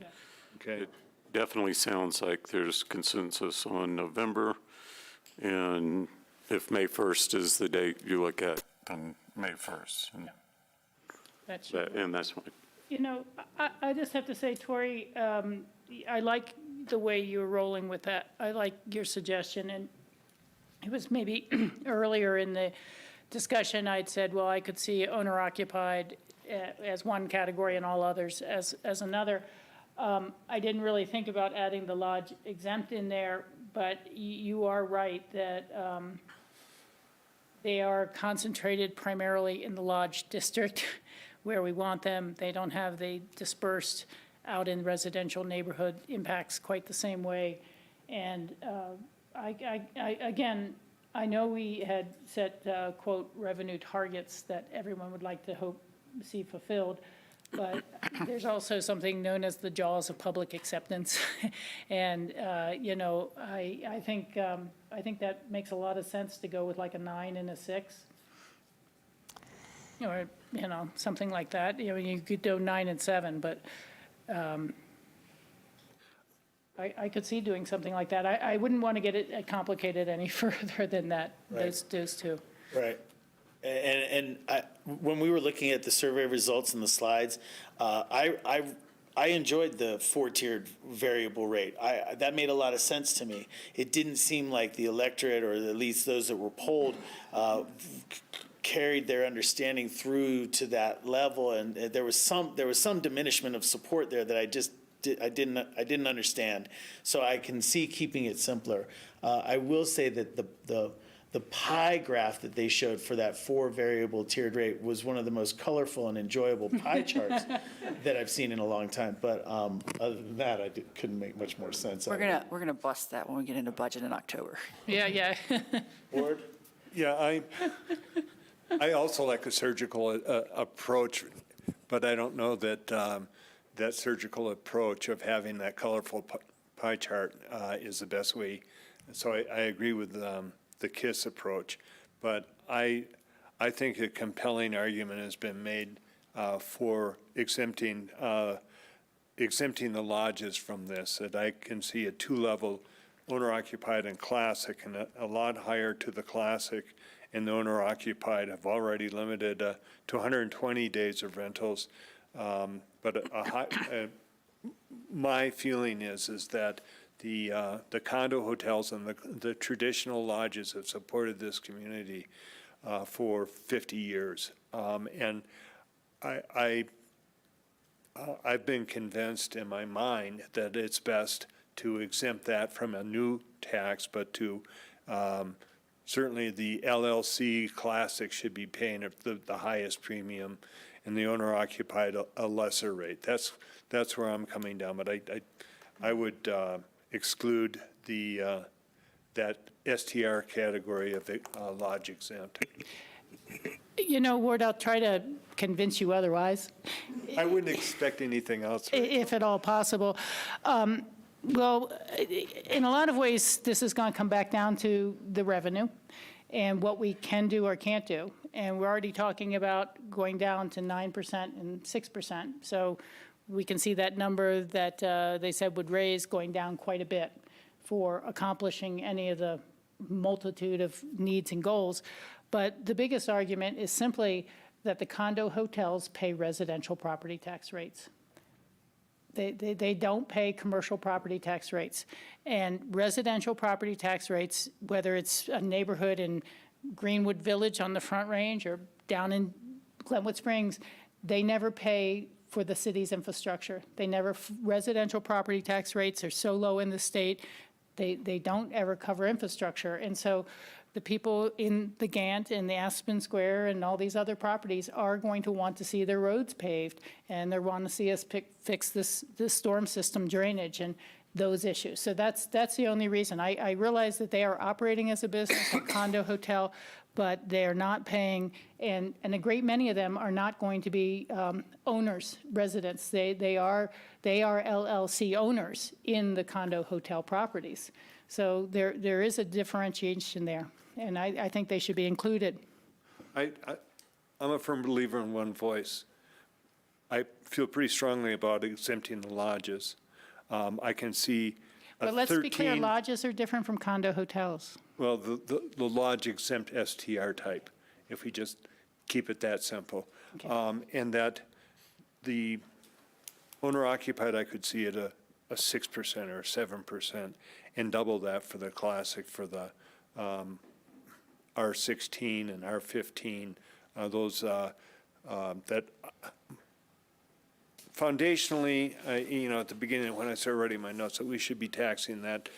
Okay. it definitely sounds like there's consensus on November. And if May 1st is the date you look at, then May 1st. And that's fine. I just have to say, Tori, I like the way you're rolling with that. I like your suggestion, and it was maybe earlier in the discussion, I'd said, well, I could see owner-occupied as one category and all others as another. I didn't really think about adding the lodge exempt in there, but you are right that they are concentrated primarily in the lodge district where we want them. They don't have the dispersed out in residential neighborhood impacts quite the same way. And again, I know we had set, quote, revenue targets that everyone would like to see fulfilled, but there's also something known as the jaws of public acceptance. And, I think that makes a lot of sense to go with like a 9 and a 6. Or, something like that. You could do 9 and 7, but I could see doing something like that. I wouldn't want to get it complicated any further than that, those two. Right. And when we were looking at the survey results and the slides, I enjoyed the 4-tiered variable rate. That made a lot of sense to me. It didn't seem like the electorate, or at least those that were polled, carried their understanding through to that level, and there was some diminishment of support there that I didn't understand. So I can see keeping it simpler. I will say that the pie graph that they showed for that 4-variable tiered rate was one of the most colorful and enjoyable pie charts that I've seen in a long time. But other than that, I couldn't make much more sense. We're gonna bust that when we get into budget in October. Yeah. Board? Yeah, I also like a surgical approach, but I don't know that that surgical approach of having that colorful pie chart is the best way. So I agree with the KISS approach, but I think a compelling argument has been made for exempting the lodges from this, that I can see a 2-level owner-occupied and classic, and a lot higher to the classic, and the owner-occupied have already limited to 120 days of rentals. But my feeling is that the condo hotels and the traditional lodges have supported this community for 50 years. And I've been convinced in my mind that it's best to exempt that from a new tax, but to certainly the LLC classic should be paying the highest premium, and the owner-occupied a lesser rate. That's where I'm coming down, but I would exclude that STR category of the lodge exempt. Ward, I'll try to convince you otherwise. I wouldn't expect anything else. If at all possible. Well, in a lot of ways, this is going to come back down to the revenue. and what we can do or can't do. And we're already talking about going down to 9% and 6%. So we can see that number that they said would raise going down quite a bit for accomplishing any of the multitude of needs and goals. But the biggest argument is simply that the condo hotels pay residential property tax rates. They don't pay commercial property tax rates. And residential property tax rates, whether it's a neighborhood in Greenwood Village on the Front Range or down in Glenwood Springs, they never pay for the city's infrastructure. Residential property tax rates are so low in the state, they don't ever cover infrastructure. And so the people in the Gant and the Aspen Square and all these other properties are going to want to see their roads paved, and they want to see us fix this storm system drainage and those issues. So that's the only reason. I realize that they are operating as a business, a condo hotel, but they are not paying, and a great many of them are not going to be owners, residents. They are LLC owners in the condo hotel properties. So there is a differentiation there, and I think they should be included. I'm a firm believer in one voice. I feel pretty strongly about exempting the lodges. I can see But let's be clear, lodges are different from condo hotels. Well, the lodge exempt STR type, if we just keep it that simple. Okay. And that the owner occupied, I could see at a 6% or 7%, and double that for the classic, for the R16 and R15, those that foundationally, at the beginning when I started writing my notes, that we should be taxing that,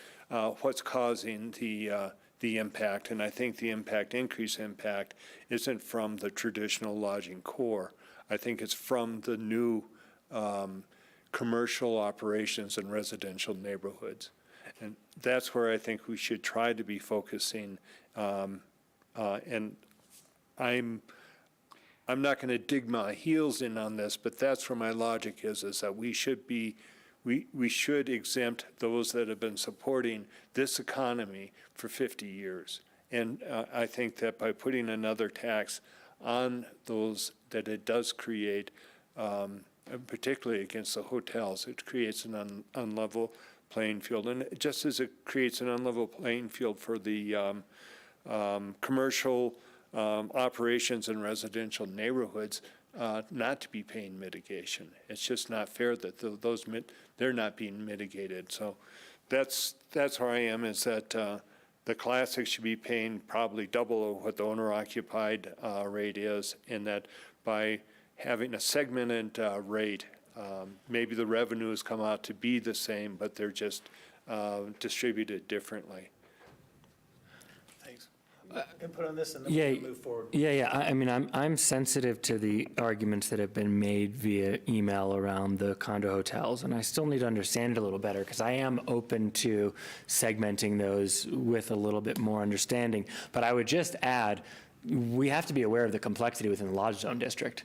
what's causing the impact. And I think the increased impact isn't from the traditional lodging core. I think it's from the new commercial operations in residential neighborhoods. And that's where I think we should try to be focusing. And I'm not going to dig my heels in on this, but that's where my logic is that we should exempt those that have been supporting this economy for 50 years. And I think that by putting another tax on those, that it does create, particularly against the hotels, it creates an unlevel playing field. And just as it creates an unlevel playing field for the commercial operations in residential neighborhoods, not to be paying mitigation. It's just not fair that they're not being mitigated. So that's where I am, is that the classics should be paying probably double what the owner-occupied rate is, and that by having a segmented rate, maybe the revenues come out to be the same, but they're just distributed differently. Input on this, and then we'll move forward. I mean, I'm sensitive to the arguments that have been made via email around the condo hotels, and I still need to understand it a little better, because I am open to segmenting those with a little bit more understanding. But I would just add, we have to be aware of the complexity within the lodge zone district.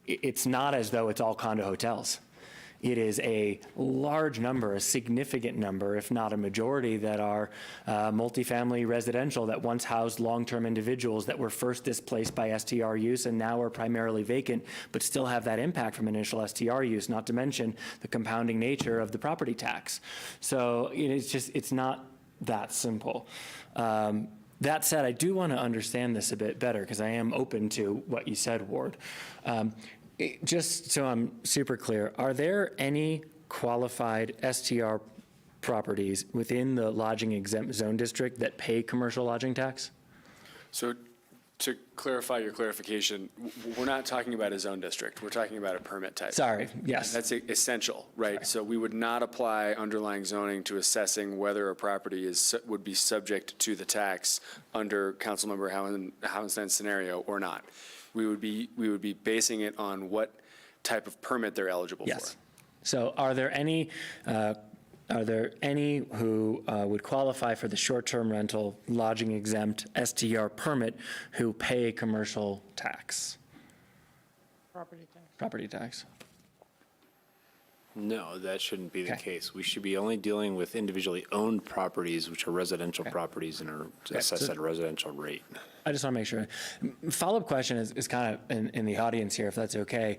It's not as though it's all condo hotels. It is a large number, a significant number, if not a majority, that are multifamily residential that once housed long-term individuals that were first displaced by STR use and now are primarily vacant, but still have that impact from initial STR use, not to mention the compounding nature of the property tax. So it's not that simple. That said, I do want to understand this a bit better, because I am open to what you said, Ward. Just so I'm super clear, are there any qualified STR properties within the lodging exempt zone district that pay commercial lodging tax? So to clarify your clarification, we're not talking about a zone district. We're talking about a permit type. Sorry, yes. That's essential, right? Sorry. So we would not apply underlying zoning to assessing whether a property would be subject to the tax under Councilmember Howenstein's scenario or not. We would be basing it on what type of permit they're eligible Yes. for. So are there any who would qualify for the short-term rental lodging exempt STR permit who pay commercial tax? Property tax. Property tax. No, that shouldn't be the Okay. case. We should be only dealing with individually owned properties, which are residential properties and are assessed at a residential rate. I just want to make sure. Follow-up question is kind of in the audience here, if that's okay.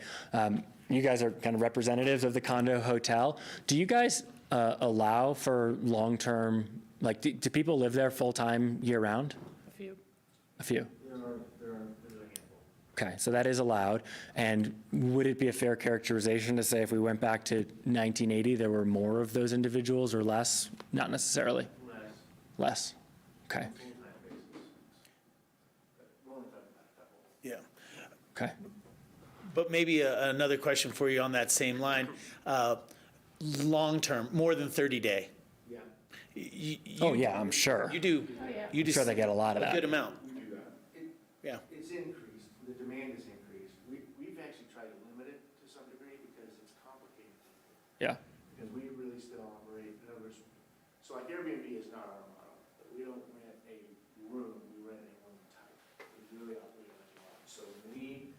You guys are kind of representatives of the condo hotel. Do you guys allow for long-term, like, do people live there full-time year-round? A few. A few. There's a handful. Okay, so that is allowed. And would it be a fair characterization to say if we went back to 1980, there were more of those individuals or less? Not necessarily. Less. Okay. Yeah. Okay. But maybe another question for you on that same line. Long-term, more than 30-day. Yeah. Oh, yeah, I'm sure. You do. You I'm sure they get a lot of that. A good amount. We do that. Yeah. It's increased, the demand is increased. We've actually tried to limit it to some degree because it's complicated. Yeah. Because we really still operate, in other words, so like Airbnb is not our model. We don't rent a room, we rent a room type. We really operate like a lot. So when we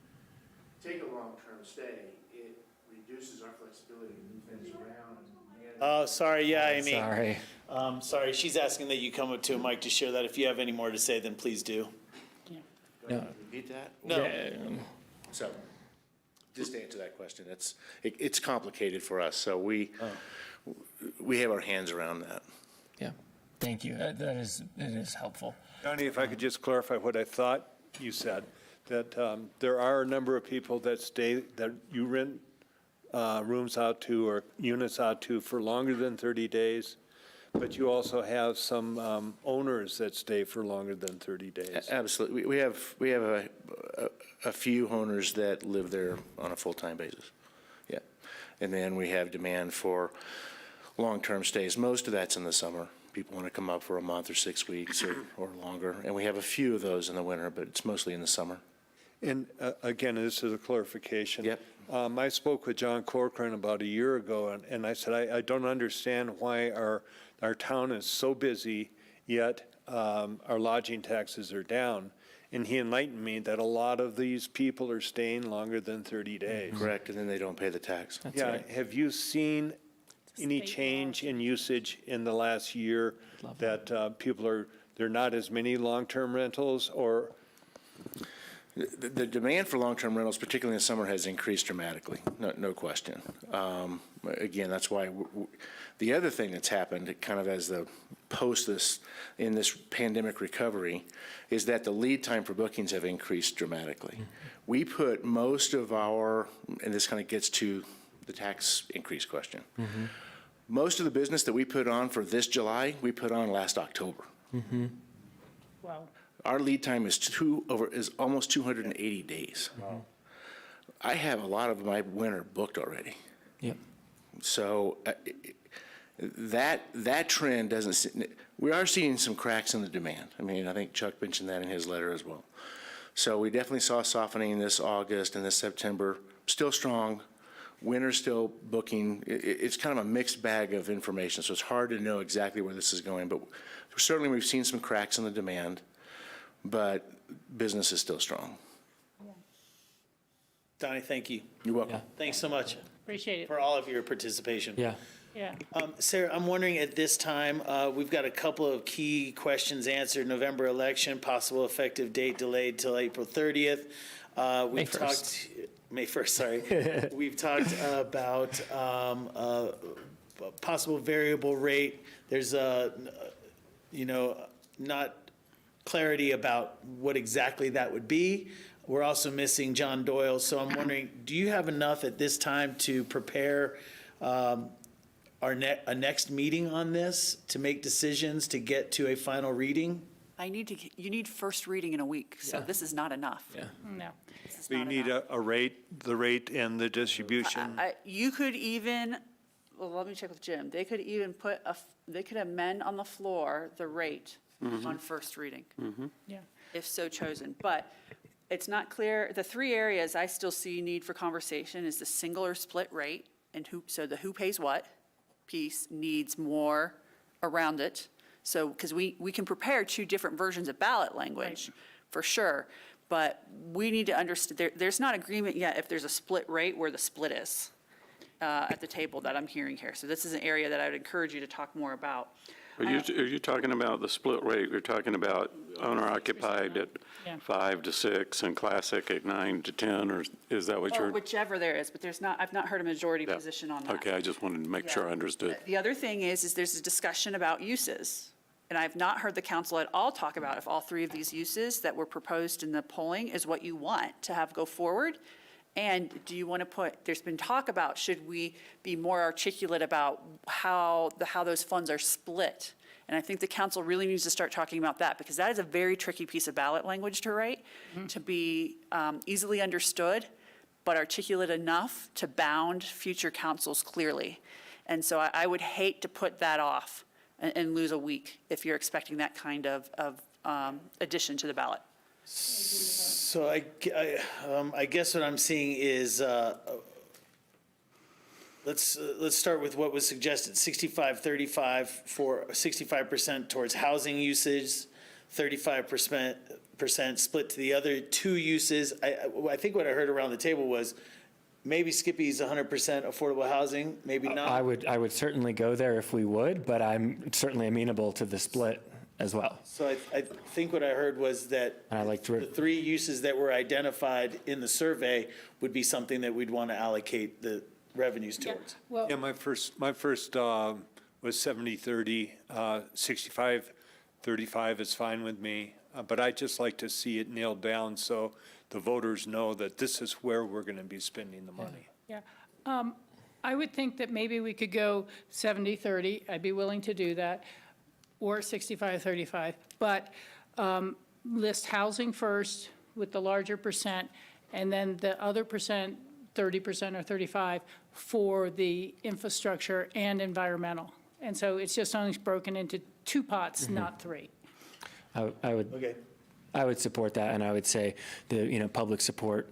take a long-term stay, it reduces our flexibility to move things around and manage. Oh, sorry, yeah, Amy. Sorry. Sorry, she's asking that you come up to a mic to share that. If you have any more to say, then please do. Do I need to repeat that? No. So, just to answer that question, it's complicated for us, so we have our hands around that. Yeah. Thank you. It is helpful. Donnie, if I could just clarify what I thought you said, that there are a number of people that you rent rooms out to or units out to for longer than 30 days, but you also have some owners that stay for longer than 30 days. Absolutely. We have a few owners that live there on a full-time basis. Yeah. And then we have demand for long-term stays. Most of that's in the summer. People want to come up for a month or 6 weeks or longer. And we have a few of those in the winter, but it's mostly in the summer. And again, this is a clarification. Yep. I spoke with John Corcoran about a year ago, and I said, I don't understand why our town is so busy, yet our lodging taxes are down. And he enlightened me that a lot of these people are staying longer than 30 days. Correct, and then they don't pay the tax. Yeah, have you seen any change in usage in the last year that there are not as many long-term rentals, or? The demand for long-term rentals, particularly in the summer, has increased dramatically, no question. Again, that's why the other thing that's happened, kind of as the in this pandemic recovery, is that the lead time for bookings have increased dramatically. We put most of our, and this kind of gets to the tax increase question. Most of the business that we put on for this July, we put on last October. Wow. Our lead time is almost 280 days. I have a lot of my winter booked already. Yep. So that trend doesn't. We are seeing some cracks in the demand. I mean, I think Chuck mentioned that in his letter as well. So we definitely saw softening this August and this September. Still strong. Winter's still booking. It's kind of a mixed bag of information, so it's hard to know exactly where this is going. But certainly we've seen some cracks in the demand, but business is still strong. Donnie, thank you. You're welcome. Yeah. Thanks so much Appreciate it. for all of your participation. Yeah. Yeah. Sarah, I'm wondering at this time, we've got a couple of key questions answered. November election, possible effective date delayed till April 30th. We've talked, May 1st, sorry. We've talked about possible variable rate. There's not clarity about what exactly that would be. We're also missing John Doyle. So I'm wondering, do you have enough at this time to prepare a next meeting on this, to make decisions, to get to a final reading? You need first reading in a week, so this is not enough. Yeah. No. You need the rate and the distribution. You could even, well, let me check with Jim. They could even they could amend on the floor the rate on first reading. Yeah. If so chosen. But it's not clear. The three areas I still see need for conversation is the single or split rate, and the who pays what piece needs more around it. So, because we can prepare two different versions of ballot language, for sure, but we need to understand, there's not agreement yet if there's a split rate where the split is. at the table that I'm hearing here. So this is an area that I would encourage you to talk more about. Are you talking about the split rate? You're talking about owner occupied at Yeah. 5 to 6 and classic at 9 to 10, or is that what Or you're? whichever there is, but I've not heard a majority Yeah. position on that. Okay, I just wanted to make sure I understood. The other thing is there's a discussion about uses. And I've not heard the council at all talk about if all three of these uses that were proposed in the polling is what you want to have go forward. And do you want to there's been talk about, should we be more articulate about how those funds are split? And I think the council really needs to start talking about that, because that is a very tricky piece of ballot language to write, to be easily understood, but articulate enough to bound future councils clearly. And so I would hate to put that off and lose a week if you're expecting that kind of addition to the ballot. So I guess what I'm seeing is, let's start with what was suggested, 65-35 for 65% towards housing usage, 35% split to the other two uses. I think what I heard around the table was maybe Skippy's 100% affordable housing, maybe not. I would certainly go there if we would, but I'm certainly amenable to the split as well. So I think what I heard was that And I like the three uses that were identified in the survey would be something that we'd want to allocate the revenues towards. Well, Yeah, my first was 70-30, 65-35 is fine with me, but I'd just like to see it nailed down so the voters know that this is where we're going to be spending the money. yeah. I would think that maybe we could go 70-30. I'd be willing to do that, or 65-35. But list housing first with the larger percent, and then the other percent, 30% or 35, for the infrastructure and environmental. And so it's just only broken into two pots, not three. Okay. I would support that, and I would say the public support,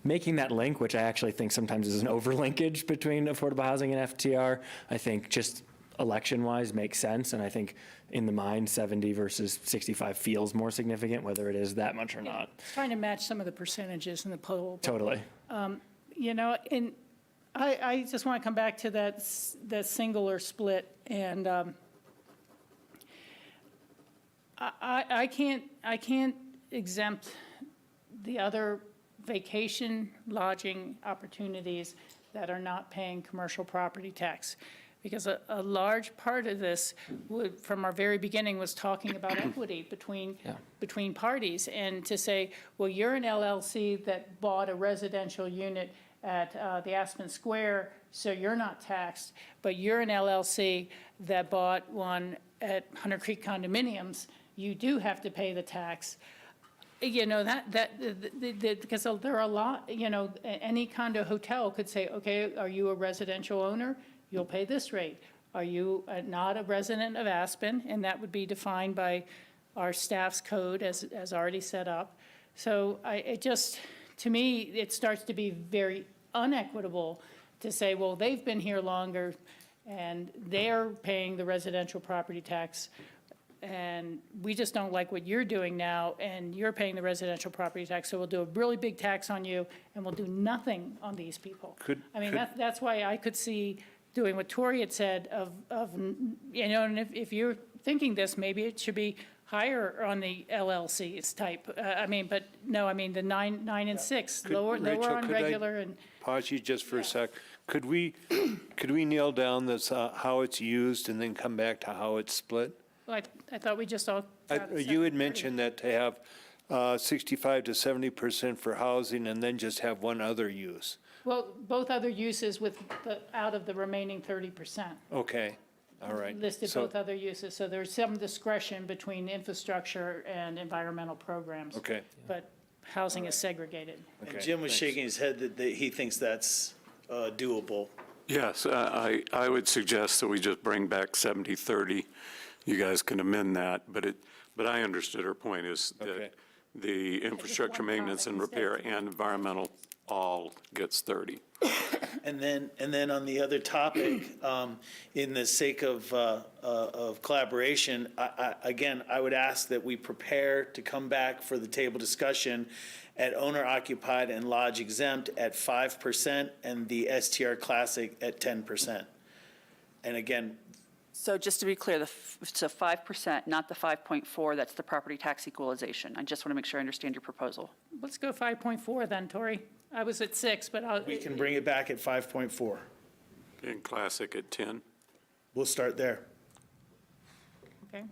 making that link, which I actually think sometimes is an overlinkage between affordable housing and FTR. I think just election-wise makes sense, and I think in the mind 70 versus 65 feels more significant, whether it is that much or not. Trying to match some of the percentages in the poll. Totally. And I just want to come back to that single or split, and I can't exempt the other vacation lodging opportunities that are not paying commercial property tax. Because a large part of this from our very beginning was talking about equity between parties. And to say, well, you're an LLC that bought a residential unit at the Aspen Square, so you're not taxed, but you're an LLC that bought one at Hunter Creek Condominiums, you do have to pay the tax. Because there are a lot, any condo hotel could say, okay, are you a residential owner? You'll pay this rate. Are you not a resident of Aspen? And that would be defined by our staff's code as already set up. So to me, it starts to be very unequitable to say, well, they've been here longer and they're paying the residential property tax. And we just don't like what you're doing now, and you're paying the residential property tax, so we'll do a really big tax on you, and we'll do nothing on these people. That's why I could see doing what Tori had said and if you're thinking this, maybe it should be higher on the LLCs type. But no, the 9 and 6, lower on regular and. Pause you just for a sec. Could we nail down this, how it's used, and then come back to how it's split? Well, I thought we just all. You had mentioned that to have 65 to 70% for housing and then just have one other use. Well, both other uses out of the remaining 30%. Okay, all right. Listed both other uses, so there's some discretion between infrastructure and environmental programs. Okay. But housing is segregated. And Jim was shaking his head that he thinks that's doable. Yes, I would suggest that we just bring back 70-30. You guys can amend that, but I understood her point is that the infrastructure maintenance and repair and environmental all gets 30. And then on the other topic, in the sake of collaboration, I would ask that we prepare to come back for the table discussion at owner occupied and lodge exempt at 5% and the STR classic at 10%. And again, So just to be clear, so 5%, not the 5.4, that's the property tax equalization. I just want to make sure I understand your proposal. Let's go 5.4 then, Tori. I was at 6, but we can bring it back at 5.4. And classic at 10. We'll start there. Okay.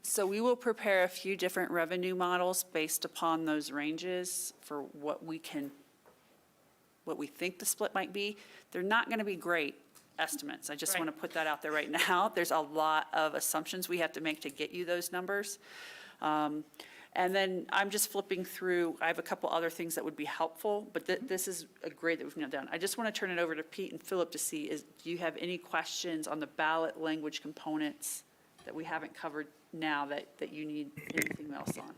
So we will prepare a few different revenue models based upon those ranges for what we think the split might be. They're not going to be great estimates. I just want to put that out there right now. There's a lot of assumptions we have to make to get you those numbers. And then I'm just flipping through. I have a couple other things that would be helpful, but this is a great that we've nailed down. I just want to turn it over to Pete and Philip to see, do you have any questions on the ballot language components that we haven't covered now that you need anything else on?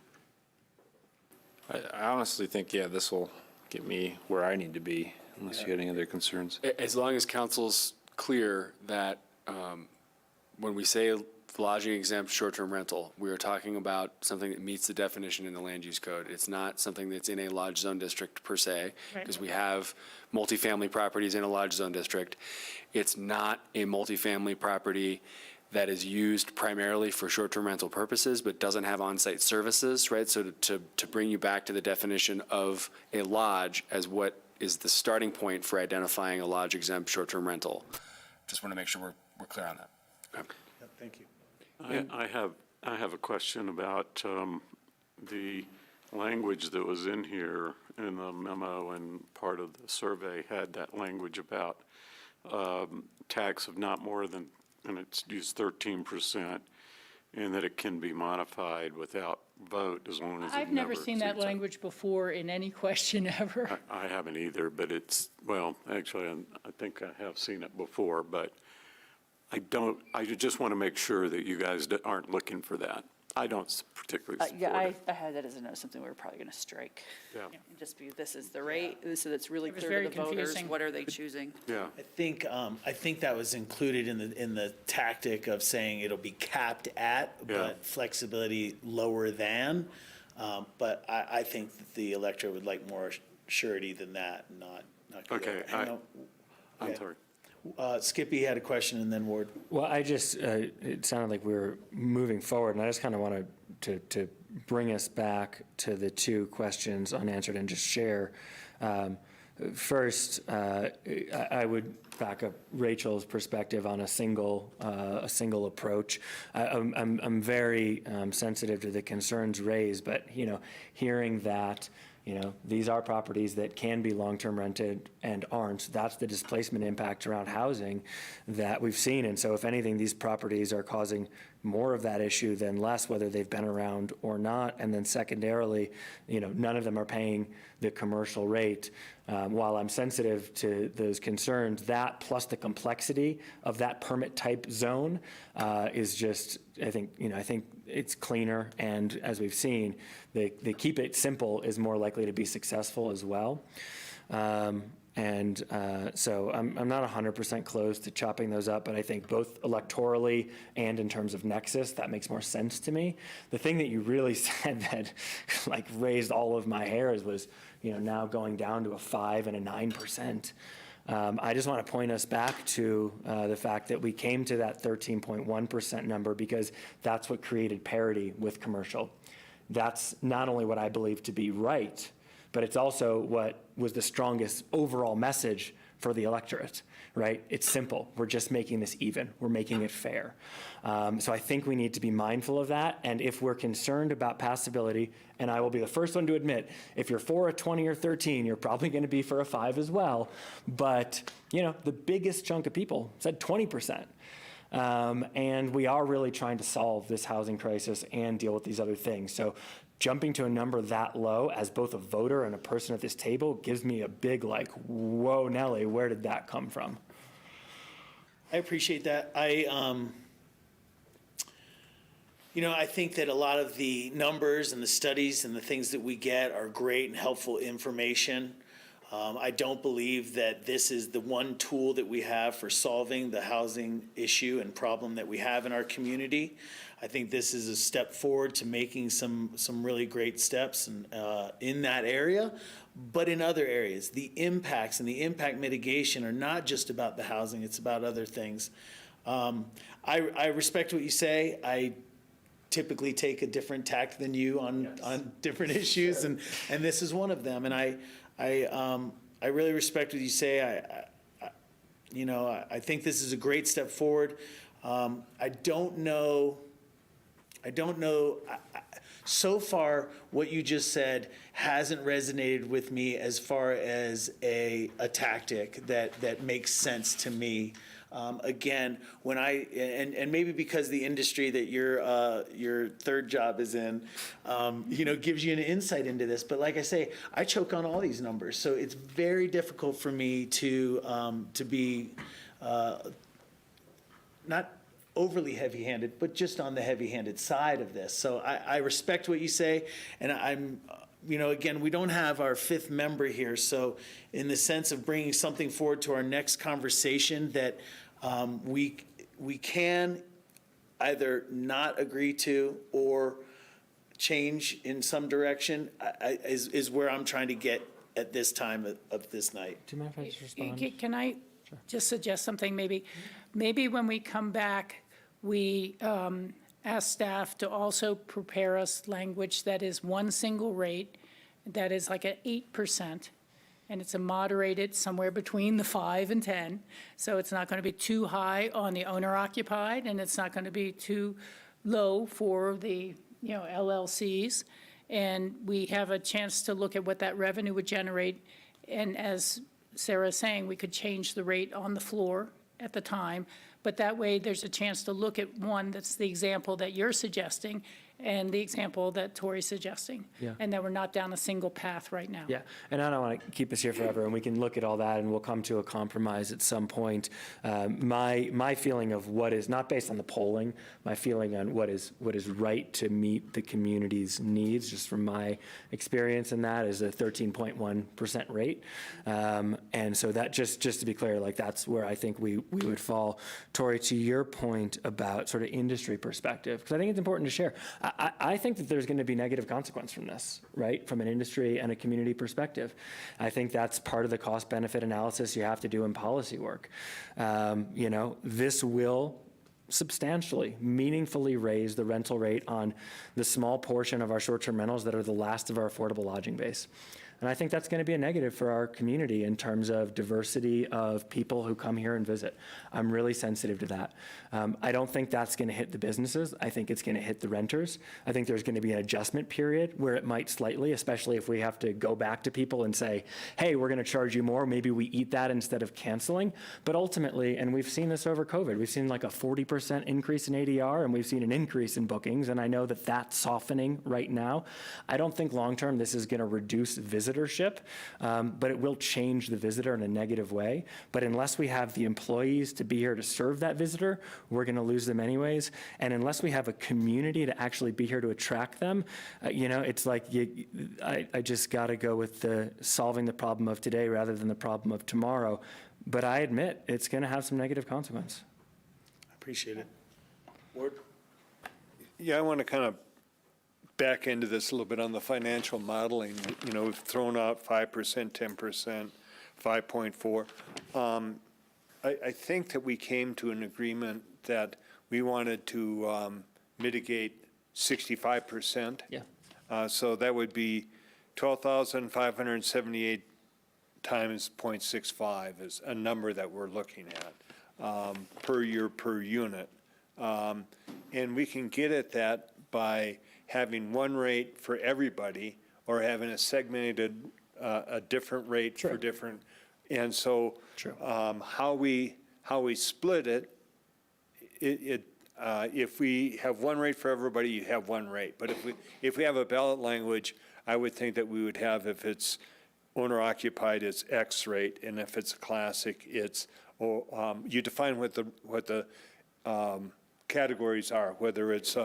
I honestly think, yeah, this will get me where I need to be, unless you had any other concerns. As long as council's clear that when we say lodging exempt short-term rental, we are talking about something that meets the definition in the land use code. It's not something that's in a lodge zone district per se, because we have multifamily properties in a lodge zone district. It's not a multifamily property that is used primarily for short-term rental purposes, but doesn't have on-site services, right? So to bring you back to the definition of a lodge as what is the starting point for identifying a lodge exempt short-term rental. Just want to make sure we're clear on that. Okay. Yep, thank you. I have a question about the language that was in here in the memo, and part of the survey had that language about tax of not more than, and it's used 13%, and that it can be modified without vote as long as it I've never seen that language before in any question ever. I haven't either, but it's, well, actually, I think I have seen it before, but I just want to make sure that you guys aren't looking for that. I don't particularly support it. I had that as a note, something we were probably going to strike. Yeah. And just be, this is the rate, so that's really It was clear to very the voters, confusing. what are they choosing? Yeah. I think that was included in the tactic of saying it'll be capped at, but flexibility lower than. But I think that the electorate would like more surety than that, not. Okay, I'm sorry. Skippy had a question, and then Ward. Well, it sounded like we were moving forward, and I just kind of wanted to bring us back to the two questions unanswered and just share. First, I would back up Rachel's perspective on a single approach. I'm very sensitive to the concerns raised, but hearing that these are properties that can be long-term rented and aren't. That's the displacement impact around housing that we've seen. And so if anything, these properties are causing more of that issue than less, whether they've been around or not. And then secondarily, none of them are paying the commercial rate. While I'm sensitive to those concerns, that plus the complexity of that permit type zone is just, I think it's cleaner. And as we've seen, they keep it simple is more likely to be successful as well. So I'm not 100% close to chopping those up, but I think both electorally and in terms of nexus, that makes more sense to me. The thing that you really said that raised all of my hairs was, now going down to a 5 and a 9%. I just want to point us back to the fact that we came to that 13.1% number because that's what created parity with commercial. That's not only what I believe to be right, but it's also what was the strongest overall message for the electorate, right? It's simple. We're just making this even. We're making it fair. So I think we need to be mindful of that. And if we're concerned about passability, and I will be the first one to admit, if you're for a 20 or 13, you're probably going to be for a 5 as well. But, the biggest chunk of people said 20%. And we are really trying to solve this housing crisis and deal with these other things. So jumping to a number that low as both a voter and a person at this table gives me a big whoa, Nelly, where did that come from? I appreciate that. I think that a lot of the numbers and the studies and the things that we get are great and helpful information. I don't believe that this is the one tool that we have for solving the housing issue and problem that we have in our community. I think this is a step forward to making some really great steps in that area. But in other areas, the impacts and the impact mitigation are not just about the housing, it's about other things. I respect what you say. I typically take a different tact than you on different issues, and this is one of them. And I really respect what you say. I think this is a great step forward. I don't know. So far, what you just said hasn't resonated with me as far as a tactic that makes sense to me. Again, when and maybe because the industry that your third job is in, gives you an insight into this. But like I say, I choke on all these numbers, so it's very difficult for me to be not overly heavy-handed, but just on the heavy-handed side of this. So I respect what you say, and I'm. Again, we don't have our fifth member here, so in the sense of bringing something forward to our next conversation that we can either not agree to or change in some direction is where I'm trying to get at this time of this night. Do you mind if I just respond? Can I just suggest something? Maybe when we come back, we ask staff to also prepare us language that is one single rate, that is like at 8%, and it's a moderated somewhere between the 5 and 10. So it's not going to be too high on the owner-occupied, and it's not going to be too low for the LLCs. And we have a chance to look at what that revenue would generate. And as Sarah's saying, we could change the rate on the floor at the time. But that way, there's a chance to look at one that's the example that you're suggesting and the example that Tori's suggesting. Yeah. And that we're not down a single path right now. Yeah, and I don't want to keep us here forever, and we can look at all that, and we'll come to a compromise at some point. My feeling of what is, not based on the polling, my feeling on what is right to meet the community's needs, just from my experience in that, is a 13.1% rate. And so that, just to be clear, like that's where I think we would fall. Tori, to your point about sort of industry perspective, because I think it's important to share. I think that there's going to be negative consequence from this, right? From an industry and a community perspective. I think that's part of the cost benefit analysis you have to do in policy work. This will substantially, meaningfully raise the rental rate on the small portion of our short-term rentals that are the last of our affordable lodging base. And I think that's going to be a negative for our community in terms of diversity of people who come here and visit. I'm really sensitive to that. I don't think that's going to hit the businesses. I think it's going to hit the renters. I think there's going to be an adjustment period where it might slightly, especially if we have to go back to people and say, hey, we're going to charge you more. Maybe we eat that instead of canceling. But ultimately, and we've seen this over COVID, we've seen like a 40% increase in ADR, and we've seen an increase in bookings. And I know that that's softening right now. I don't think long-term this is going to reduce visitorship, but it will change the visitor in a negative way. But unless we have the employees to be here to serve that visitor, we're going to lose them anyways. And unless we have a community to actually be here to attract them, it's like I just got to go with the solving the problem of today rather than the problem of tomorrow. But I admit it's going to have some negative consequence. I appreciate it. Ward? Yeah, I want to kind of back into this a little bit on the financial modeling. We've thrown out 5%, 10%, 5.4. I think that we came to an agreement that we wanted to mitigate 65%. Yeah. So that would be 12,578 times 0.65 is a number that we're looking at per year per unit. And we can get at that by having one rate for everybody or having a segmented, a different rate for different. And so how we split it, if we have one rate for everybody, you have one rate. But if we have a ballot language, I would think that we would have, if it's owner occupied, it's X rate, and if it's a classic, it's, you define what the categories are, whether it's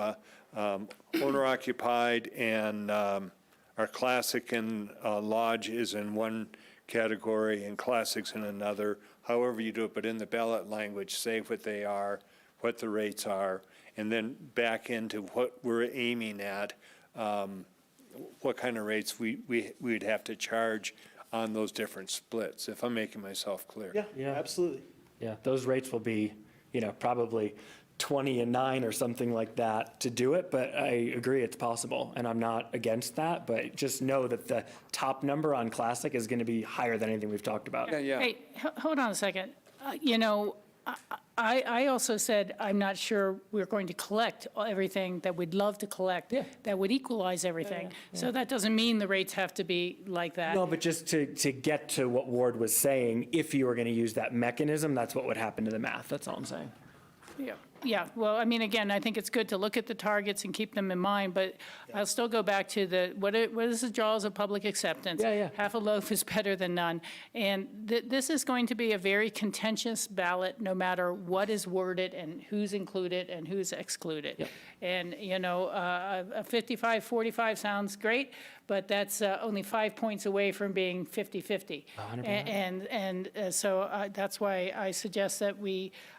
owner occupied and our classic and lodge is in one category and classics in another, however you do it, but in the ballot language, say what they are, what the rates are, and then back into what we're aiming at, what kind of rates we'd have to charge on those different splits, if I'm making myself clear. Yeah, absolutely. Yeah, those rates will be, probably 20 and 9 or something like that to do it, but I agree it's possible, and I'm not against that, but just know that the top number on Classic is going to be higher than anything we've talked about. Hey, hold on a second. I also said I'm not sure we're going to collect everything that we'd love to collect that would equalize everything. So that doesn't mean the rates have to be like that. No, but just to get to what Ward was saying, if you were going to use that mechanism, that's what would happen to the math. That's all I'm saying. Yeah, well, I mean, again, I think it's good to look at the targets and keep them in mind, but I'll still go back to what is the jaws of public acceptance? Half a loaf is better than none. And this is going to be a very contentious ballot, no matter what is worded and who's included and who's excluded. And, a 55-45 sounds great, but that's only 5 points away from being 50-50. And so that's why I suggest that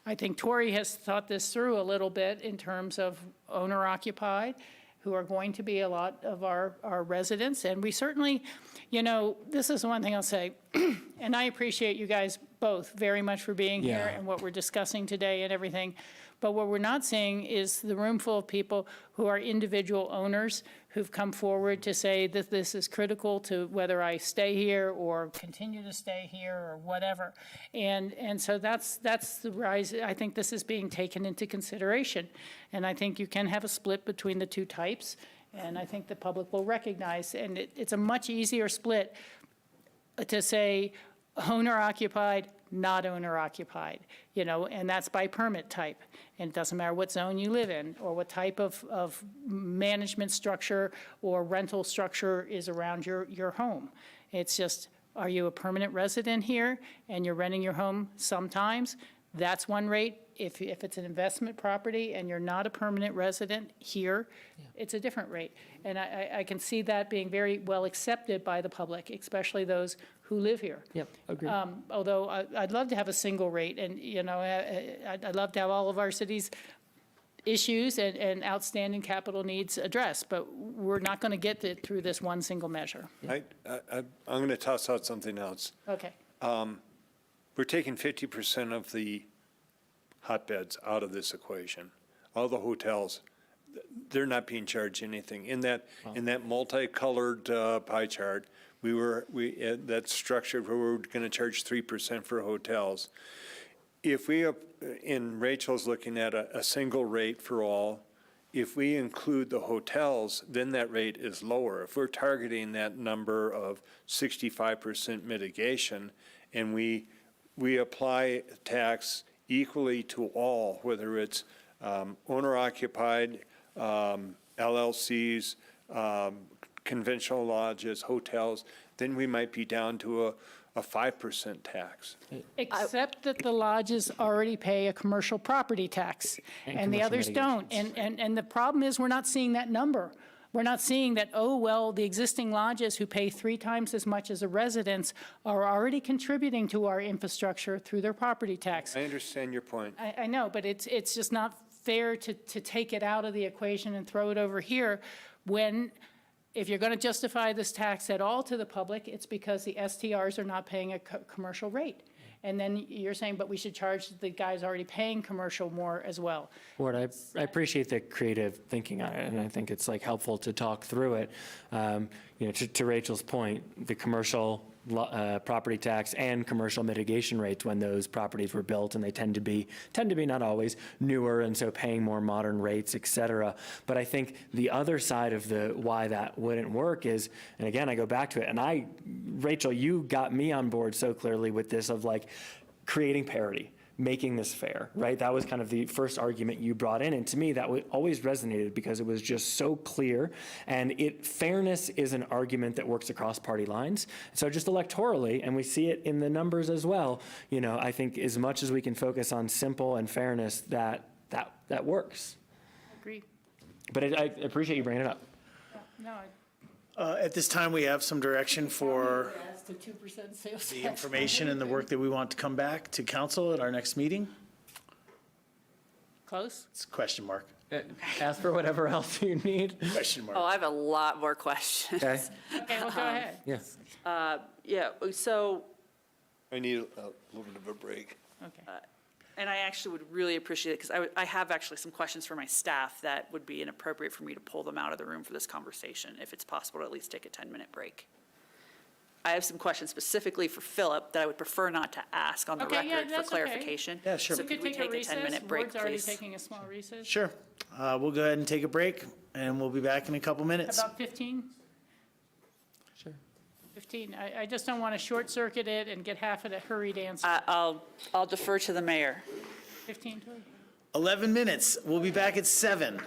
I think Tori has thought this through a little bit in terms of owner-occupied, who are going to be a lot of our residents. And we certainly, this is one thing I'll say, and I appreciate you guys both very much for being here and what we're discussing today and everything. But what we're not seeing is the room full of people who are individual owners who've come forward to say that this is critical to whether I stay here or continue to stay here or whatever. And so that's the rise. I think this is being taken into consideration. And I think you can have a split between the two types. And I think the public will recognize, and it's a much easier split to say owner-occupied, not owner-occupied, and that's by permit type. And it doesn't matter what zone you live in or what type of management structure or rental structure is around your home. It's just, are you a permanent resident here and you're renting your home sometimes? That's one rate. If it's an investment property and you're not a permanent resident here, it's a different rate. And I can see that being very well accepted by the public, especially those who live here. Yep, agreed. Although I'd love to have a single rate, and I'd love to have all of our cities' issues and outstanding capital needs addressed, but we're not going to get it through this one single measure. I'm going to toss out something else. Okay. We're taking 50% of the hotbeds out of this equation. All the hotels, they're not being charged anything. In that multicolored pie chart, that's structured where we're going to charge 3% for hotels. If in Rachel's looking at a single rate for all, if we include the hotels, then that rate is lower. If we're targeting that number of 65% mitigation and we apply tax equally to all, whether it's owner-occupied, LLCs, conventional lodges, hotels, then we might be down to a 5% tax. Except that the lodges already pay a commercial property tax, and the others don't. And the problem is, we're not seeing that number. We're not seeing that, the existing lodges who pay 3 times as much as a residence are already contributing to our infrastructure through their property tax. I understand your point. I know, but it's just not fair to take it out of the equation and throw it over here when, if you're going to justify this tax at all to the public, it's because the STRs are not paying a commercial rate. And then you're saying, but we should charge the guys already paying commercial more as well. Ward, I appreciate the creative thinking on it, and I think it's helpful to talk through it. To Rachel's point, the commercial property tax and commercial mitigation rates when those properties were built, and they tend to be not always newer, and so paying more modern rates, et cetera. But I think the other side of the why that wouldn't work is, and again, I go back to it, and Rachel, you got me on board so clearly with this of creating parity, making this fair, right? That was kind of the first argument you brought in. And to me, that always resonated because it was just so clear. And fairness is an argument that works across party lines. So just electorally, and we see it in the numbers as well, I think as much as we can focus on simple and fairness, that works. Agreed. But I appreciate you bringing it up. No, At this time, we have some direction for That's the 2% sales the tax. information and the work that we want to come back to council at our next meeting? Close? It's a question mark. Ask for whatever else you need. Question mark. Oh, I have a lot more questions. Okay. Okay, well, go ahead. Yeah. Yeah, so, I need a little bit of a break. Okay. and I actually would really appreciate it, because I have actually some questions for my staff that would be inappropriate for me to pull them out of the room for this conversation, if it's possible to at least take a 10-minute break. I have some questions specifically for Philip that I would prefer not to ask on the Okay, yeah, record for that's okay. clarification. Yeah, sure. So We could could we take a take a recess. 10-minute break, Board's already please? taking a small recess. Sure. We'll go ahead and take a break, and we'll be back in a couple minutes. About 15? Sure. 15. I just don't want to short circuit it and get half of the hurried answer. I'll defer to the mayor. 15, Tori? 11 minutes. We'll be back at 7.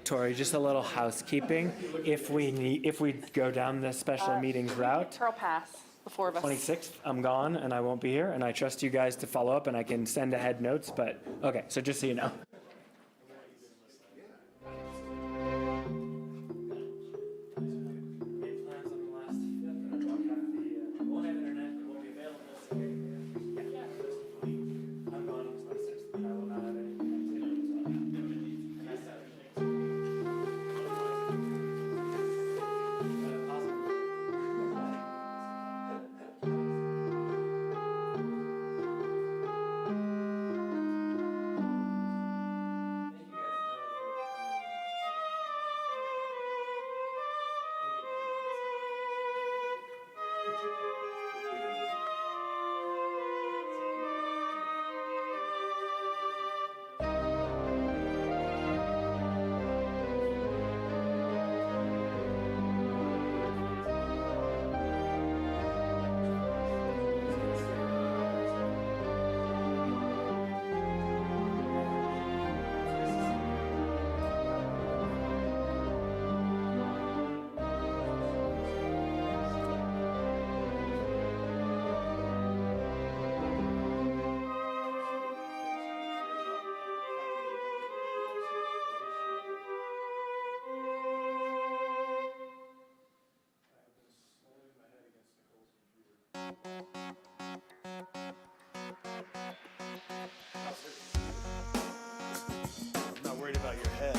Tori, just a little housekeeping. If we go down the special meetings route, Pearl Pass, the four of us. 26th, I'm gone and I won't be here, and I trust you guys to follow up, and I can send ahead notes, but, okay, so just so you know. I'm not worried about your head.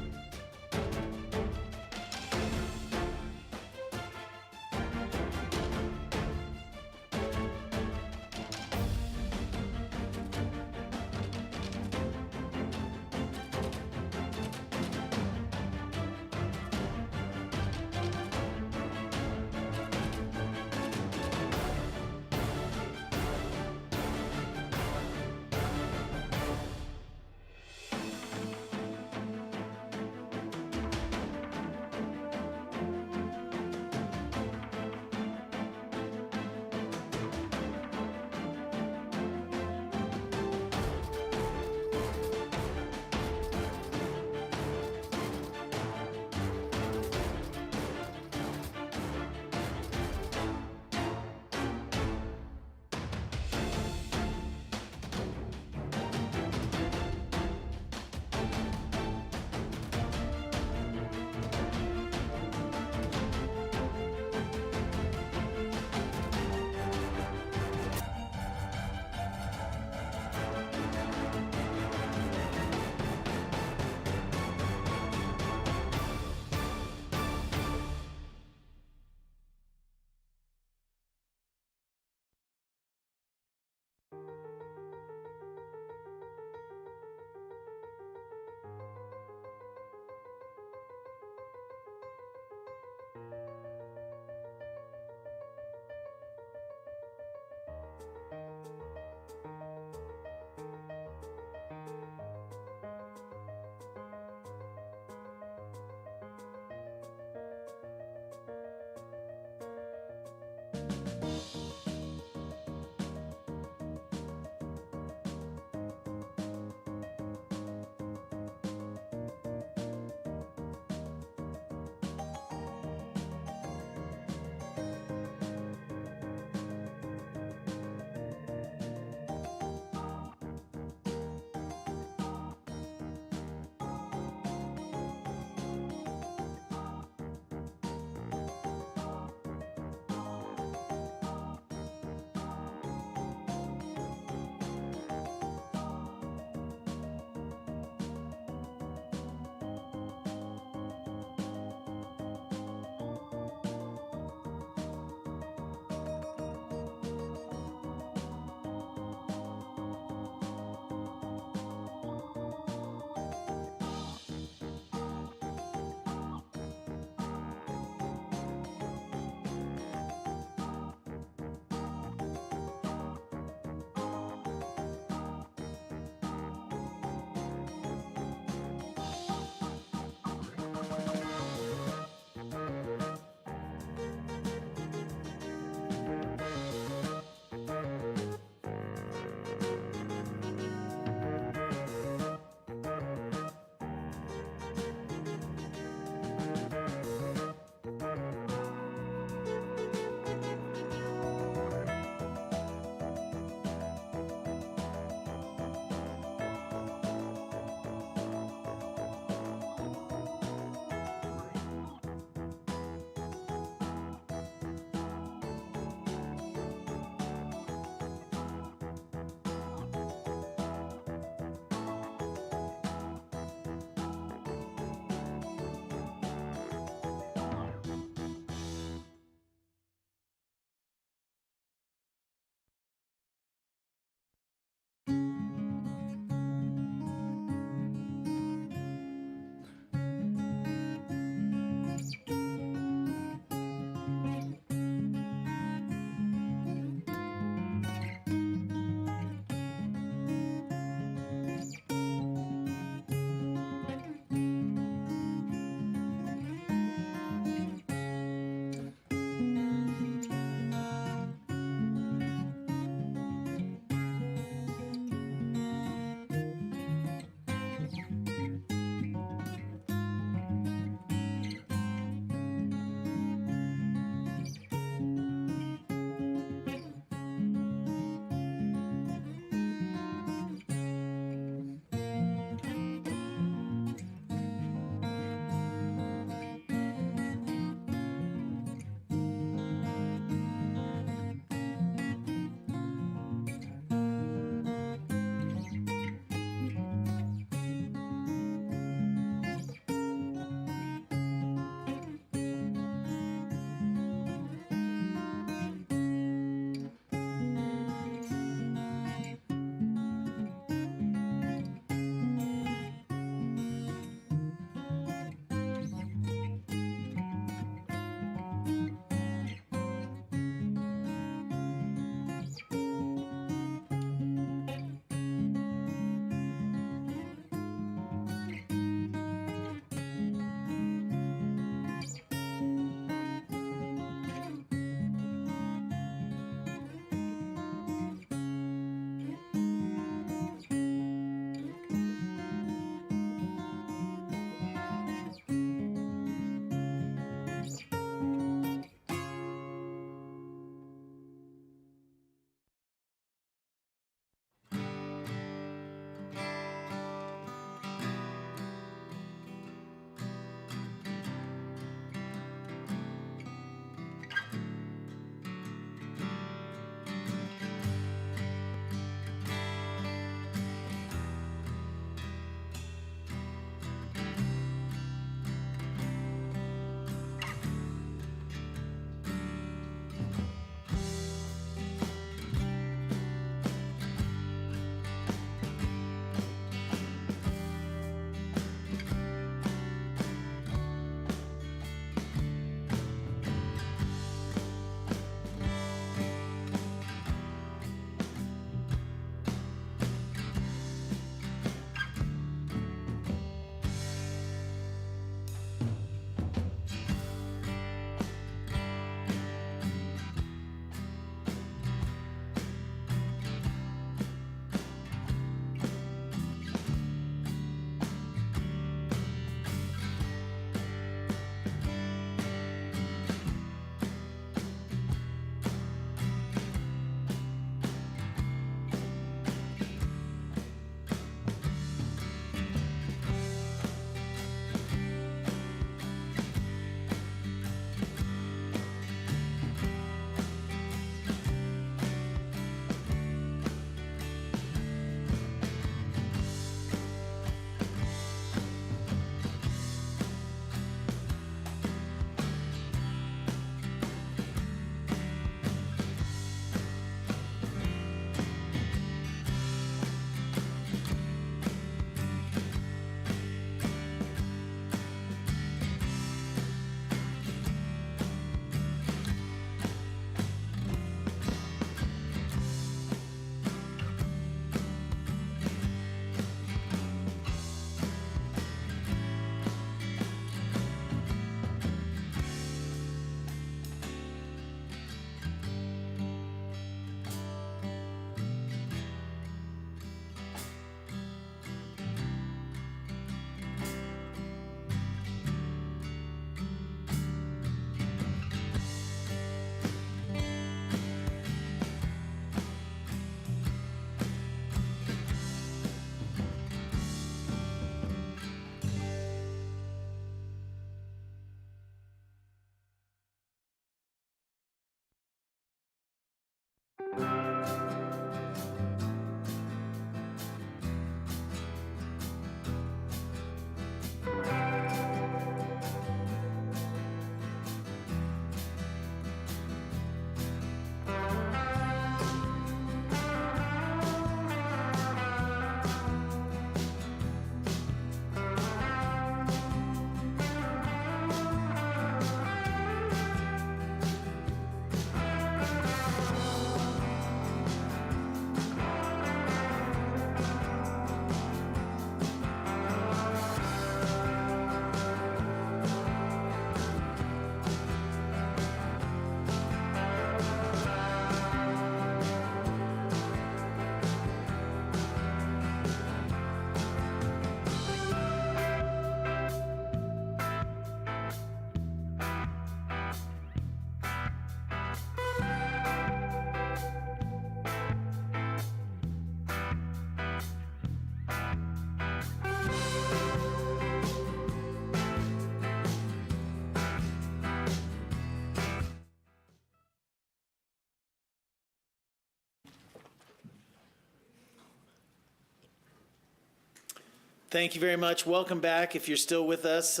Thank you very much. Welcome back. If you're still with us,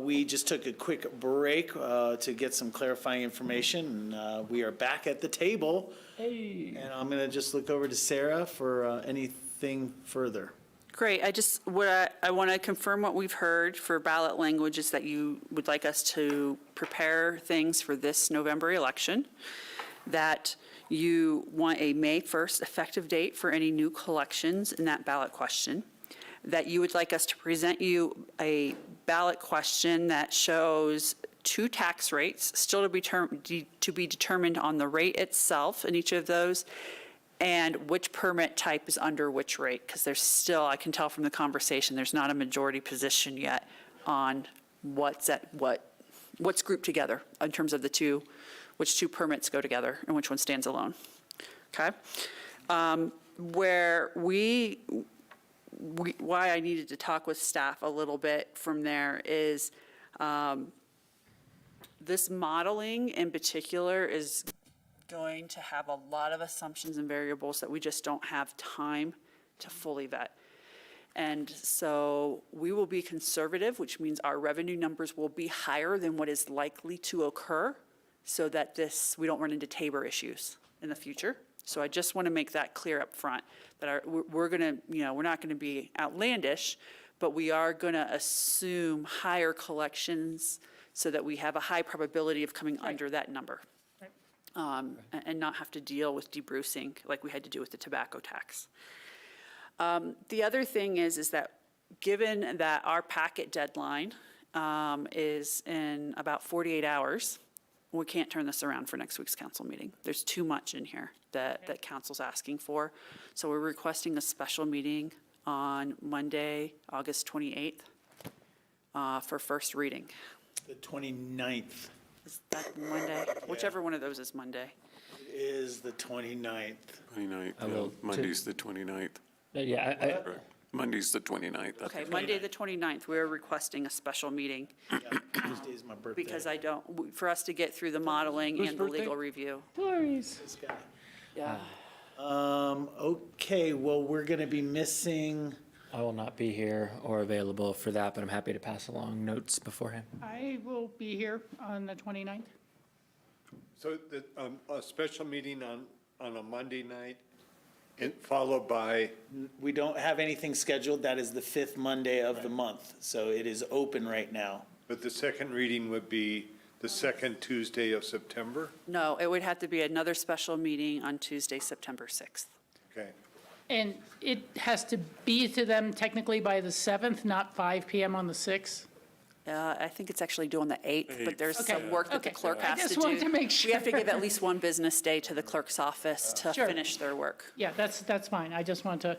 we just took a quick break to get some clarifying information. And we are back at the table. Hey. And I'm going to just look over to Sarah for anything further. Great. I want to confirm what we've heard for ballot language is that you would like us to prepare things for this November election, that you want a May 1st effective date for any new collections in that ballot question, that you would like us to present you a ballot question that shows 2 tax rates, still to be determined on the rate itself in each of those, and which permit type is under which rate, because there's still, I can tell from the conversation, there's not a majority position yet on what's grouped together in terms of which 2 permits go together and which one stands alone. Okay? Why I needed to talk with staff a little bit from there is this modeling in particular is going to have a lot of assumptions and variables that we just don't have time to fully vet. And so we will be conservative, which means our revenue numbers will be higher than what is likely to occur so that we don't run into Tabor issues in the future. So I just want to make that clear up front, that we're going to, we're not going to be outlandish, but we are going to assume higher collections so that we have a high probability of coming under that number. And not have to deal with debrucing like we had to do with the tobacco tax. The other thing is that given that our packet deadline is in about 48 hours, we can't turn this around for next week's council meeting. There's too much in here that council's asking for. So we're requesting a special meeting on Monday, August 28th for first reading. The 29th. Is that Monday? Whichever one of those is Monday. It is the 29th. 29th, yeah, Monday's the 29th. Yeah, Monday's the 29th. Okay, Monday, the 29th, we're requesting a special meeting Yeah, Tuesday is my birthday. because for us to get through the modeling and the legal review. Doris. This guy. Yeah. Okay, well, we're going to be missing. I will not be here or available for that, but I'm happy to pass along notes beforehand. I will be here on the 29th. So a special meeting on a Monday night, followed by? We don't have anything scheduled. That is the 5th Monday of the month, so it is open right now. But the second reading would be the second Tuesday of September? No, it would have to be another special meeting on Tuesday, September 6th. Okay. And it has to be to them technically by the 7th, not 5 PM on the 6th? I think it's actually due on the 8th, but there's some work that the clerk I has to do. just wanted to make We have to sure. give at least one business day to the clerk's office to Sure. finish their work. Yeah, that's fine. I just want to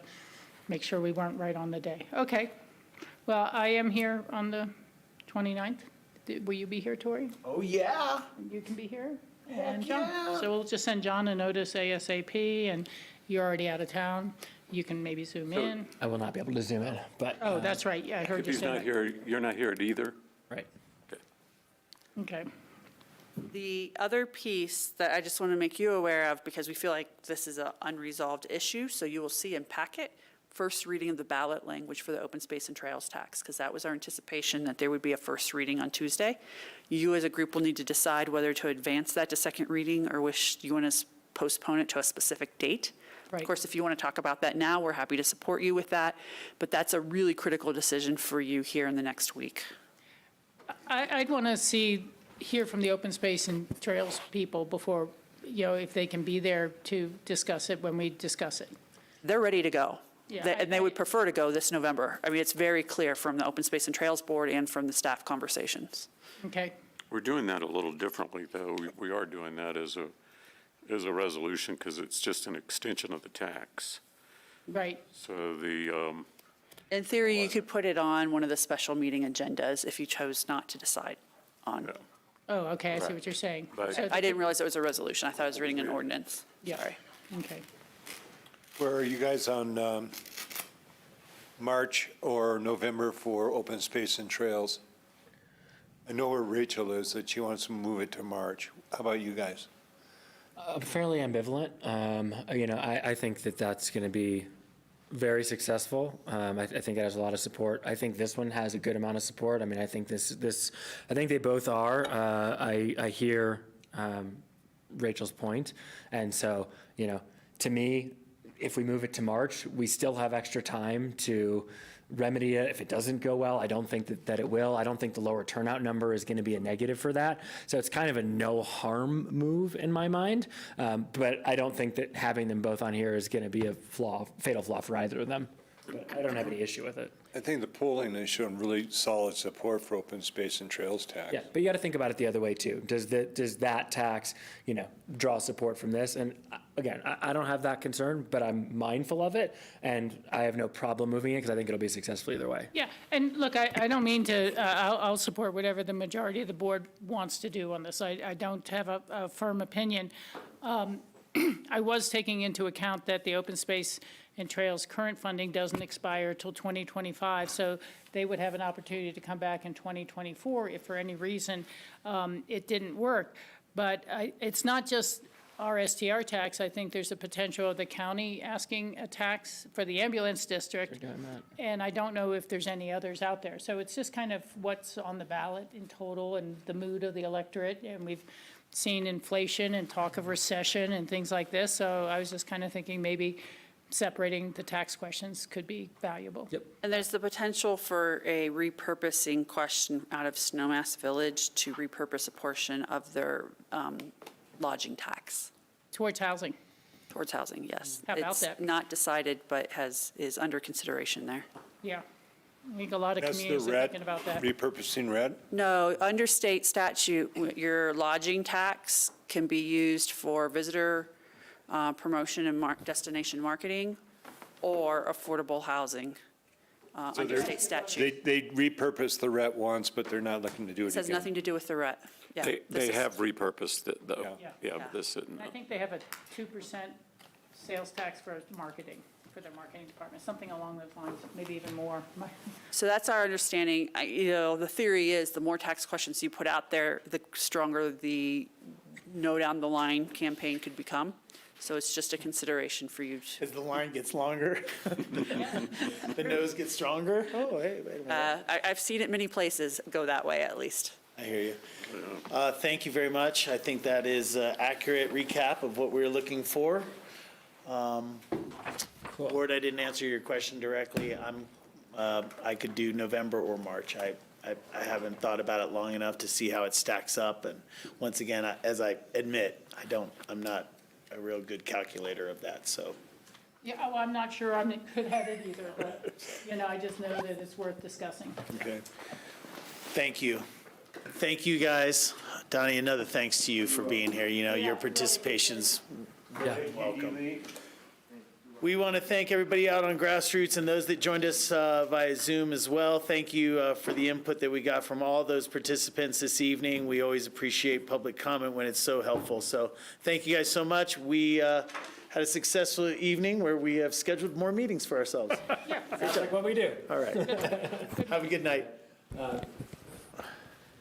make sure we weren't right on the day. Okay. Well, I am here on the 29th. Will you be here, Tori? Oh, yeah. You can be here? And John. So we'll just send John a notice ASAP, and you're already out of town. You can maybe zoom in. I will not be able to zoom in, but. Oh, that's right. Yeah, I heard If you he's say not that. here, you're not here at either? Right. Okay. The other piece that I just want to make you aware of, because we feel like this is an unresolved issue, so you will see in packet, first reading of the ballot language for the open space and trails tax, because that was our anticipation that there would be a first reading on Tuesday. You as a group will need to decide whether to advance that to second reading or you want to postpone it to a specific date. Right. Of course, if you want to talk about that now, we're happy to support you with that, but that's a really critical decision for you here in the next week. I'd want to hear from the open space and trails people before, if they can be there to discuss it when we discuss it. They're ready to go. Yeah, And they would prefer to go this November. I mean, it's very clear from the Open Space and Trails Board and from the staff conversations. Okay. We're doing that a little differently, though. We are doing that as a resolution because it's just an extension of the tax. Right. So In theory, you could put it on one of the special meeting agendas if you chose not to decide on. Oh, okay, I see what you're saying. Right. So I didn't realize it was a resolution. I thought I was reading an ordinance. Yeah. Sorry. Okay. Where are you guys on March or November for open space and trails? I know where Rachel is, that she wants to move it to March. How about you guys? I'm fairly ambivalent. I think that that's going to be very successful. I think it has a lot of support. I think this one has a good amount of support. I mean, I think I think they both are. I hear Rachel's point, and so, you know, to me, if we move it to March, we still have extra time to remedy it. If it doesn't go well, I don't think that it will. I don't think the lower turnout number is going to be a negative for that. So it's kind of a no harm move in my mind. But I don't think that having them both on here is going to be a fatal flaw for either of them. But I don't have any issue with it. I think the polling has shown really solid support for open space and trails tax. Yeah, but you got to think about it the other way too. Does that tax, you know, draw support from this? And again, I don't have that concern, but I'm mindful of it, and I have no problem moving it because I think it'll be successful either way. Yeah, and look, I don't mean to, I'll support whatever the majority of the board wants to do on this. I don't have a firm opinion. I was taking into account that the open space and trails current funding doesn't expire till 2025, so they would have an opportunity to come back in 2024 if for any reason it didn't work. But it's not just our STR tax. I think there's a potential of the county asking a tax for the ambulance district, and I don't know if there's any others out there. So it's just kind of what's on the ballot in total and the mood of the electorate, and we've seen inflation and talk of recession and things like this, so I was just kind of thinking maybe separating the tax questions could be valuable. Yep. And there's the potential for a repurposing question out of Snowmass Village to repurpose a portion of their lodging tax. Towards housing. Towards housing, yes. How about that? It's not decided, but is under consideration there. Yeah. I think a lot of communities are thinking about that. Repurposing red? No, under state statute, your lodging tax can be used for visitor promotion and destination marketing or affordable housing under state statute. They repurposed the red once, but they're not looking to do it This has again. nothing to do with the RET. Yeah, They this is- have repurposed it, though. Yeah. Yeah, Yeah. this isn't. I think they have a 2% sales tax for marketing, for their marketing department, something along those lines, maybe even more. So that's our understanding. You know, the theory is the more tax questions you put out there, the stronger the no down the line campaign could become. So it's just a consideration for you. As the line gets longer, the nose gets stronger. Oh, hey, wait a minute. I've seen it many places go that way, at least. I hear you. Thank you very much. I think that is an accurate recap of what we're looking for. Board, I didn't answer your question directly. I could do November or March. I haven't thought about it long enough to see how it stacks up. And once again, as I admit, I'm not a real good calculator of that, so. Yeah, well, I'm not sure I'm good at it either, but, you know, I just know that it's worth discussing. Okay. Thank you. Thank you, guys. Donnie, another thanks to you for being here. You know, your participation's welcome. We want to thank everybody out on GrassRoots and those that joined us via Zoom as well. Thank you for the input that we got from all those participants this evening. We always appreciate public comment when it's so helpful. So thank you guys so much. We had a successful evening where we have scheduled more meetings for ourselves. Sounds like what we do. All right. Have a good night.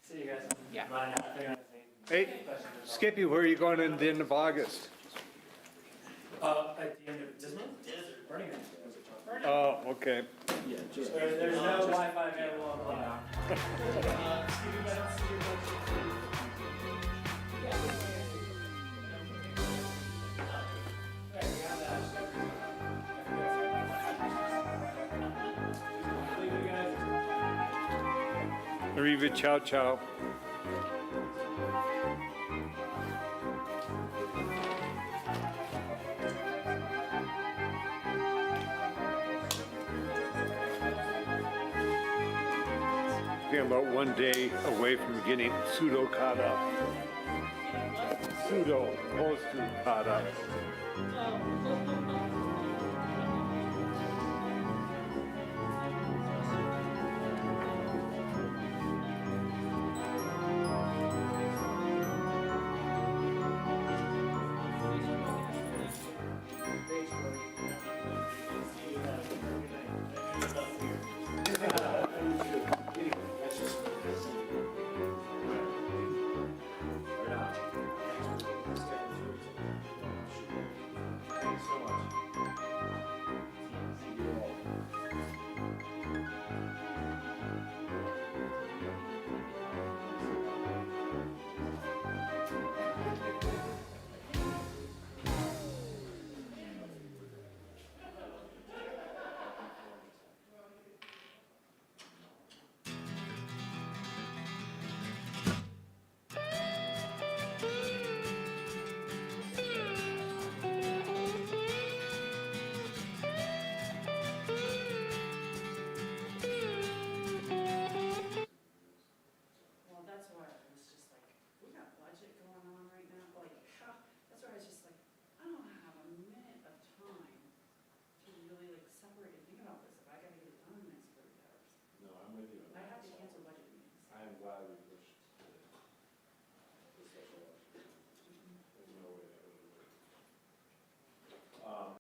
See you guys. Yeah. Hey, Skippy, where are you going in the end of August? At the end of this month? Burning Man. Oh, okay. There's no Wi-Fi available online. Arriva, ciao, ciao. Being about 1 day away from getting pseudo caught up. Pseudo, opposed to caught up. Thanks so much. got budget going on right now, like,